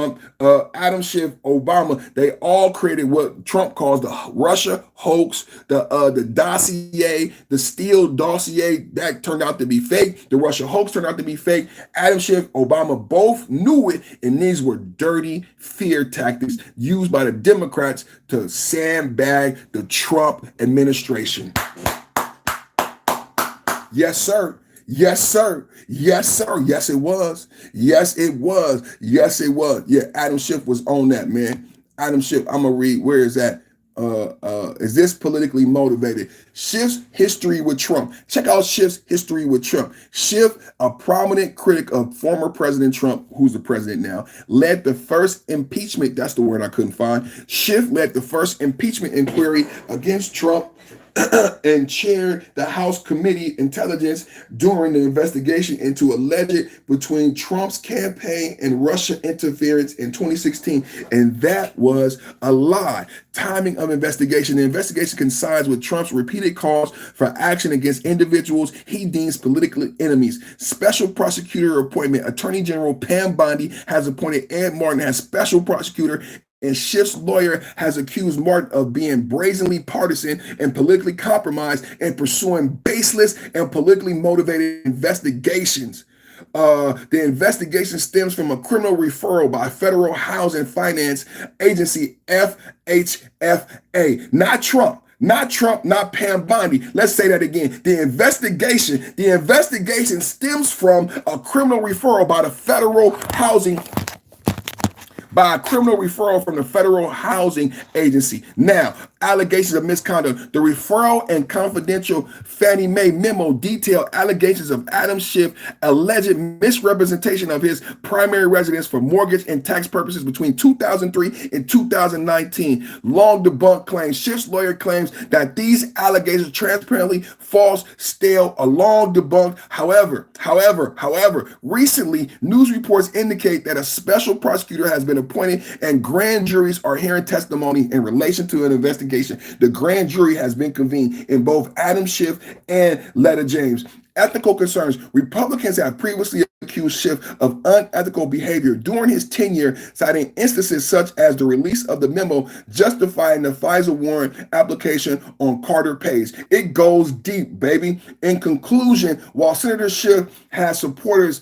Adam Schiff, Obama, they all created what Trump calls the Russia hoax, the dossier, the Steele dossier that turned out to be fake. The Russia hoax turned out to be fake. Adam Schiff, Obama both knew it, and these were dirty fear tactics used by the Democrats to sandbag the Trump administration. Yes, sir. Yes, sir. Yes, sir. Yes, it was. Yes, it was. Yes, it was. Yeah, Adam Schiff was on that, man. Adam Schiff, I'm going to read. Where is that? Is this politically motivated? Schiff's history with Trump. Check out Schiff's history with Trump. Schiff, a prominent critic of former President Trump, who's the president now, led the first impeachment. That's the word I couldn't find. Schiff led the first impeachment inquiry against Trump and chaired the House Committee Intelligence during the investigation into alleged between Trump's campaign and Russia interference in 2016. And that was a lie. Timing of investigation. The investigation coincides with Trump's repeated calls for action against individuals he deems political enemies. Special prosecutor appointment. Attorney General Pam Bondi has appointed Ed Martin as special prosecutor, and Schiff's lawyer has accused Martin of being brazenly partisan and politically compromised and pursuing baseless and politically motivated investigations. The investigation stems from a criminal referral by Federal Housing Finance Agency, FHFA, not Trump. Not Trump, not Pam Bondi. Let's say that again. The investigation stems from a criminal referral by the Federal Housing by a criminal referral from the Federal Housing Agency. Now, allegations of misconduct. The referral and confidential Fannie Mae memo detail allegations of Adam Schiff alleged misrepresentation of his primary residence for mortgage and tax purposes between 2003 and 2019. Long debunked claims. Schiff's lawyer claims that these allegations are transparently false, stale, or long debunked. However, recently news reports indicate that a special prosecutor has been been appointed, and grand juries are hearing testimony in relation to an investigation. The grand jury has been convened in both Adam Schiff and Letta James. Ethical concerns. Republicans have previously accused Schiff of unethical behavior during his tenure, citing instances such as the release of the memo justifying the FISA warrant application on Carter Page. It goes deep, baby. In conclusion, while Senator Schiff has supporters'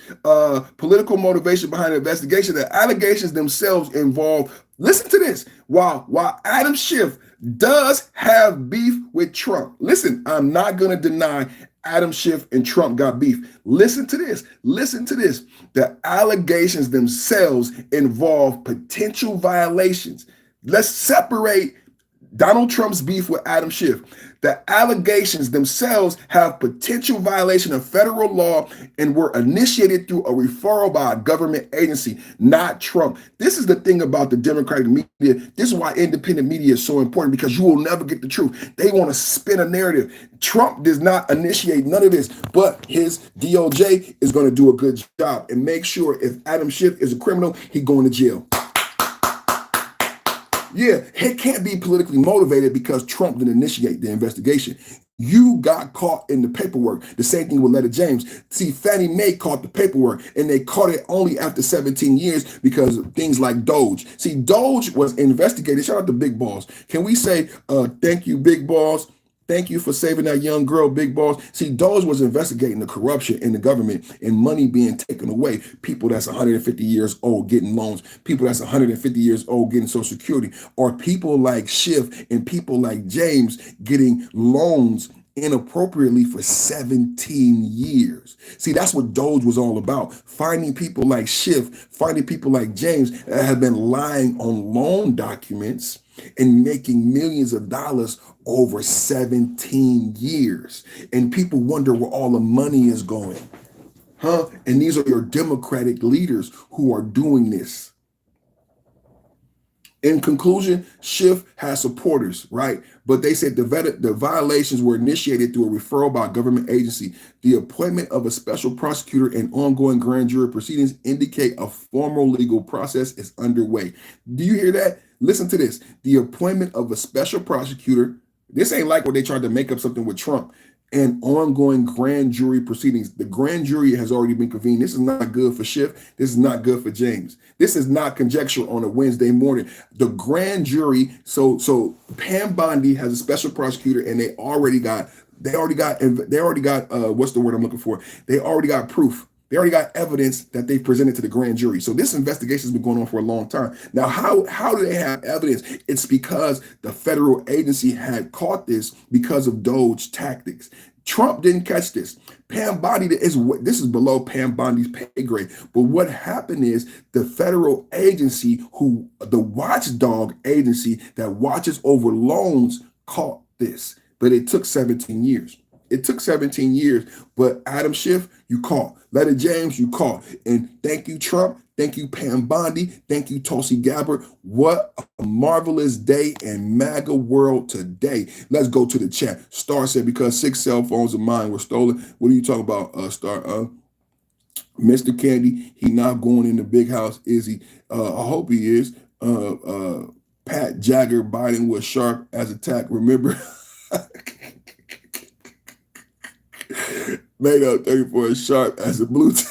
political motivation behind the investigation, the allegations themselves involve, listen to this, while Adam Schiff does have beef with Trump. Listen, I'm not going to deny Adam Schiff and Trump got beef. Listen to this. Listen to this. The allegations themselves involve potential violations. Let's separate Donald Trump's beef with Adam Schiff. The allegations themselves have potential violation of federal law and were initiated through a referral by a government agency, not Trump. This is the thing about the Democratic media. This is why independent media is so important, because you will never get the truth. They want to spin a narrative. Trump does not initiate none of this, but his DOJ is going to do a good job and make sure if Adam Schiff is a criminal, he's going to jail. Yeah, it can't be politically motivated because Trump didn't initiate the investigation. You got caught in the paperwork. The same thing with Letta James. See, Fannie Mae caught the paperwork, and they caught it only after 17 years because of things like Doge. See, Doge was investigated. Shout out to Big Balls. Can we say thank you, Big Balls? Thank you for saving that young girl, Big Balls. See, Doge was investigating the corruption in the government and money being taken away. People that's 150 years old getting loans. People that's 150 years old getting Social Security. Or people like Schiff and people like James getting loans inappropriately for 17 years. See, that's what Doge was all about. Finding people like Schiff, finding people like James that have been lying on loan documents and making millions of dollars over 17 years. And people wonder where all the money is going. Huh? And these are your Democratic leaders who are doing this. In conclusion, Schiff has supporters, right? But they said the violations were initiated through a referral by a government agency. The appointment of a special prosecutor and ongoing grand jury proceedings indicate a formal legal process is underway. Do you hear that? Listen to this. The appointment of a special prosecutor. This ain't like what they tried to make up something with Trump. And ongoing grand jury proceedings. The grand jury has already been convened. This is not good for Schiff. This is not good for James. This is not conjecture on a Wednesday morning. The grand jury, so Pam Bondi has a special prosecutor, and they already got what's the word I'm looking for? They already got proof. They already got evidence that they presented to the grand jury. So this investigation has been going on for a long time. Now, how do they have evidence? It's because the federal agency had caught this because of Doge tactics. Trump didn't catch this. Pam Bondi this is below Pam Bondi's pay grade. But what happened is the federal agency, the watchdog agency that watches over loans, caught this. But it took 17 years. It took 17 years, but Adam Schiff, you caught. Letta James, you caught. And thank you, Trump. Thank you, Pam Bondi. Thank you, Tulsi Gabbard. What a marvelous day in MAGA world today. Let's go to the chat. Star said, because 6 cell phones of mine were stolen. What are you talking about, Star? Mr. Candy, he not going in the big house, is he? I hope he is. Pat Jagger, Biden was sharp as attack. Remember? Made up 34 sharp as a blue tip.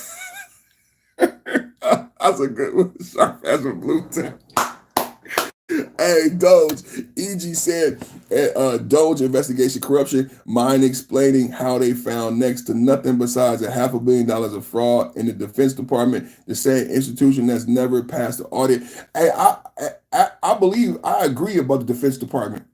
That's a good one. Sharp as a blue tip. Hey, Doge. EG said, Doge investigation corruption, mind explaining how they found next to nothing besides $500 million of fraud in the Defense Department, the same institution that's never passed the audit. Hey, I agree about the Defense Department.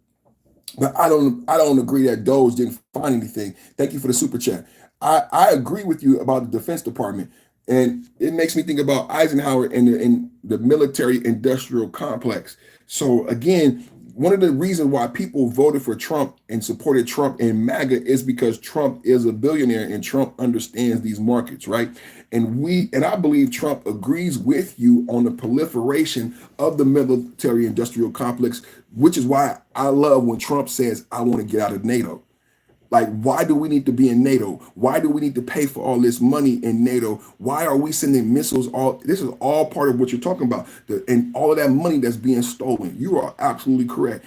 But I don't agree that Doge didn't find anything. Thank you for the super chat. I agree with you about the Defense Department. And it makes me think about Eisenhower and the military industrial complex. So again, one of the reasons why people voted for Trump and supported Trump and MAGA is because Trump is a billionaire and Trump understands these markets, right? And I believe Trump agrees with you on the proliferation of the military industrial complex, which is why I love when Trump says, I want to get out of NATO. Like, why do we need to be in NATO? Why do we need to pay for all this money in NATO? Why are we sending missiles? This is all part of what you're talking about, and all of that money that's being stolen. You are absolutely correct.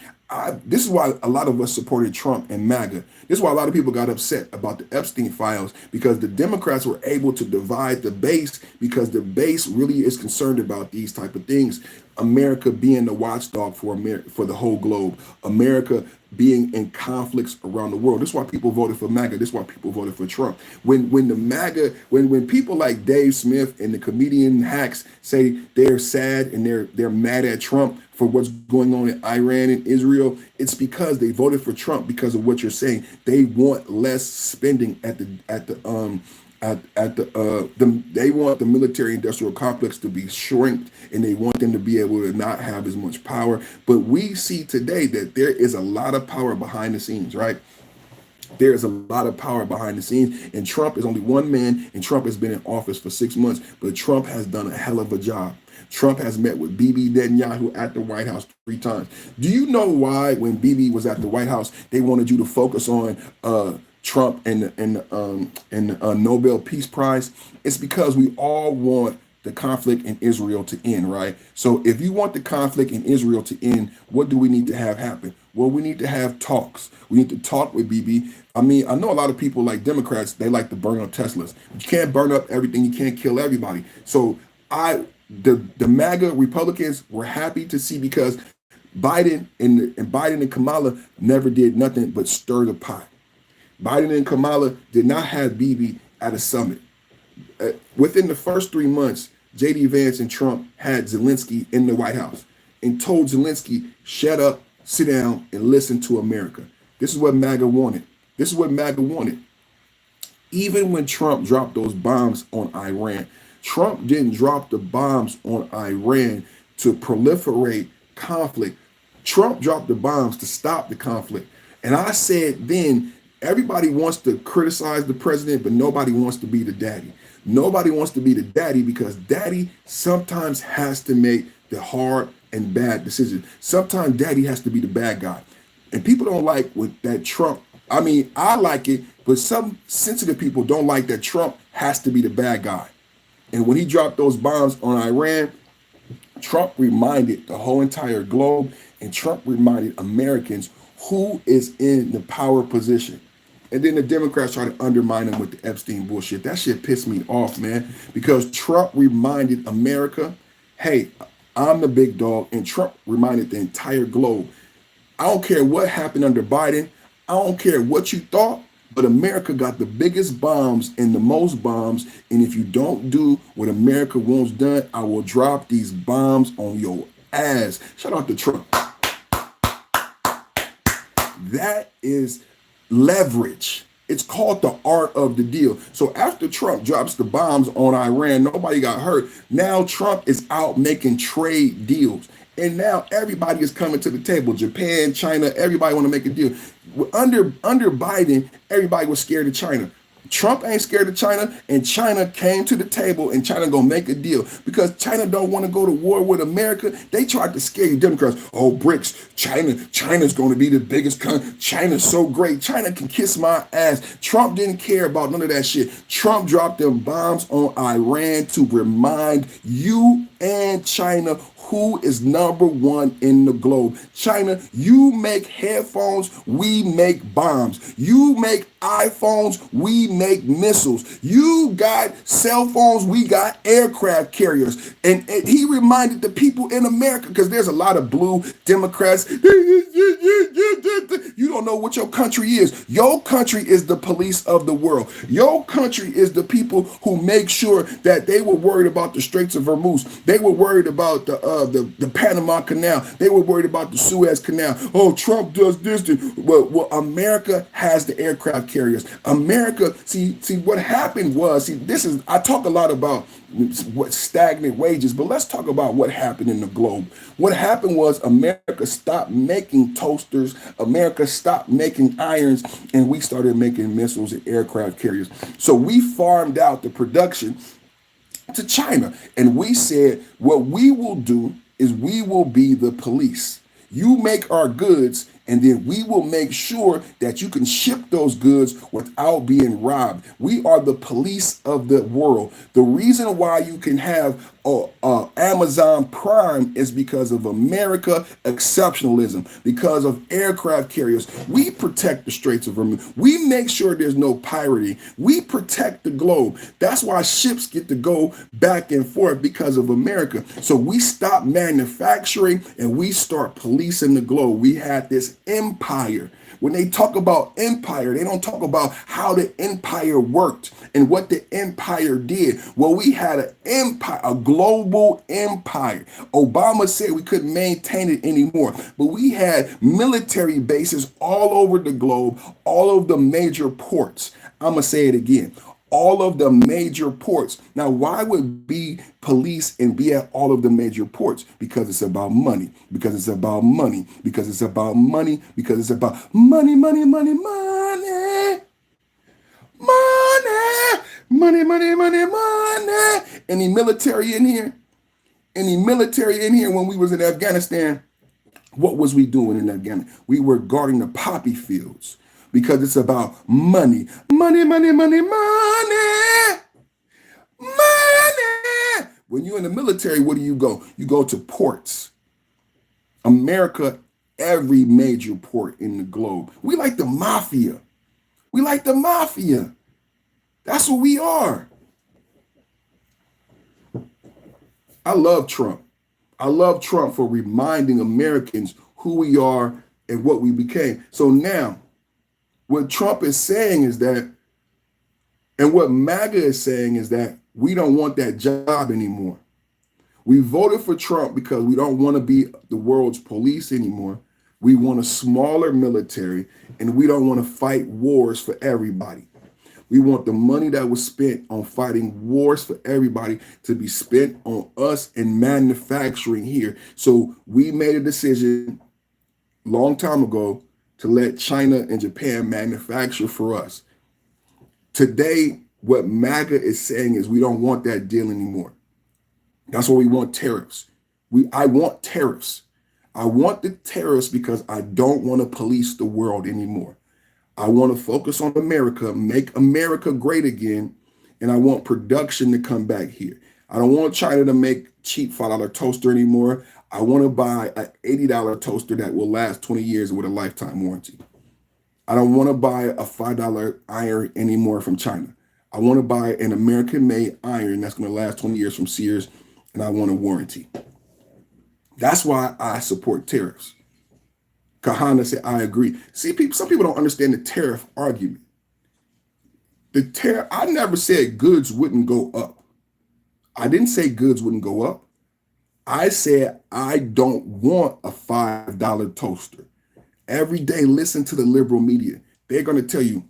This is why a lot of us supported Trump and MAGA. This is why a lot of people got upset about the Epstein files, because the Democrats were able to divide the base, because the base really is concerned about these type of things. America being the watchdog for for the whole globe. America being in conflicts around the world. This is why people voted for MAGA. This is why people voted for Trump. When the MAGA, when people like Dave Smith and the comedian hacks say they're sad and they're mad at Trump for what's going on in Iran and Israel, it's because they voted for Trump because of what you're saying. They want less spending they want the military industrial complex to be shrinked, and they want them to be able to not have as much power. But we see today that there is a lot of power behind the scenes, right? There's a lot of power behind the scenes, and Trump is only one man, and Trump has been in office for 6 months, but Trump has done a hell of a job. Trump has met with Bibi Netanyahu at the White House 3 times. Do you know why when Bibi was at the White House, they wanted you to focus on Trump and the Nobel Peace Prize? It's because we all want the conflict in Israel to end, right? So if you want the conflict in Israel to end, what do we need to have happen? Well, we need to have talks. We need to talk with Bibi. I mean, I know a lot of people like Democrats, they like to burn up Teslas. You can't burn up everything. You can't kill everybody. So the MAGA Republicans were happy to see, because Biden and Kamala never did nothing but stir the pot. Biden and Kamala did not have Bibi at a summit. Within the first 3 months, J.D. Vance and Trump had Zelensky in the White House and told Zelensky, shut up, sit down, and listen to America. This is what MAGA wanted. This is what MAGA wanted. Even when Trump dropped those bombs on Iran, Trump didn't drop the bombs on Iran to proliferate conflict. Trump dropped the bombs to stop the conflict. And I said then, everybody wants to criticize the president, but nobody wants to be the daddy. Nobody wants to be the daddy, because daddy sometimes has to make the hard and bad decisions. Sometimes daddy has to be the bad guy. And people don't like that Trump. I mean, I like it, but some sensitive people don't like that Trump has to be the bad guy. And when he dropped those bombs on Iran, Trump reminded the whole entire globe, and Trump reminded Americans who is in the power position. And then the Democrats try to undermine him with the Epstein bullshit. That shit pissed me off, man, because Trump reminded America, hey, I'm the big dog, and Trump reminded the entire globe. I don't care what happened under Biden. I don't care what you thought, but America got the biggest bombs and the most bombs, and if you don't do what America wants done, I will drop these bombs on your ass. Shout out to Trump. That is leverage. It's called the art of the deal. So after Trump drops the bombs on Iran, nobody got hurt. Now Trump is out making trade deals. And now everybody is coming to the table. Japan, China, everybody want to make a deal. Under Biden, everybody was scared of China. Trump ain't scared of China, and China came to the table, and China gonna make a deal, because China don't want to go to war with America. They tried to scare you Democrats. Oh, BRICS, China's going to be the biggest country. China's so great. China can kiss my ass. Trump didn't care about none of that shit. Trump dropped them bombs on Iran to remind you and China who is number one in the globe. China, you make headphones, we make bombs. You make iPhones, we make missiles. You got cell phones, we got aircraft carriers. And he reminded the people in America, because there's a lot of blue Democrats. You don't know what your country is. Your country is the police of the world. Your country is the people who make sure that they were worried about the Straits of Hormuz. They were worried about the Panama Canal. They were worried about the Suez Canal. Oh, Trump does this. Well, America has the aircraft carriers. America, see what happened was, I talk a lot about what stagnant wages, but let's talk about what happened in the globe. What happened was America stopped making toasters, America stopped making irons, and we started making missiles and aircraft carriers. So we farmed out the production to China, and we said, what we will do is we will be the police. You make our goods, And then we will make sure that you can ship those goods without being robbed. We are the police of the world. The reason why you can have Amazon Prime is because of America exceptionalism, because of aircraft carriers. We protect the Straits of Hormuz. We make sure there's no piracy. We protect the globe. That's why ships get to go back and forth, because of America. So we stop manufacturing and we start policing the globe. We had this empire. When they talk about empire, they don't talk about how the empire worked and what the empire did. Well, we had an empire, a global empire. Obama said we couldn't maintain it anymore, but we had military bases all over the globe, all of the major ports. I'm going to say it again. All of the major ports. Now, why would be police and be at all of the major ports? Because it's about money. Because it's about money. Because it's about money. Because it's about money, money, money, money. Money. Money, money, money, money. Any military in here? Any military in here when we was in Afghanistan? What was we doing in Afghanistan? We were guarding the poppy fields. Because it's about money. Money, money, money, money. Money. When you're in the military, where do you go? You go to ports. America, every major port in the globe. We like the mafia. We like the mafia. That's what we are. I love Trump. I love Trump for reminding Americans who we are and what we became. So now, what Trump is saying is that, and what MAGA is saying is that we don't want that job anymore. We voted for Trump because we don't want to be the world's police anymore. We want a smaller military, and we don't want to fight wars for everybody. We want the money that was spent on fighting wars for everybody to be spent on us and manufacturing here. So we made a decision a long time ago to let China and Japan manufacture for us. Today, what MAGA is saying is we don't want that deal anymore. That's why we want tariffs. I want tariffs. I want the tariffs because I don't want to police the world anymore. I want to focus on America, make America great again, and I want production to come back here. I don't want China to make cheap $5 toaster anymore. I want to buy an $80 toaster that will last 20 years with a lifetime warranty. I don't want to buy a $5 iron anymore from China. I want to buy an American-made iron that's going to last 20 years from Sears, and I want a warranty. That's why I support tariffs. Kahana said, I agree. See, some people don't understand the tariff argument. I never said goods wouldn't go up. I didn't say goods wouldn't go up. I said I don't want a $5 toaster. Every day, listen to the liberal media. They're going to tell you,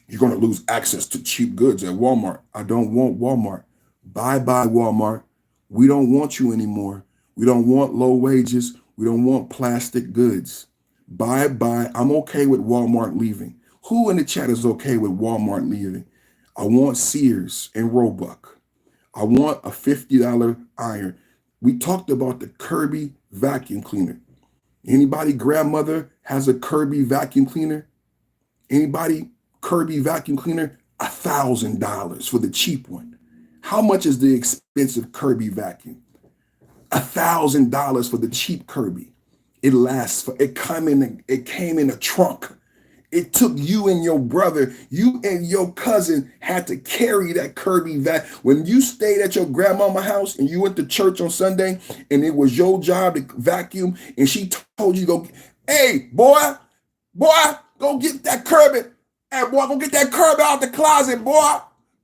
you're going to lose access to cheap goods at Walmart. I don't want Walmart. Bye-bye, Walmart. We don't want you anymore. We don't want low wages. We don't want plastic goods. Bye-bye. I'm okay with Walmart leaving. Who in the chat is okay with Walmart leaving? I want Sears and Roebuck. I want a $50 iron. We talked about the Kirby vacuum cleaner. Anybody grandmother has a Kirby vacuum cleaner? Anybody Kirby vacuum cleaner? $1,000 for the cheap one. How much is the expensive Kirby vacuum? $1,000 for the cheap Kirby. It came in a trunk. It took you and your brother, you and your cousin had to carry that Kirby vac. When you stayed at your grandmama's house and you went to church on Sunday and it was your job to vacuum and she told you, hey, boy, go get that Kirby. Hey, boy, go get that Kirby out the closet, boy.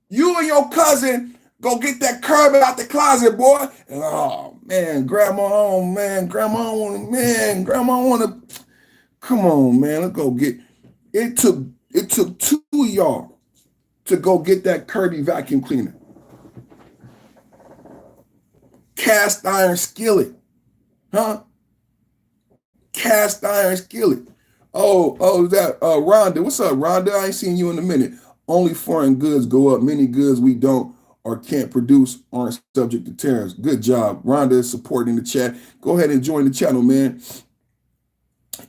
You and your cousin, go get that Kirby out the closet, boy. And, oh, man, grandma, want to, come on, man, let's go get. It took two of y'all to go get that Kirby vacuum cleaner. Cast iron skillet. Huh? Cast iron skillet. Oh, that Rhonda. What's up, Rhonda? I ain't seen you in a minute. Only foreign goods go up. Many goods we don't or can't produce aren't subject to tariffs. Good job. Rhonda is supporting the chat. Go ahead and join the channel, man.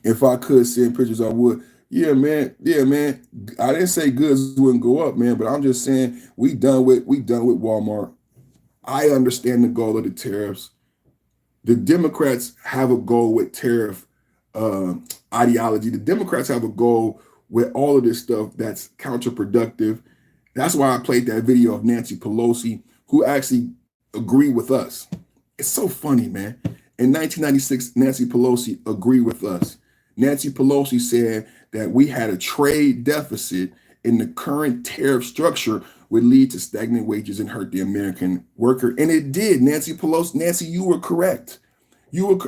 If I could send pictures, I would. Yeah, man. Yeah, man. I didn't say goods wouldn't go up, man, but I'm just saying we done with Walmart. I understand the goal of the tariffs. The Democrats have a goal with tariff ideology. The Democrats have a goal with all of this stuff that's counterproductive. That's why I played that video of Nancy Pelosi, who actually agreed with us. It's so funny, man. In 1996, Nancy Pelosi agreed with us. Nancy Pelosi said that we had a trade deficit in the current tariff structure would lead to stagnant wages and hurt the American worker. And it did. Nancy Pelosi, Nancy, you were correct.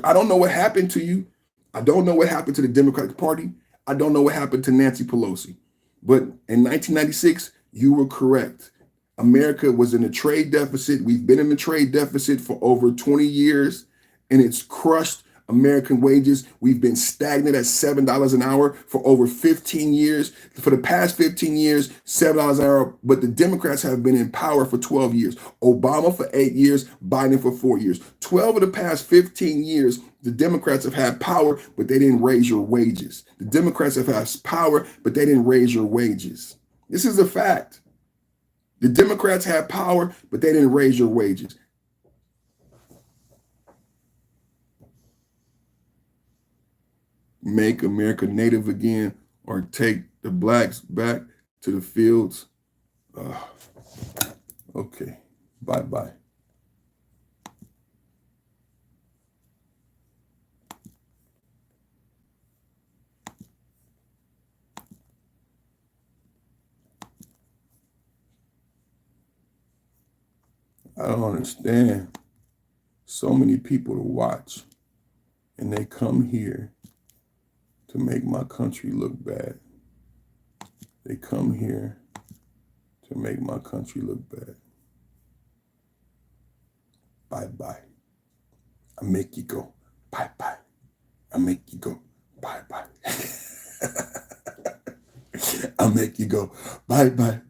I don't know what happened to you. I don't know what happened to the Democratic Party. I don't know what happened to Nancy Pelosi. But in 1996, you were correct. America was in a trade deficit. We've been in a trade deficit for over 20 years, and it's crushed American wages. We've been stagnant at $7 an hour for over 15 years. For the past 15 years, $7 an hour, but the Democrats have been in power for 12 years. Obama for 8 years, Biden for 4 years. 12 of the past 15 years, the Democrats have had power, but they didn't raise your wages. The Democrats have had power, but they didn't raise your wages. This is a fact. The Democrats had power, but they didn't raise your wages. Make America native again, or take the blacks back to the fields. Okay, bye-bye. I don't understand. So many people to watch, and they come here to make my country look bad. They come here to make my country look bad. Bye-bye. I make you go. Bye-bye. I make you go. Bye-bye. I make you go. Bye-bye.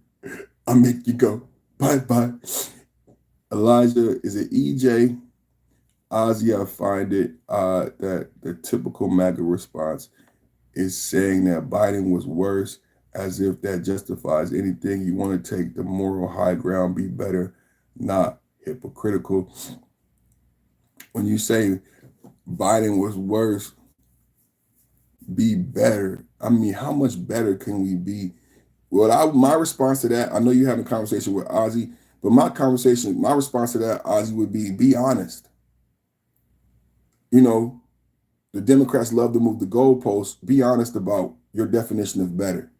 I make you go. Bye-bye. Elijah, is it EJ? Ozzy, I find it that the typical MAGA response is saying that Biden was worse, as if that justifies anything. You want to take the moral high ground, be better, not hypocritical. When you say Biden was worse, be better, I mean, how much better can we be? Well, my response to that, I know you're having a conversation with Ozzy, but my response to that, Ozzy, would be honest. You know, the Democrats love to move the goalposts. Be honest about your definition of better.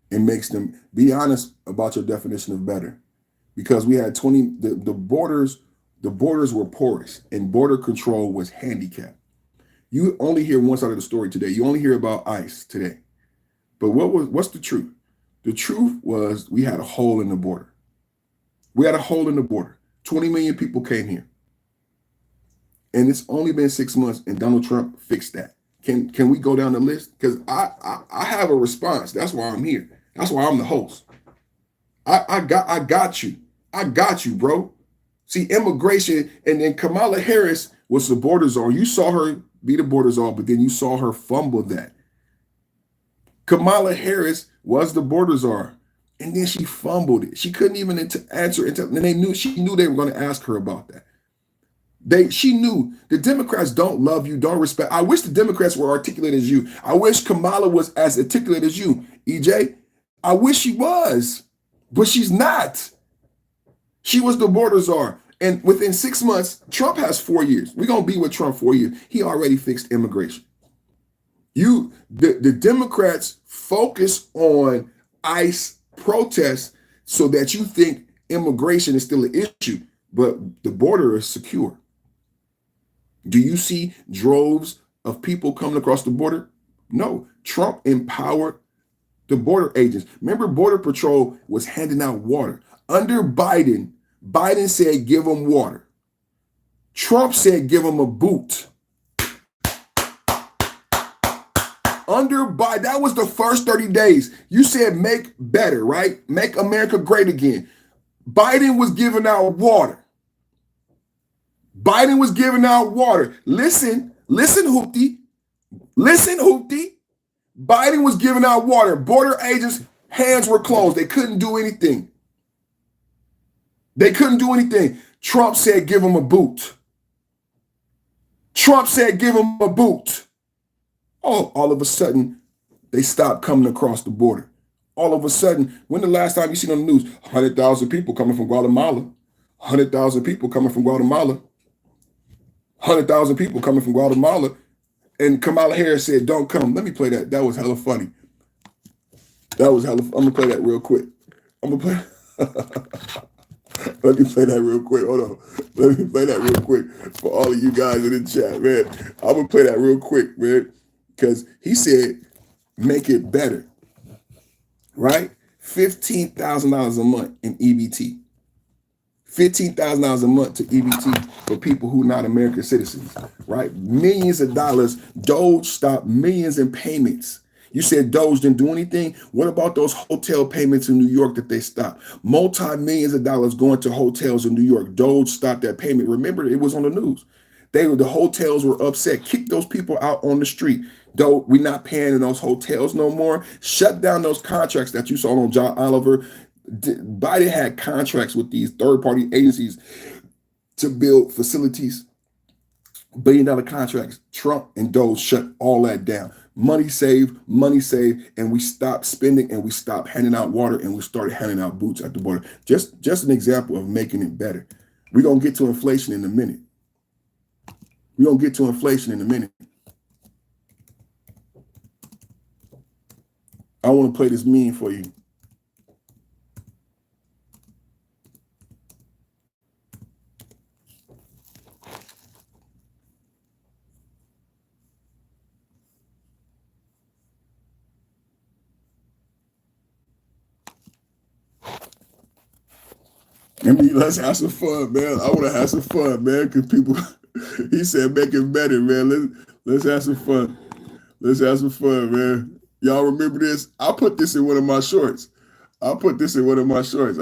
It makes them be honest about your definition of better, because we had the borders were porous and border control was handicapped. You only hear one side of the story today. You only hear about ICE today. But what's the truth? The truth was we had a hole in the border. We had a hole in the border. 20 million people came here. And it's only been 6 months, and Donald Trump fixed that. Can we go down the list? Because I have a response. That's why I'm here. That's why I'm the host. I got you. I got you, bro. See, immigration, and then Kamala Harris was the border czar. You saw her be the border czar, but then you saw her fumble that. Kamala Harris was the border czar, and then she fumbled it. She couldn't even answer it, and she knew they were going to ask her about that. She knew the Democrats don't love you, don't respect. I wish the Democrats were articulate as you. I wish Kamala was as articulate as you, EJ. I wish she was, but she's not. She was the border czar. And within 6 months, Trump has 4 years. We're going to be with Trump 4 years. He already fixed immigration. The Democrats focus on ICE protests so that you think immigration is still an issue, but the border is secure. Do you see droves of people coming across the border? No. Trump empowered the border agents. Remember, Border Patrol was handing out water. Under Biden said give them water. Trump said give them a boot. Under Biden, that was the first 30 days. You said make better, right? Make America great again. Biden was giving out water. Biden was giving out water. Listen, Hoopty. Listen, Hoopty. Biden was giving out water. Border agents' hands were closed. They couldn't do anything. They couldn't do anything. Trump said, give him a boot. Trump said, give him a boot. Oh, all of a sudden, they stopped coming across the border. All of a sudden, when the last time you seen on the news, 100,000 people coming from Guatemala, 100,000 people coming from Guatemala, 100,000 people coming from Guatemala, and Kamala Harris said, don't come. Let me play that. That was hella funny. That was hella, I'm gonna play that real quick. I'm gonna play, let me play that real quick. Hold on. Let me play that real quick for all of you guys in the chat, man. I'm gonna play that real quick, man, because he said, make it better, right? $15,000 a month in EBT. $15,000 a month to EBT for people who are not American citizens, right? Millions of dollars. Doge stopped millions in payments. You said Doge didn't do anything. What about those hotel payments in New York that they stopped? Multi-millions of dollars going to hotels in New York. Doge stopped that payment. Remember, it was on the news. The hotels were upset. Kick those people out on the street. Though we're not paying in those hotels no more. Shut down those contracts that you saw on John Oliver. Biden had contracts with these third-party agencies to build facilities, billion-dollar contracts. Trump and Doge shut all that down. Money saved, and we stopped spending, and we stopped handing out water, and we started handing out boots at the border. Just an example of making it better. We're going to get to inflation in a minute. I want to play this meme for you. I mean, let's have some fun, man. I want to have some fun, man, because people, he said, make it better, man. Let's have some fun. Let's have some fun, man. Y'all remember this? I put this in one of my shorts. I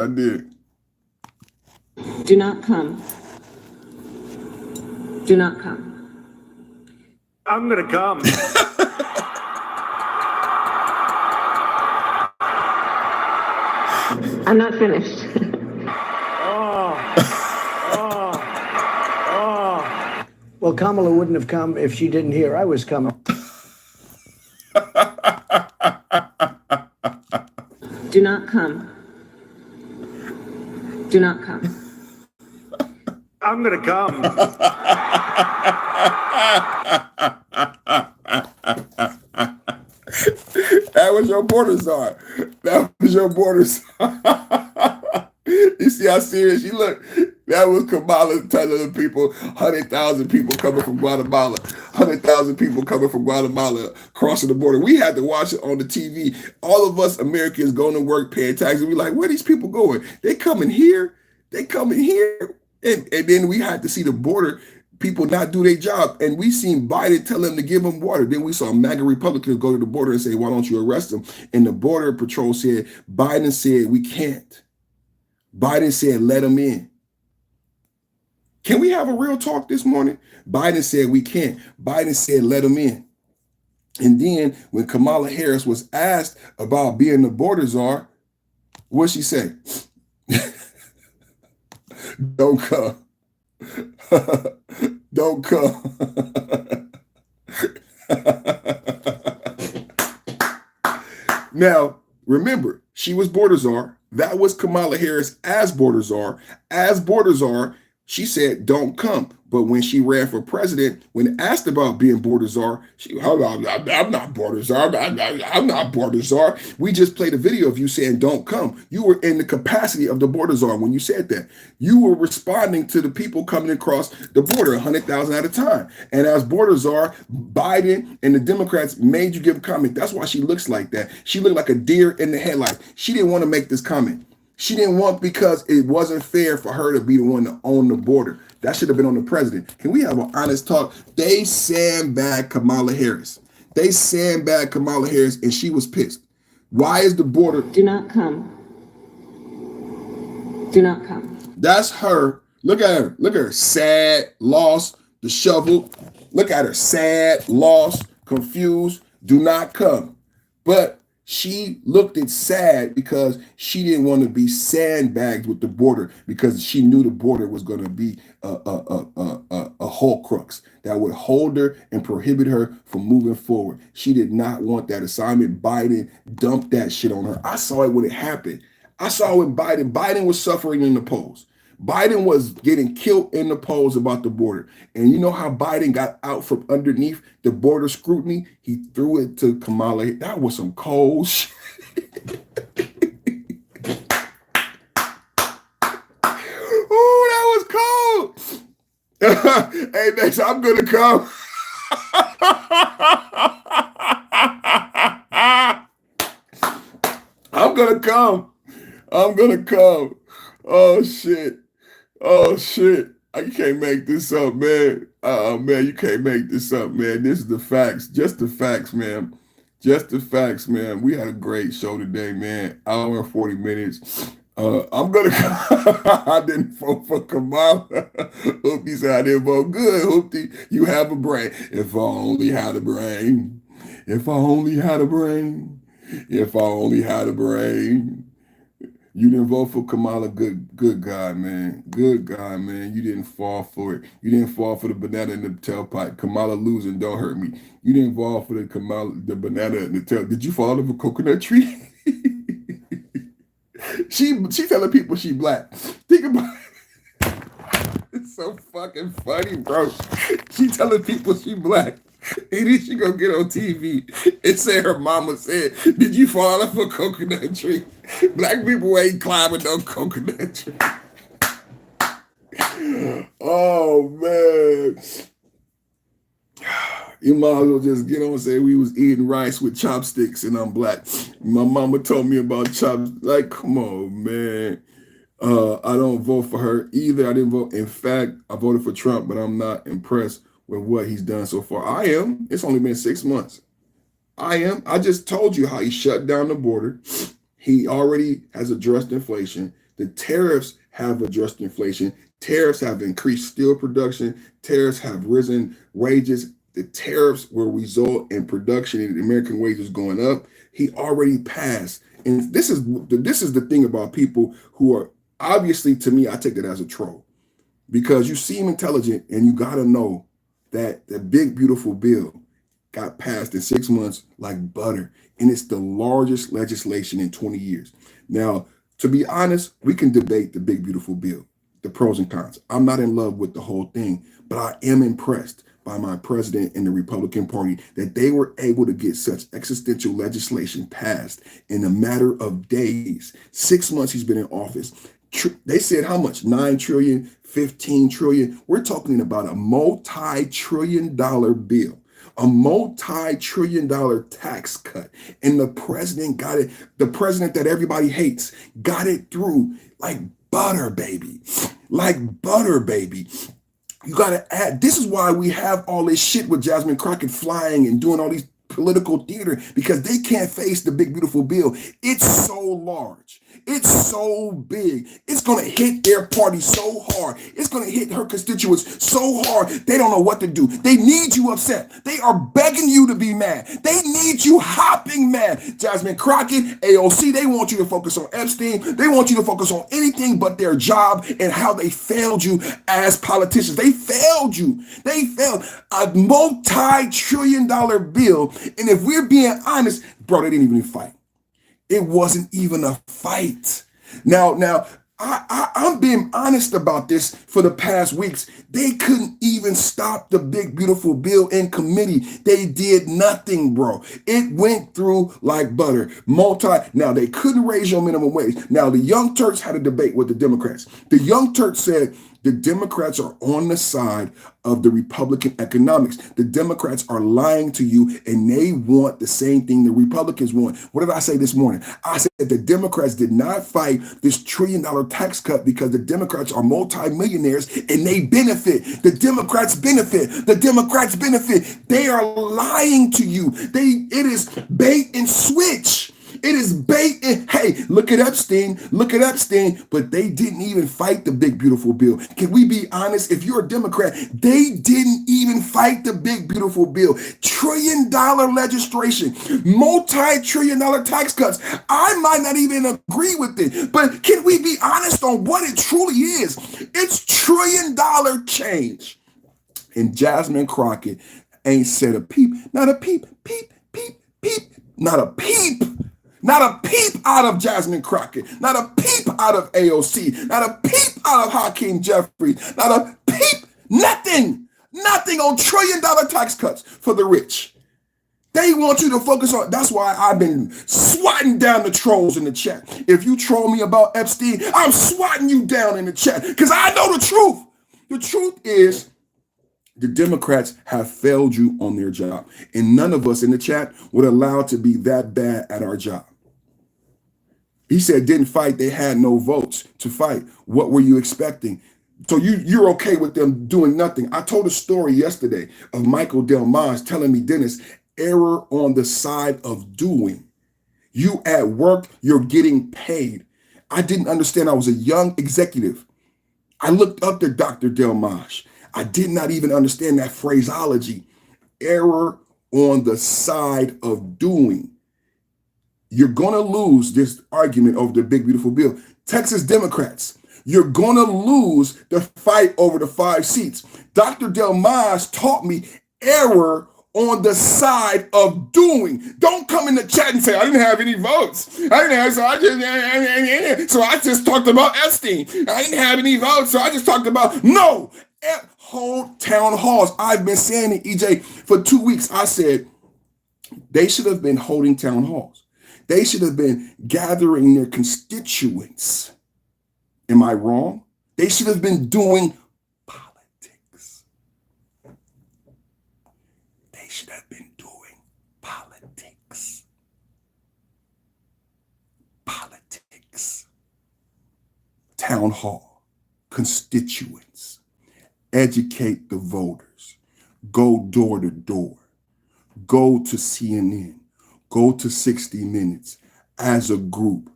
did. Do not come. Do not come. I'm gonna come. I'm not finished. Well, Kamala wouldn't have come if she didn't hear I was coming. Do not come. Do not come. I'm gonna come. That was your border czar. You see how serious she looked? That was Kamala telling the people, 100,000 people coming from Guatemala, 100,000 people coming from Guatemala crossing the border. We had to watch it on the TV. All of us Americans going to work, paying taxes. We like, where are these people going? They coming here. And then we had to see the border people not do their job. And we seen Biden tell them to give them water. Then we saw MAGA Republicans go to the border and say, why don't you arrest them? And the Border Patrol said, Biden said, we can't. Biden said, let them in. Can we have a real talk this morning? Biden said we can't. Biden said let them in. And then when Kamala Harris was asked about being the border czar, what'd she say? Don't come. Don't come. Now, remember, she was border czar. That was Kamala Harris as border czar. As border czar, she said, don't come. But when she ran for president, when asked about being border czar, I'm not border czar. I'm not border czar. We just played a video of you saying, don't come. You were in the capacity of the border czar when you said that. You were responding to the people coming across the border, 100,000 at a time. And as border czar, Biden and the Democrats made you give a comment. That's why she looks like that. She looked like a deer in the headlights. She didn't want to make this comment. She didn't want, because it wasn't fair for her to be the one to own the border. That should have been on the president. Can we have an honest talk? They sandbagged Kamala Harris. And she was pissed. Why is the border? Do not come. Do not come. That's her. Look at her. Sad, lost, disheveled. Look at her. Sad, lost, confused, do not come. But she looked at sad because she didn't want to be sandbagged with the border because she knew the border was going to be a whole crux that would hold her and prohibit her from moving forward. She did not want that assignment. Biden dumped that shit on her. I saw it when it happened. I saw when Biden was suffering in the polls. Biden was getting killed in the polls about the border. And you know how Biden got out from underneath the border scrutiny? He threw it to Kamala. That was some cold shit. Ooh, that was cold. Hey, next, I'm going to come. I'm going to come. I'm going to come. Oh, shit. Oh, shit. You can't make this up, man. Man, you can't make this up, man. This is the facts. Just the facts, man. Just the facts, man. We had a great show today, man. Hour and 40 minutes. I'm going to... I didn't vote for Kamala. Hoopty said I didn't vote. Good, Hoopty. You have a brain. If I only had a brain. If I only had a brain. If I only had a brain. You didn't vote for Kamala. Good God, man. Good God, man. You didn't fall for it. You didn't fall for the banana in the tailpipe. Kamala losing don't hurt me. You didn't fall for the banana in the tail. Did you fall out of a coconut tree? She telling people she black. Think about it. It's so fucking funny, bro. She telling people she black. And then she gonna get on TV and say her mama said, did you fall off a coconut tree? Black people ain't climbing no coconut tree. Oh, man. You might as well just get on and say we was eating rice with chopsticks and I'm black. My mama told me about chopsticks. Like, come on, man. I don't vote for her either. I didn't vote. In fact, I voted for Trump, but I'm not impressed with what he's done so far. I am. It's only been 6 months. I am. I just told you how he shut down the border. He already has addressed inflation. The tariffs have addressed inflation. Tariffs have increased steel production. Tariffs have risen wages. The tariffs will result in production and American wages going up. He already passed. And this is the thing about people who are, obviously, to me, I take it as a troll. Because you seem intelligent and you got to know that the big, beautiful bill got passed in 6 months like butter. And it's the largest legislation in 20 years. Now, to be honest, we can debate the big, beautiful bill, the pros and cons. I'm not in love with the whole thing, but I am impressed by my president and the Republican Party that they were able to get such existential legislation passed in a matter of days. 6 months he's been in office. They said how much? 9 trillion, 15 trillion. We're talking about a multi-trillion-dollar bill, a multi-trillion-dollar tax cut. And the president got it. The president that everybody hates got it through like butter, baby. Like butter, baby. You got to add. This is why we have all this shit with Jasmine Crockett flying and doing all these political theater, because they can't face the big, beautiful bill. It's so large. It's so big. It's going to hit their party so hard. It's going to hit her constituents so hard. They don't know what to do. They need you upset. They are begging you to be mad. They need you hopping mad. Jasmine Crockett, AOC, they want you to focus on Epstein. They want you to focus on anything but their job and how they failed you as politicians. They failed you. They failed. A multi-trillion-dollar bill. And if we're being honest, bro, they didn't even fight. It wasn't even a fight. Now, I'm being honest about this for the past weeks. They couldn't even stop the big, beautiful bill in committee. They did nothing, bro. It went through like butter. Now, they couldn't raise your minimum wage. Now, the Young Turks had a debate with the Democrats. The Young Turks said the Democrats are on the side of the Republican economics. The Democrats are lying to you, and they want the same thing the Republicans want. What did I say this morning? I said the Democrats did not fight this $1 trillion tax cut because the Democrats are multimillionaires and they benefit. The Democrats benefit. The Democrats benefit. They are lying to you. It is bait and switch. It is bait. Hey, look at Epstein. Look at Epstein. But they didn't even fight the big, beautiful bill. Can we be honest? If you're a Democrat, they didn't even fight the big, beautiful bill. $1 trillion legislation, multi-trillion dollar tax cuts. I might not even agree with it. But can we be honest on what it truly is? It's $1 trillion change. And Jasmine Crockett ain't said a peep, not a peep, peep, peep, peep, not a peep. Not a peep out of Jasmine Crockett. Not a peep out of AOC. Not a peep out of Hakeem Jeffries. Not a peep. Nothing. Nothing on $1 trillion tax cuts for the rich. They want you to focus on. That's why I've been swatting down the trolls in the chat. If you troll me about Epstein, I'm swatting you down in the chat because I know the truth. The truth is the Democrats have failed you on their job. And none of us in the chat would allow it to be that bad at our job. He said, didn't fight. They had no votes to fight. What were you expecting? So you're okay with them doing nothing. I told a story yesterday of Michael Del Mas telling me, Dennis, error on the side of doing. You at work, you're getting paid. I didn't understand. I was a young executive. I looked up to Dr. Del Mas. I did not even understand that phraseology. Error on the side of doing. You're going to lose this argument over the big, beautiful bill. Texas Democrats, you're going to lose the fight over the 5 seats. Dr. Del Mas taught me error on the side of doing. Don't come in the chat and say, I didn't have any votes. So I just talked about Epstein. I didn't have any votes, so I just talked about, no. Hold town halls. I've been saying it, EJ, for 2 weeks. I said they should have been holding town halls. They should have been gathering their constituents. Am I wrong? They should have been doing politics. They should have been doing politics. Politics. Town hall. Constituents. Educate the voters. Go door to door. Go to CNN. Go to 60 Minutes as a group.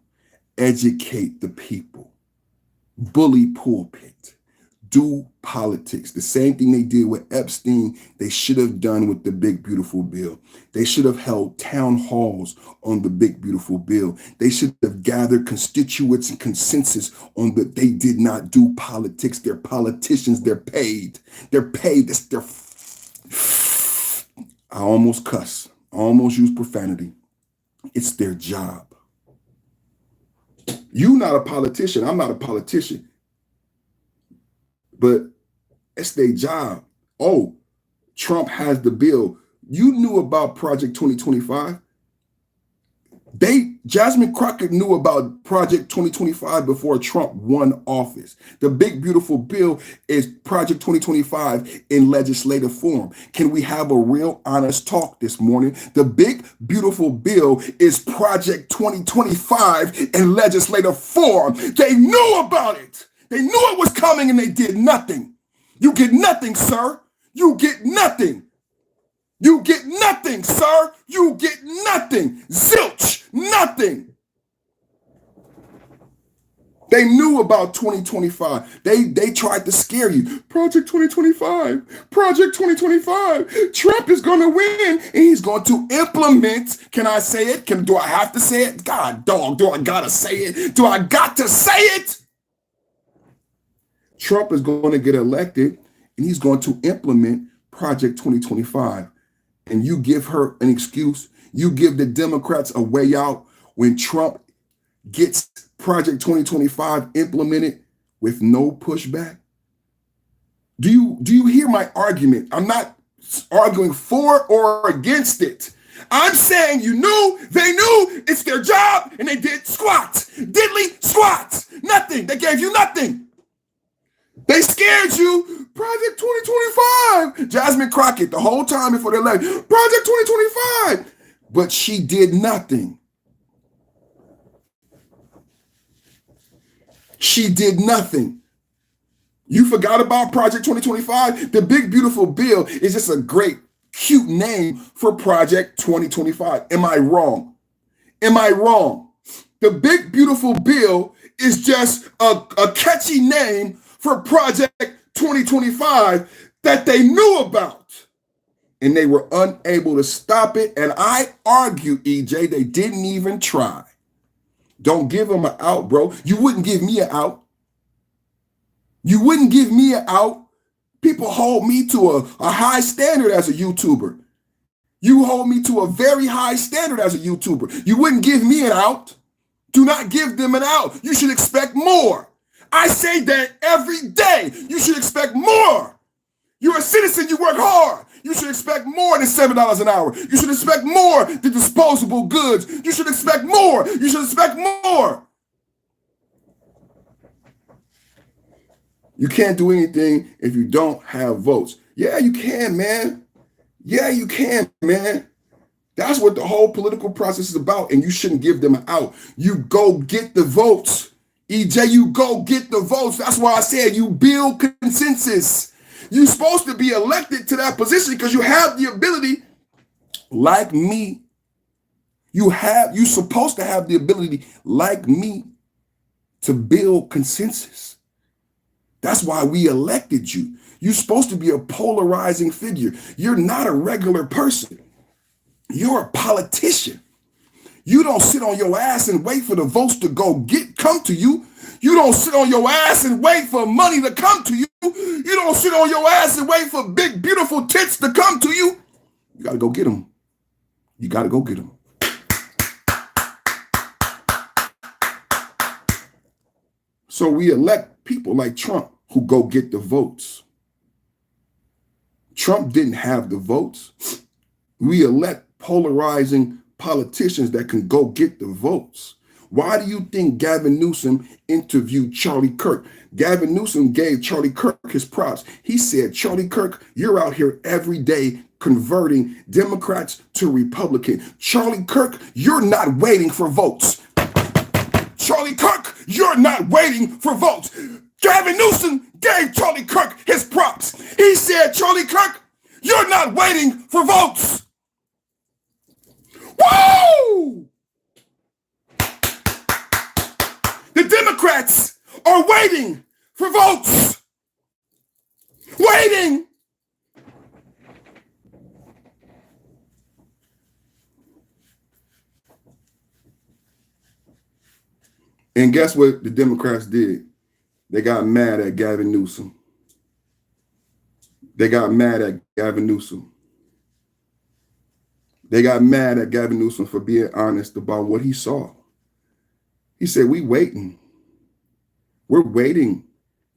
Educate the people. Bully pulpit. Do politics. The same thing they did with Epstein, they should have done with the big, beautiful bill. They should have held town halls on the big, beautiful bill. They should have gathered constituents and consensus on that. They did not do politics. They're politicians. They're paid. They're paid. That's their. I almost cuss. I almost use profanity. It's their job. You're not a politician. I'm not a politician. But it's their job. Oh, Trump has the bill. You knew about Project 2025. Jasmine Crockett knew about Project 2025 before Trump won office. The big, beautiful bill is Project 2025 in legislative form. Can we have a real honest talk this morning? The big, beautiful bill is Project 2025 in legislative form. They knew about it. They knew it was coming and they did nothing. You get nothing, sir. You get nothing. You get nothing, sir. You get nothing. Zilch. Nothing. They knew about 2025. They tried to scare you. Project 2025. Project 2025. Trump is going to win and he's going to implement. Can I say it? Do I have to say it? God, dog, do I got to say it? Do I got to say it? Trump is going to get elected and he's going to implement Project 2025. And you give her an excuse. You give the Democrats a way out when Trump gets Project 2025 implemented with no pushback. Do you hear my argument? I'm not arguing for or against it. I'm saying you knew, they knew, it's their job, and they did squats. Diddly squats. Nothing. They gave you nothing. They scared you. Project 2025. Jasmine Crockett, the whole time before they left. Project 2025. But she did nothing. She did nothing. You forgot about Project 2025? The big, beautiful bill is just a great, cute name for Project 2025. Am I wrong? Am I wrong? The big, beautiful bill is just a catchy name for Project 2025 that they knew about. And they were unable to stop it. And I argue, EJ, they didn't even try. Don't give them an out, bro. You wouldn't give me an out. You wouldn't give me an out. People hold me to a high standard as a YouTuber. You hold me to a very high standard as a YouTuber. You wouldn't give me an out. Do not give them an out. You should expect more. I say that every day. You should expect more. You're a citizen. You work hard. You should expect more than $7 an hour. You should expect more than disposable goods. You should expect more. You should expect more. You can't do anything if you don't have votes. Yeah, you can, man. Yeah, you can, man. That's what the whole political process is about, and you shouldn't give them an out. You go get the votes. EJ, you go get the votes. That's why I said you build consensus. You're supposed to be elected to that position because you have the ability, like me. You're supposed to have the ability, like me, to build consensus. That's why we elected you. You're supposed to be a polarizing figure. You're not a regular person. You're a politician. You don't sit on your ass and wait for the votes to come to you. You don't sit on your ass and wait for money to come to you. You don't sit on your ass and wait for big, beautiful tits to come to you. You got to go get them. You got to go get them. So we elect people like Trump who go get the votes. Trump didn't have the votes. We elect polarizing politicians that can go get the votes. Why do you think Gavin Newsom interviewed Charlie Kirk? Gavin Newsom gave Charlie Kirk his props. He said, Charlie Kirk, you're out here every day converting Democrats to Republicans. Charlie Kirk, you're not waiting for votes. Charlie Kirk, you're not waiting for votes. Gavin Newsom gave Charlie Kirk his props. He said, Charlie Kirk, you're not waiting for votes. Woo! The Democrats are waiting for votes. Waiting. And guess what the Democrats did? They got mad at Gavin Newsom. They got mad at Gavin Newsom. They got mad at Gavin Newsom for being honest about what he saw. He said, we waiting. We're waiting.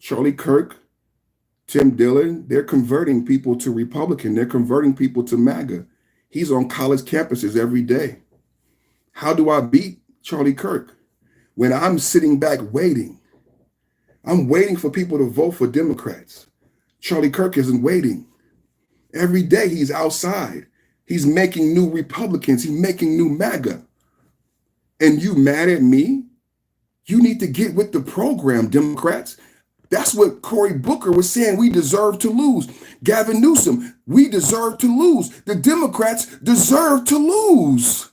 Charlie Kirk, Tim Dillon, they're converting people to Republican. They're converting people to MAGA. He's on college campuses every day. How do I beat Charlie Kirk? When I'm sitting back waiting. I'm waiting for people to vote for Democrats. Charlie Kirk isn't waiting. Every day he's outside. He's making new Republicans. He's making new MAGA. And you mad at me? You need to get with the program, Democrats. That's what Cory Booker was saying. We deserve to lose. Gavin Newsom, we deserve to lose. The Democrats deserve to lose.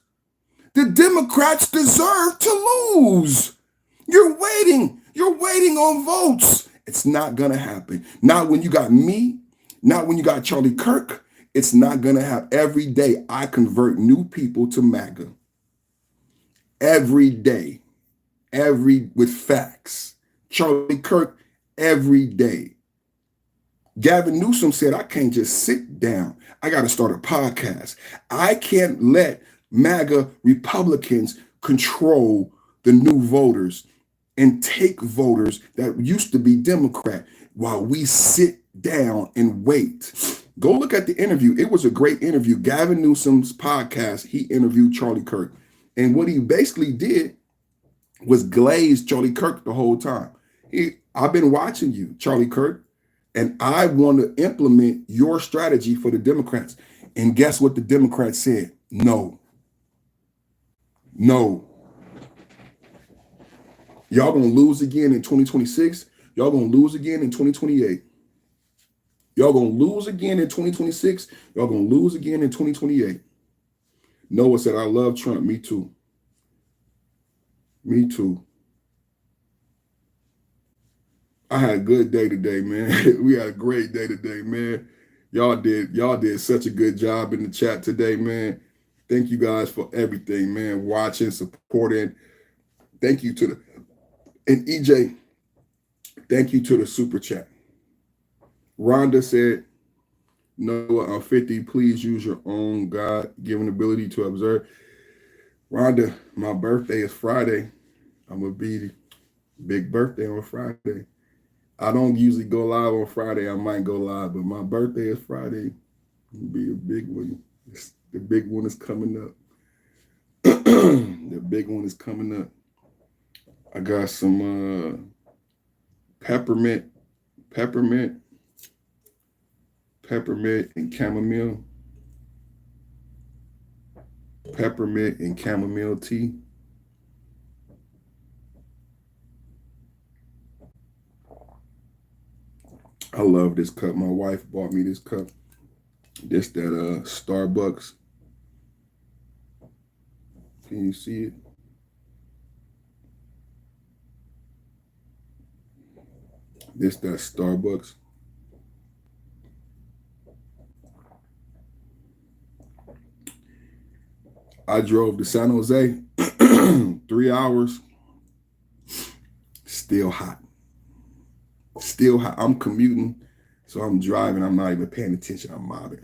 The Democrats deserve to lose. You're waiting. You're waiting on votes. It's not going to happen. Not when you got me. Not when you got Charlie Kirk. It's not going to happen. Every day I convert new people to MAGA. Every day. With facts. Charlie Kirk, every day. Gavin Newsom said, I can't just sit down. I got to start a podcast. I can't let MAGA Republicans control the new voters and take voters that used to be Democrat while we sit down and wait. Go look at the interview. It was a great interview. Gavin Newsom's podcast, he interviewed Charlie Kirk. And what he basically did was glaze Charlie Kirk the whole time. I've been watching you, Charlie Kirk, and I want to implement your strategy for the Democrats. And guess what the Democrats said? No. No. Y'all gonna lose again in 2026. Y'all gonna lose again in 2028. Y'all gonna lose again in 2026. Y'all gonna lose again in 2028. Noah said, I love Trump. Me too. Me too. I had a good day today, man. We had a great day today, man. Y'all did such a good job in the chat today, man. Thank you guys for everything, man. Watching, supporting. Thank you to and EJ, thank you to the super chat. Rhonda said, Noah, I'm 50. Please use your own God-given ability to observe. Rhonda, my birthday is Friday. I'm going to be big birthday on Friday. I don't usually go live on Friday. I might go live, but my birthday is Friday. It'll be a big one. The big one is coming up. The big one is coming up. I got some peppermint and chamomile. Peppermint and chamomile tea. I love this cup. My wife bought me this cup. This that Starbucks. Can you see it? This that Starbucks. I drove to San Jose, 3 hours. Still hot. Still hot. I'm commuting, so I'm driving. I'm not even paying attention. I'm mobbing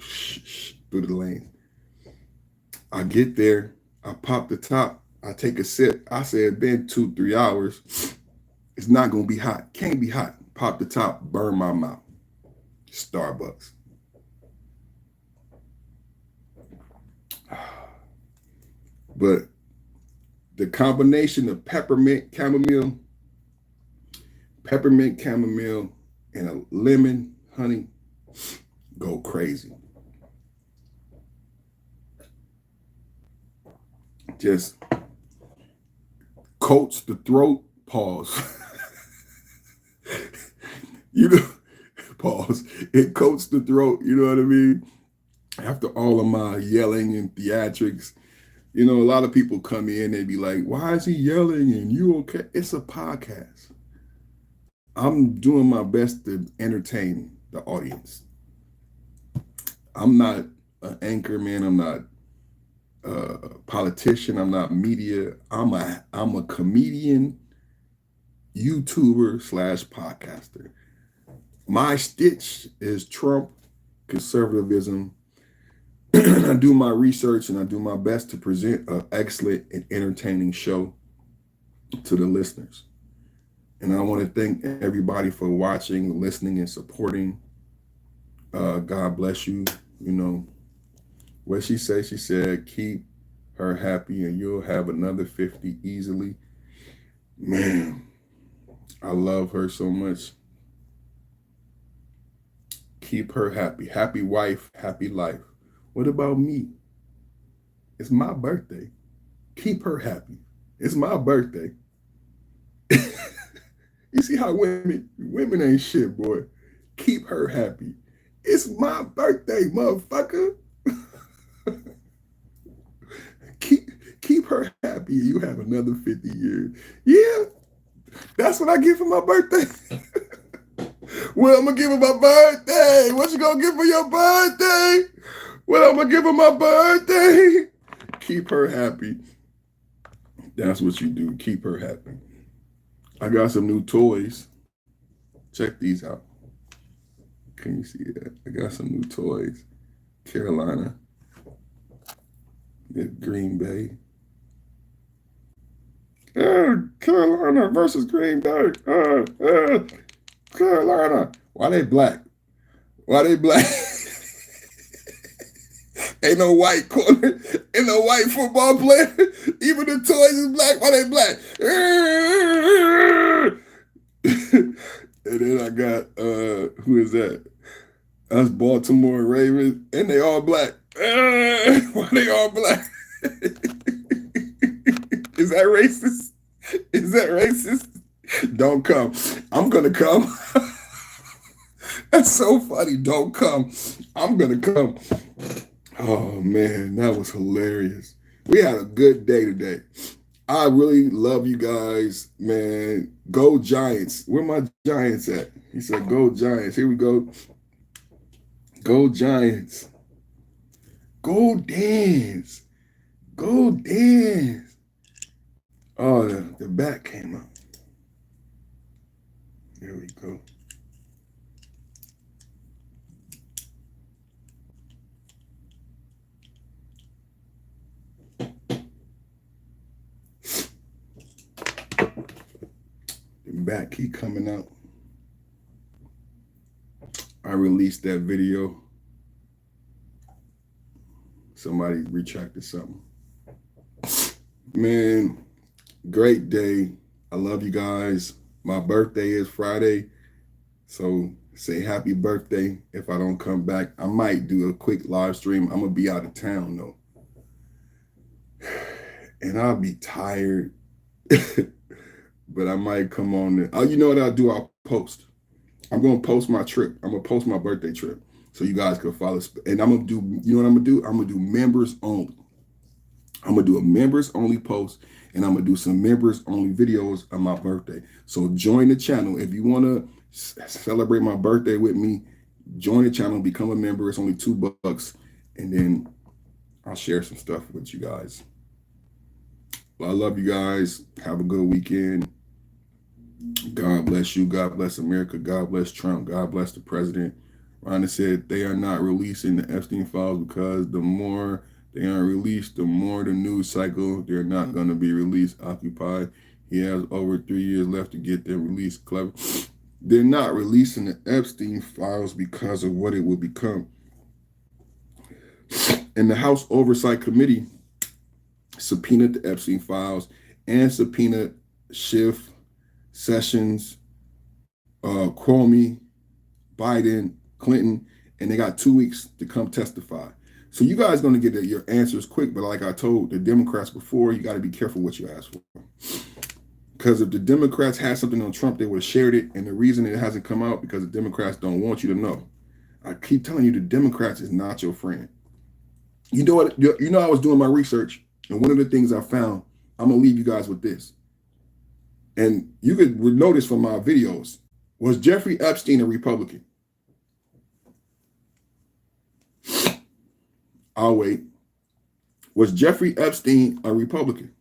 through the lane. I get there. I pop the top. I take a sip. I said, it's been 2-3 hours. It's not going to be hot. Can't be hot. Pop the top. Burn my mouth. Starbucks. But the combination of peppermint, chamomile, and a lemon, honey, go crazy. Just coats the throat, pause. You know, pause. It coats the throat, you know what I mean? After all of my yelling and theatrics, you know, a lot of people come in, they be like, why is he yelling and you okay? It's a podcast. I'm doing my best to entertain the audience. I'm not an anchor man. I'm not a politician. I'm not media. I'm a comedian, YouTuber / podcaster. My stitch is Trump, conservatism. I do my research and I do my best to present an excellent and entertaining show to the listeners. And I want to thank everybody for watching, listening, and supporting. God bless you. You know, what she said, keep her happy and you'll have another 50 easily. Man, I love her so much. Keep her happy. Happy wife, happy life. What about me? It's my birthday. Keep her happy. It's my birthday. You see how women ain't shit, boy. Keep her happy. It's my birthday, motherfucker. keep her happy. You have another 50 years. Yeah, that's what I get for my birthday. Well, I'm gonna give her my birthday. What you gonna give for your birthday? Well, I'm gonna give her my birthday. Keep her happy. That's what you do. Keep her happy. I got some new toys. Check these out. Can you see that? I got some new toys. Carolina. Green Bay. Carolina versus Green Bay. Carolina. Why they black? Why they black? Ain't no white corner. Ain't no white football player. Even the toys is black. Why they black? And then I got, who is that? Us Baltimore Ravens. And they all black. Why they all black? Is that racist? Is that racist? Don't come. I'm going to come. That's so funny. Don't come. I'm going to come. Oh, man, that was hilarious. We had a good day today. I really love you guys, man. Go Giants. Where my Giants at? He said, go Giants. Here we go. Go Giants. Go dance. Go dance. Oh, the back came up. There we go. The back keep coming out. I released that video. Somebody retracted something. Man, great day. I love you guys. My birthday is Friday. So say happy birthday if I don't come back. I might do a quick live stream. I'm going to be out of town though. And I'll be tired. But I might come on. Oh, you know what I'll do? I'll post. I'm going to post my trip. I'm going to post my birthday trip so you guys can follow. And I'm going to do, you know what I'm going to do? I'm going to do members only. I'm going to do a members only post, and I'm going to do some members only videos on my birthday. So join the channel. If you want to celebrate my birthday with me, join the channel, become a member. It's only $2. And then I'll share some stuff with you guys. Well, I love you guys. Have a good weekend. God bless you. God bless America. God bless Trump. God bless the president. Ronnie said they are not releasing the Epstein files because the more they aren't released, the more the news cycle, they're not going to be released. Occupied. He has over 3 years left to get them released. Clever. They're not releasing the Epstein files because of what it will become. And the House Oversight Committee subpoenaed the Epstein files and subpoenaed Schiff, Sessions, Comey, Biden, Clinton, and they got 2 weeks to come testify. So you guys going to get your answers quick, but like I told the Democrats before, you got to be careful what you ask for. Because if the Democrats had something on Trump, they would have shared it, and the reason it hasn't come out because the Democrats don't want you to know. I keep telling you, the Democrats is not your friend. You know what? You know I was doing my research, and one of the things I found, I'm going to leave you guys with this. And you could notice from my videos, was Jeffrey Epstein a Republican? I'll wait. Was Jeffrey Epstein a Republican?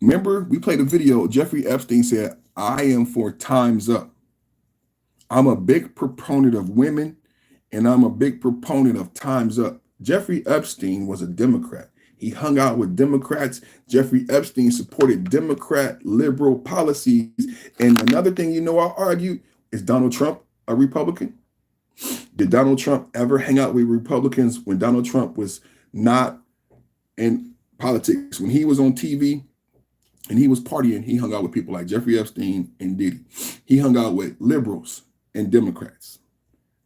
Remember, we played a video. Jeffrey Epstein said, I am for time's up. I'm a big proponent of women, and I'm a big proponent of time's up. Jeffrey Epstein was a Democrat. He hung out with Democrats. Jeffrey Epstein supported Democrat liberal policies. And another thing I argue, is Donald Trump a Republican? Did Donald Trump ever hang out with Republicans when Donald Trump was not in politics? When he was on TV and he was partying, he hung out with people like Jeffrey Epstein and Diddy. He hung out with liberals and Democrats.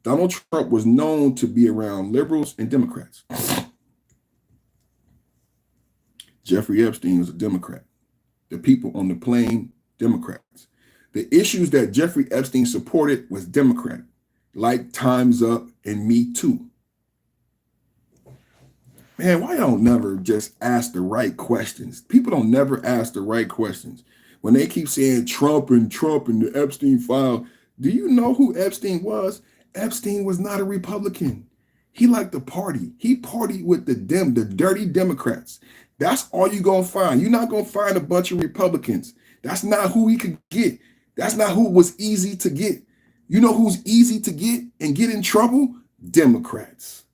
Donald Trump was known to be around liberals and Democrats. Jeffrey Epstein was a Democrat. The people on the plane, Democrats. The issues that Jeffrey Epstein supported was Democratic, like Time's Up and Me Too. Man, why don't never just ask the right questions? People don't never ask the right questions. When they keep saying Trump and the Epstein file, do you know who Epstein was? Epstein was not a Republican. He liked to party. He partied with the dirty Democrats. That's all you're going to find. You're not going to find a bunch of Republicans. That's not who he could get. That's not who was easy to get. You know who's easy to get and get in trouble? Democrats.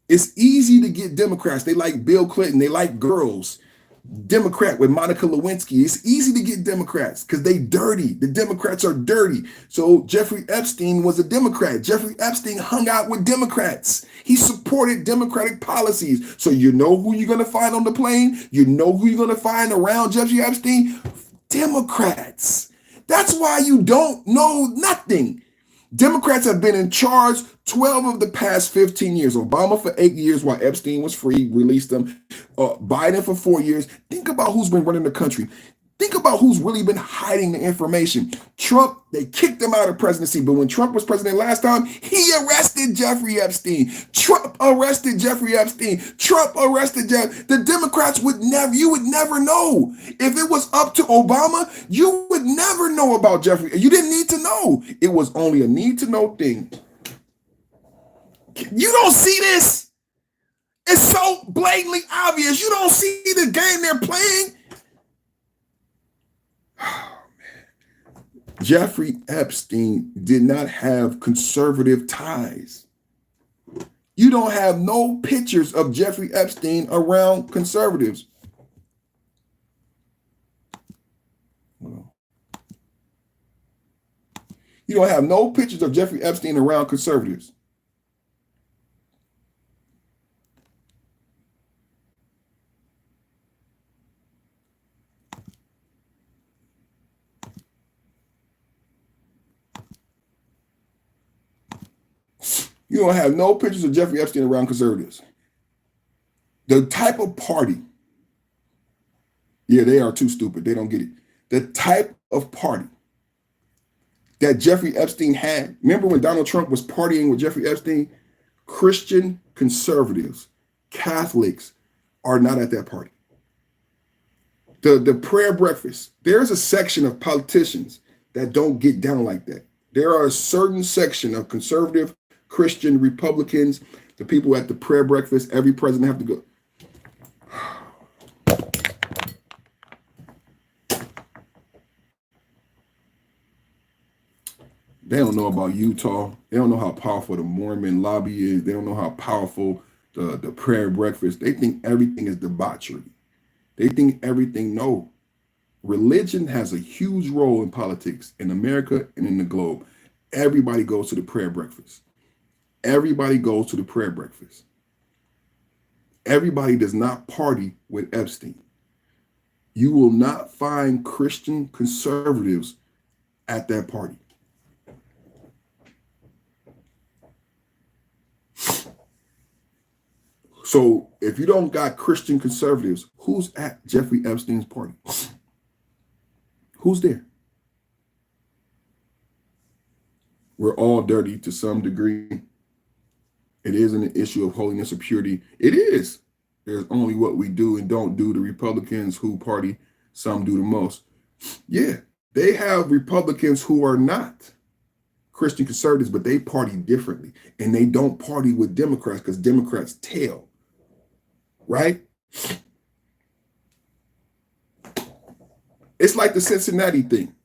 It's easy to get Democrats. They like Bill Clinton. They like girls. Democrat with Monica Lewinsky. It's easy to get Democrats because they dirty. The Democrats are dirty. So Jeffrey Epstein was a Democrat. Jeffrey Epstein hung out with Democrats. He supported Democratic policies. So you know who you're going to find on the plane? You know who you're going to find around Jeffrey Epstein? Democrats. That's why you don't know nothing. Democrats have been in charge 12 of the past 15 years. Obama for 8 years while Epstein was free, released them. Biden for 4 years. Think about who's been running the country. Think about who's really been hiding the information. Trump, they kicked him out of presidency, but when Trump was president last time, he arrested Jeffrey Epstein. Trump arrested Jeffrey Epstein. Trump arrested Jeff. The Democrats you would never know. If it was up to Obama, you would never know about Jeffrey. You didn't need to know. It was only a need to know thing. You don't see this. It's so blatantly obvious. You don't see the game they're playing. Oh, man. Jeffrey Epstein did not have conservative ties. You don't have no pictures of Jeffrey Epstein around conservatives. You don't have no pictures of Jeffrey Epstein around conservatives. You don't have no pictures of Jeffrey Epstein around conservatives. The type of party, yeah, they are too stupid. They don't get it. The type of party that Jeffrey Epstein had. Remember when Donald Trump was partying with Jeffrey Epstein? Christian conservatives, Catholics are not at that party. The prayer breakfast, there's a section of politicians that don't get down like that. There are a certain section of conservative Christian Republicans, the people at the prayer breakfast, every president have to go. They don't know about Utah. They don't know how powerful the Mormon lobby is. They don't know how powerful the prayer breakfast. They think everything is debauchery. They think everything, no. Religion has a huge role in politics in America and in the globe. Everybody goes to the prayer breakfast. Everybody goes to the prayer breakfast. Everybody does not party with Epstein. You will not find Christian conservatives at that party. So if you don't got Christian conservatives, who's at Jeffrey Epstein's party? Who's there? We're all dirty to some degree. It isn't an issue of holiness or purity. It is. There's only what we do and don't do. The Republicans who party, some do the most. Yeah, they have Republicans who are not Christian conservatives, but they party differently. And they don't party with Democrats because Democrats tail. Right? It's like the Cincinnati thing.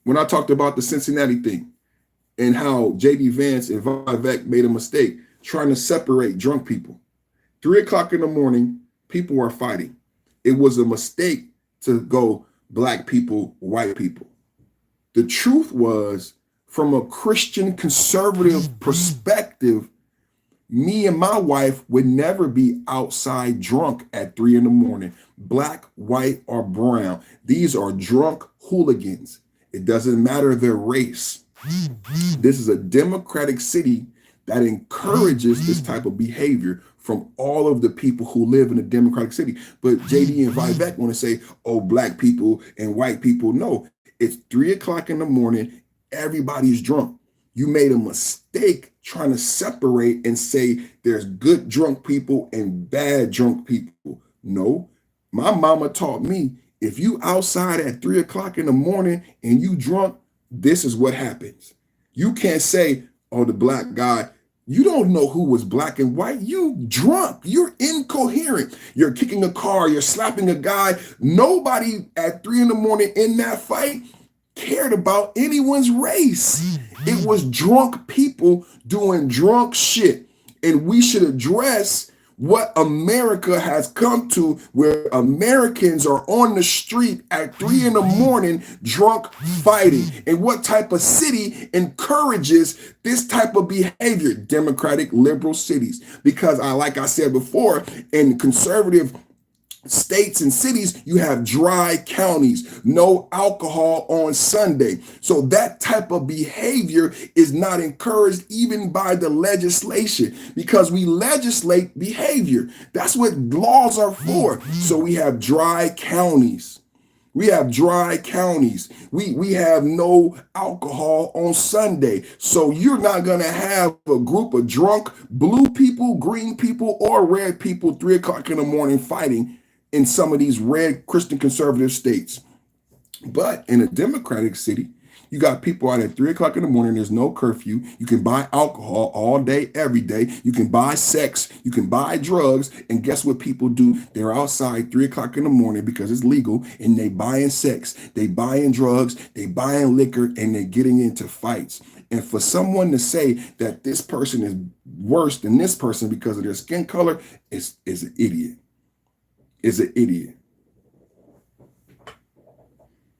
When I talked about the Cincinnati thing and how J.D. Vance and Vivek made a mistake trying to separate drunk people. 3 o'clock in the morning, people are fighting. It was a mistake to go black people, white people. The truth was, from a Christian conservative perspective, me and my wife would never be outside drunk at 3 in the morning, black, white, or brown. These are drunk hooligans. It doesn't matter their race. This is a democratic city that encourages this type of behavior from all of the people who live in a democratic city. But JD and Vivek want to say, oh, black people and white people. No, it's 3 o'clock in the morning. Everybody's drunk. You made a mistake trying to separate and say there's good drunk people and bad drunk people. No, my mama taught me, if you outside at 3 o'clock in the morning and you drunk, this is what happens. You can't say, oh, the black guy, you don't know who was black and white. You drunk, you're incoherent. You're kicking a car, you're slapping a guy. Nobody at 3 in the morning in that fight cared about anyone's race. It was drunk people doing drunk shit. And we should address what America has come to, where Americans are on the street at 3 in the morning, drunk fighting. And what type of city encourages this type of behavior? Democratic liberal cities. Because like I said before, in conservative states and cities, you have dry counties, no alcohol on Sunday. So that type of behavior is not encouraged even by the legislation, because we legislate behavior. That's what laws are for. So we have dry counties. We have dry counties. We have no alcohol on Sunday. So you're not going to have a group of drunk blue people, green people, or red people 3 o'clock in the morning fighting in some of these red Christian conservative states. But in a Democratic city, you got people out at 3 o'clock in the morning. There's no curfew. You can buy alcohol all day, every day. You can buy sex. You can buy drugs. And guess what people do? They're outside 3 o'clock in the morning because it's legal, and they buying sex. They buying drugs. They buying liquor, and they're getting into fights. And for someone to say that this person is worse than this person because of their skin color is an idiot. Is an idiot.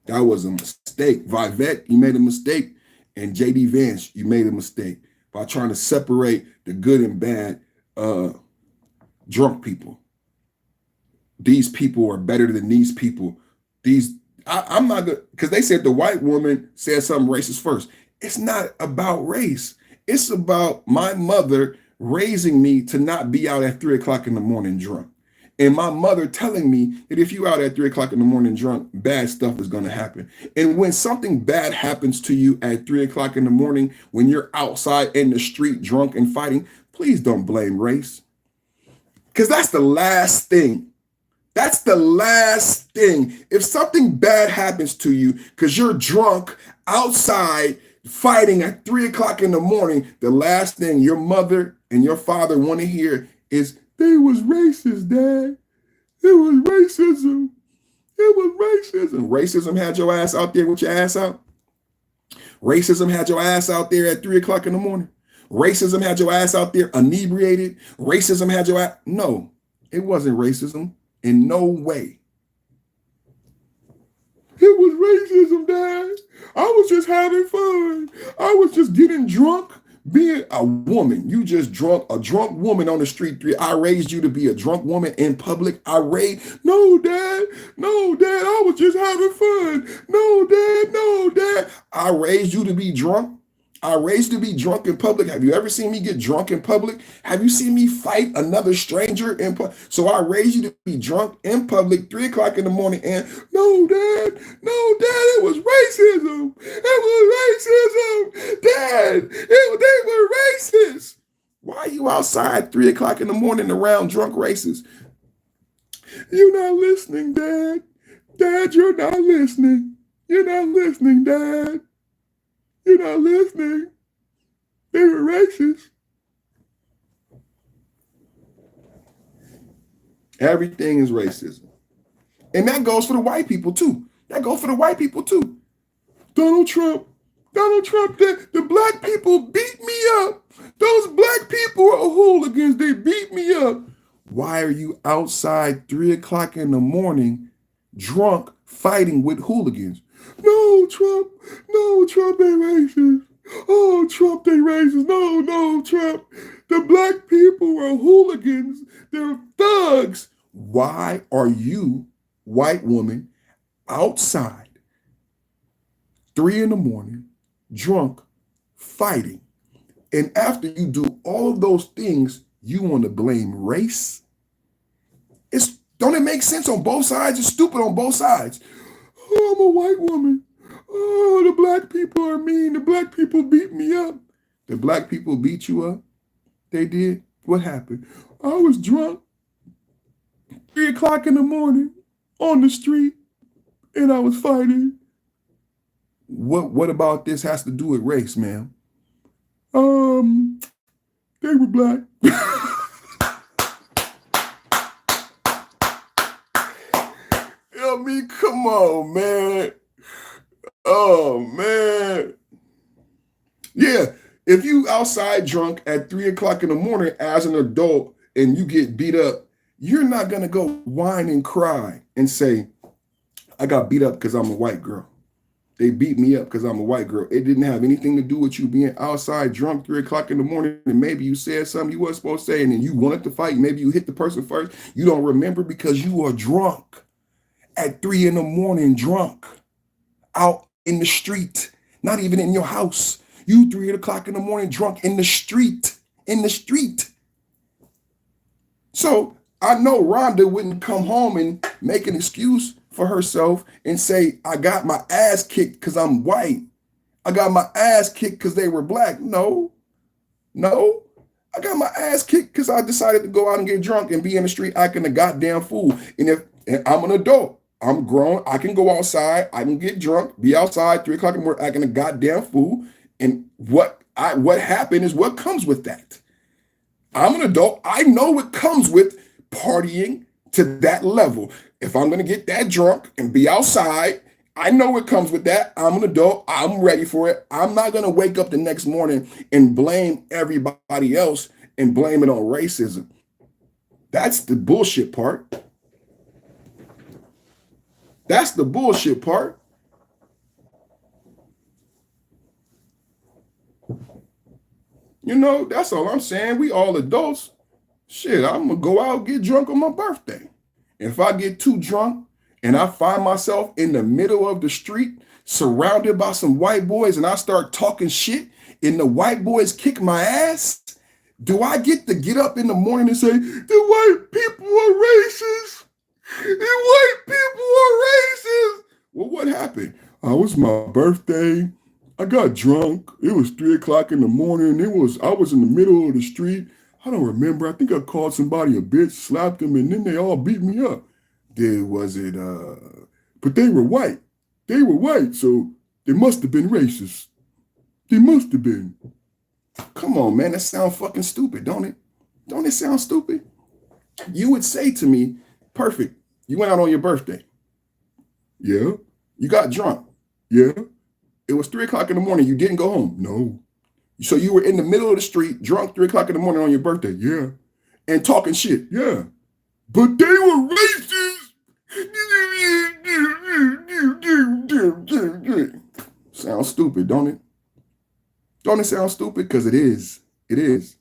That was a mistake. Vivek, you made a mistake. And J.D. Vance, you made a mistake by trying to separate the good and bad drunk people. These people are better than these people. I'm not good, because they said the white woman said something racist first. It's not about race. It's about my mother raising me to not be out at 3 o'clock in the morning drunk. And my mother telling me that if you out at 3 o'clock in the morning drunk, bad stuff is going to happen. And when something bad happens to you at 3 o'clock in the morning, when you're outside in the street drunk and fighting, please don't blame race. Because that's the last thing. That's the last thing. If something bad happens to you because you're drunk outside fighting at 3 o'clock in the morning, the last thing your mother and your father want to hear is, they was racist, Dad. It was racism. It was racism. Racism had your ass out there with your ass out. Racism had your ass out there at 3 o'clock in the morning. Racism had your ass out there inebriated. Racism had your ass. No, it wasn't racism in no way. It was racism, Dad. I was just having fun. I was just getting drunk. Being a woman, you just drunk, a drunk woman on the street. I raised you to be a drunk woman in public. No, Dad, I was just having fun. No, Dad, I raised you to be drunk. I raised you to be drunk in public. Have you ever seen me get drunk in public? Have you seen me fight another stranger in public? So I raised you to be drunk in public, 3 o'clock in the morning, and no, Dad, it was racism. It was racism. Dad, they were racist. Why are you outside 3 o'clock in the morning around drunk racists? You're not listening, Dad. Dad, you're not listening. You're not listening, Dad. You're not listening. They were racist. Everything is racism. And that goes for the white people too. Donald Trump, the black people beat me up. Those black people are hooligans. They beat me up. Why are you outside 3 o'clock in the morning drunk fighting with hooligans? No, Trump, they racist. Oh, Trump, they racist. No, Trump. The black people are hooligans. They're thugs. Why are you, white woman, outside 3 in the morning, drunk, fighting? And after you do all of those things, you want to blame race? Don't it make sense on both sides? It's stupid on both sides. Oh, I'm a white woman. Oh, the black people are mean. The black people beat me up. The black people beat you up? They did? What happened? I was drunk 3 o'clock in the morning on the street and I was fighting. What about this has to do with race, ma'am? They were black. I mean, come on, man. Oh, man. Yeah, if you outside drunk at 3 o'clock in the morning as an adult and you get beat up, you're not going to go whine and cry and say, I got beat up because I'm a white girl. They beat me up because I'm a white girl. It didn't have anything to do with you being outside drunk 3 o'clock in the morning, and maybe you said something you weren't supposed to say, and then you wanted to fight. Maybe you hit the person first. You don't remember because you are drunk at 3 in the morning, drunk, out in the street, not even in your house. You 3 o'clock in the morning, drunk in the street. So I know Rhonda wouldn't come home and make an excuse for herself and say, I got my ass kicked because I'm white. I got my ass kicked because they were black. No. I got my ass kicked because I decided to go out and get drunk and be in the street acting a goddamn fool. And I'm an adult, I'm grown, I can go outside, I can get drunk, be outside 3 o'clock in the morning acting a goddamn fool. And what happened is what comes with that. I'm an adult. I know what comes with partying to that level. If I'm going to get that drunk and be outside, I know what comes with that. I'm an adult. I'm ready for it. I'm not going to wake up the next morning and blame everybody else and blame it on racism. That's the bullshit part. That's the bullshit part. You know, that's all I'm saying. We all adults. Shit, I'm going to go out and get drunk on my birthday. And if I get too drunk and I find myself in the middle of the street surrounded by some white boys and I start talking shit and the white boys kick my ass, do I get to get up in the morning and say, the white people are racist? The white people are racist. Well, what happened? It was my birthday. I got drunk. It was 3 o'clock in the morning. I was in the middle of the street. I don't remember. I think I called somebody a bitch, slapped them, and then they all beat me up. But they were white. They were white, so they must have been racist. They must have been. Come on, man. That sounds fucking stupid, don't it? Don't it sound stupid? You would say to me, perfect, you went out on your birthday. Yeah. You got drunk. Yeah. It was 3 o'clock in the morning. You didn't go home. No. So you were in the middle of the street, drunk 3 o'clock in the morning on your birthday. Yeah. And talking shit. Yeah. But they were racist. Sounds stupid, don't it? Don't it sound stupid? Because it is. It is.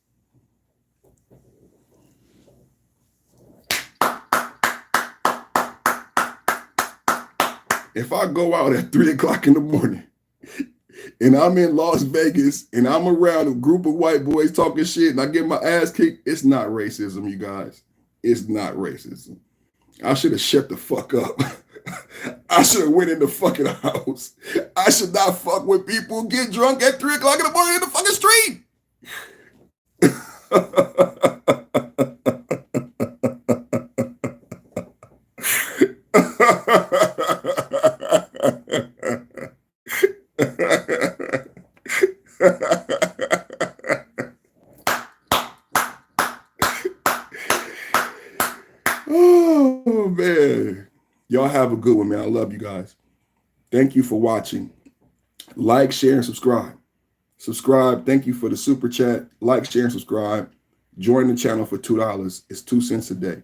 If I go out at 3 o'clock in the morning and I'm in Las Vegas and I'm around a group of white boys talking shit and I get my ass kicked, it's not racism, you guys. It's not racism. I should have shut the fuck up. I should have went in the fucking house. I should not fuck with people who get drunk at 3 o'clock in the morning in the fucking street. Oh, man. Y'all have a good one, man. I love you guys. Thank you for watching. Like, share, and subscribe. Subscribe. Thank you for the super chat. Like, share, and subscribe. Join the channel for $2. It's 2 cents a day.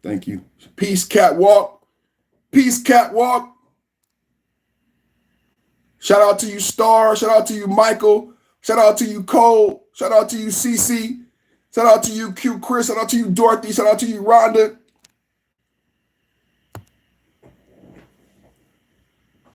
Thank you. Peace, catwalk. Peace, catwalk. Shout out to you, Star. Shout out to you, Michael. Shout out to you, Cole. Shout out to you, CC. Shout out to you, Q Chris. Shout out to you, Dorothy. Shout out to you, Rhonda.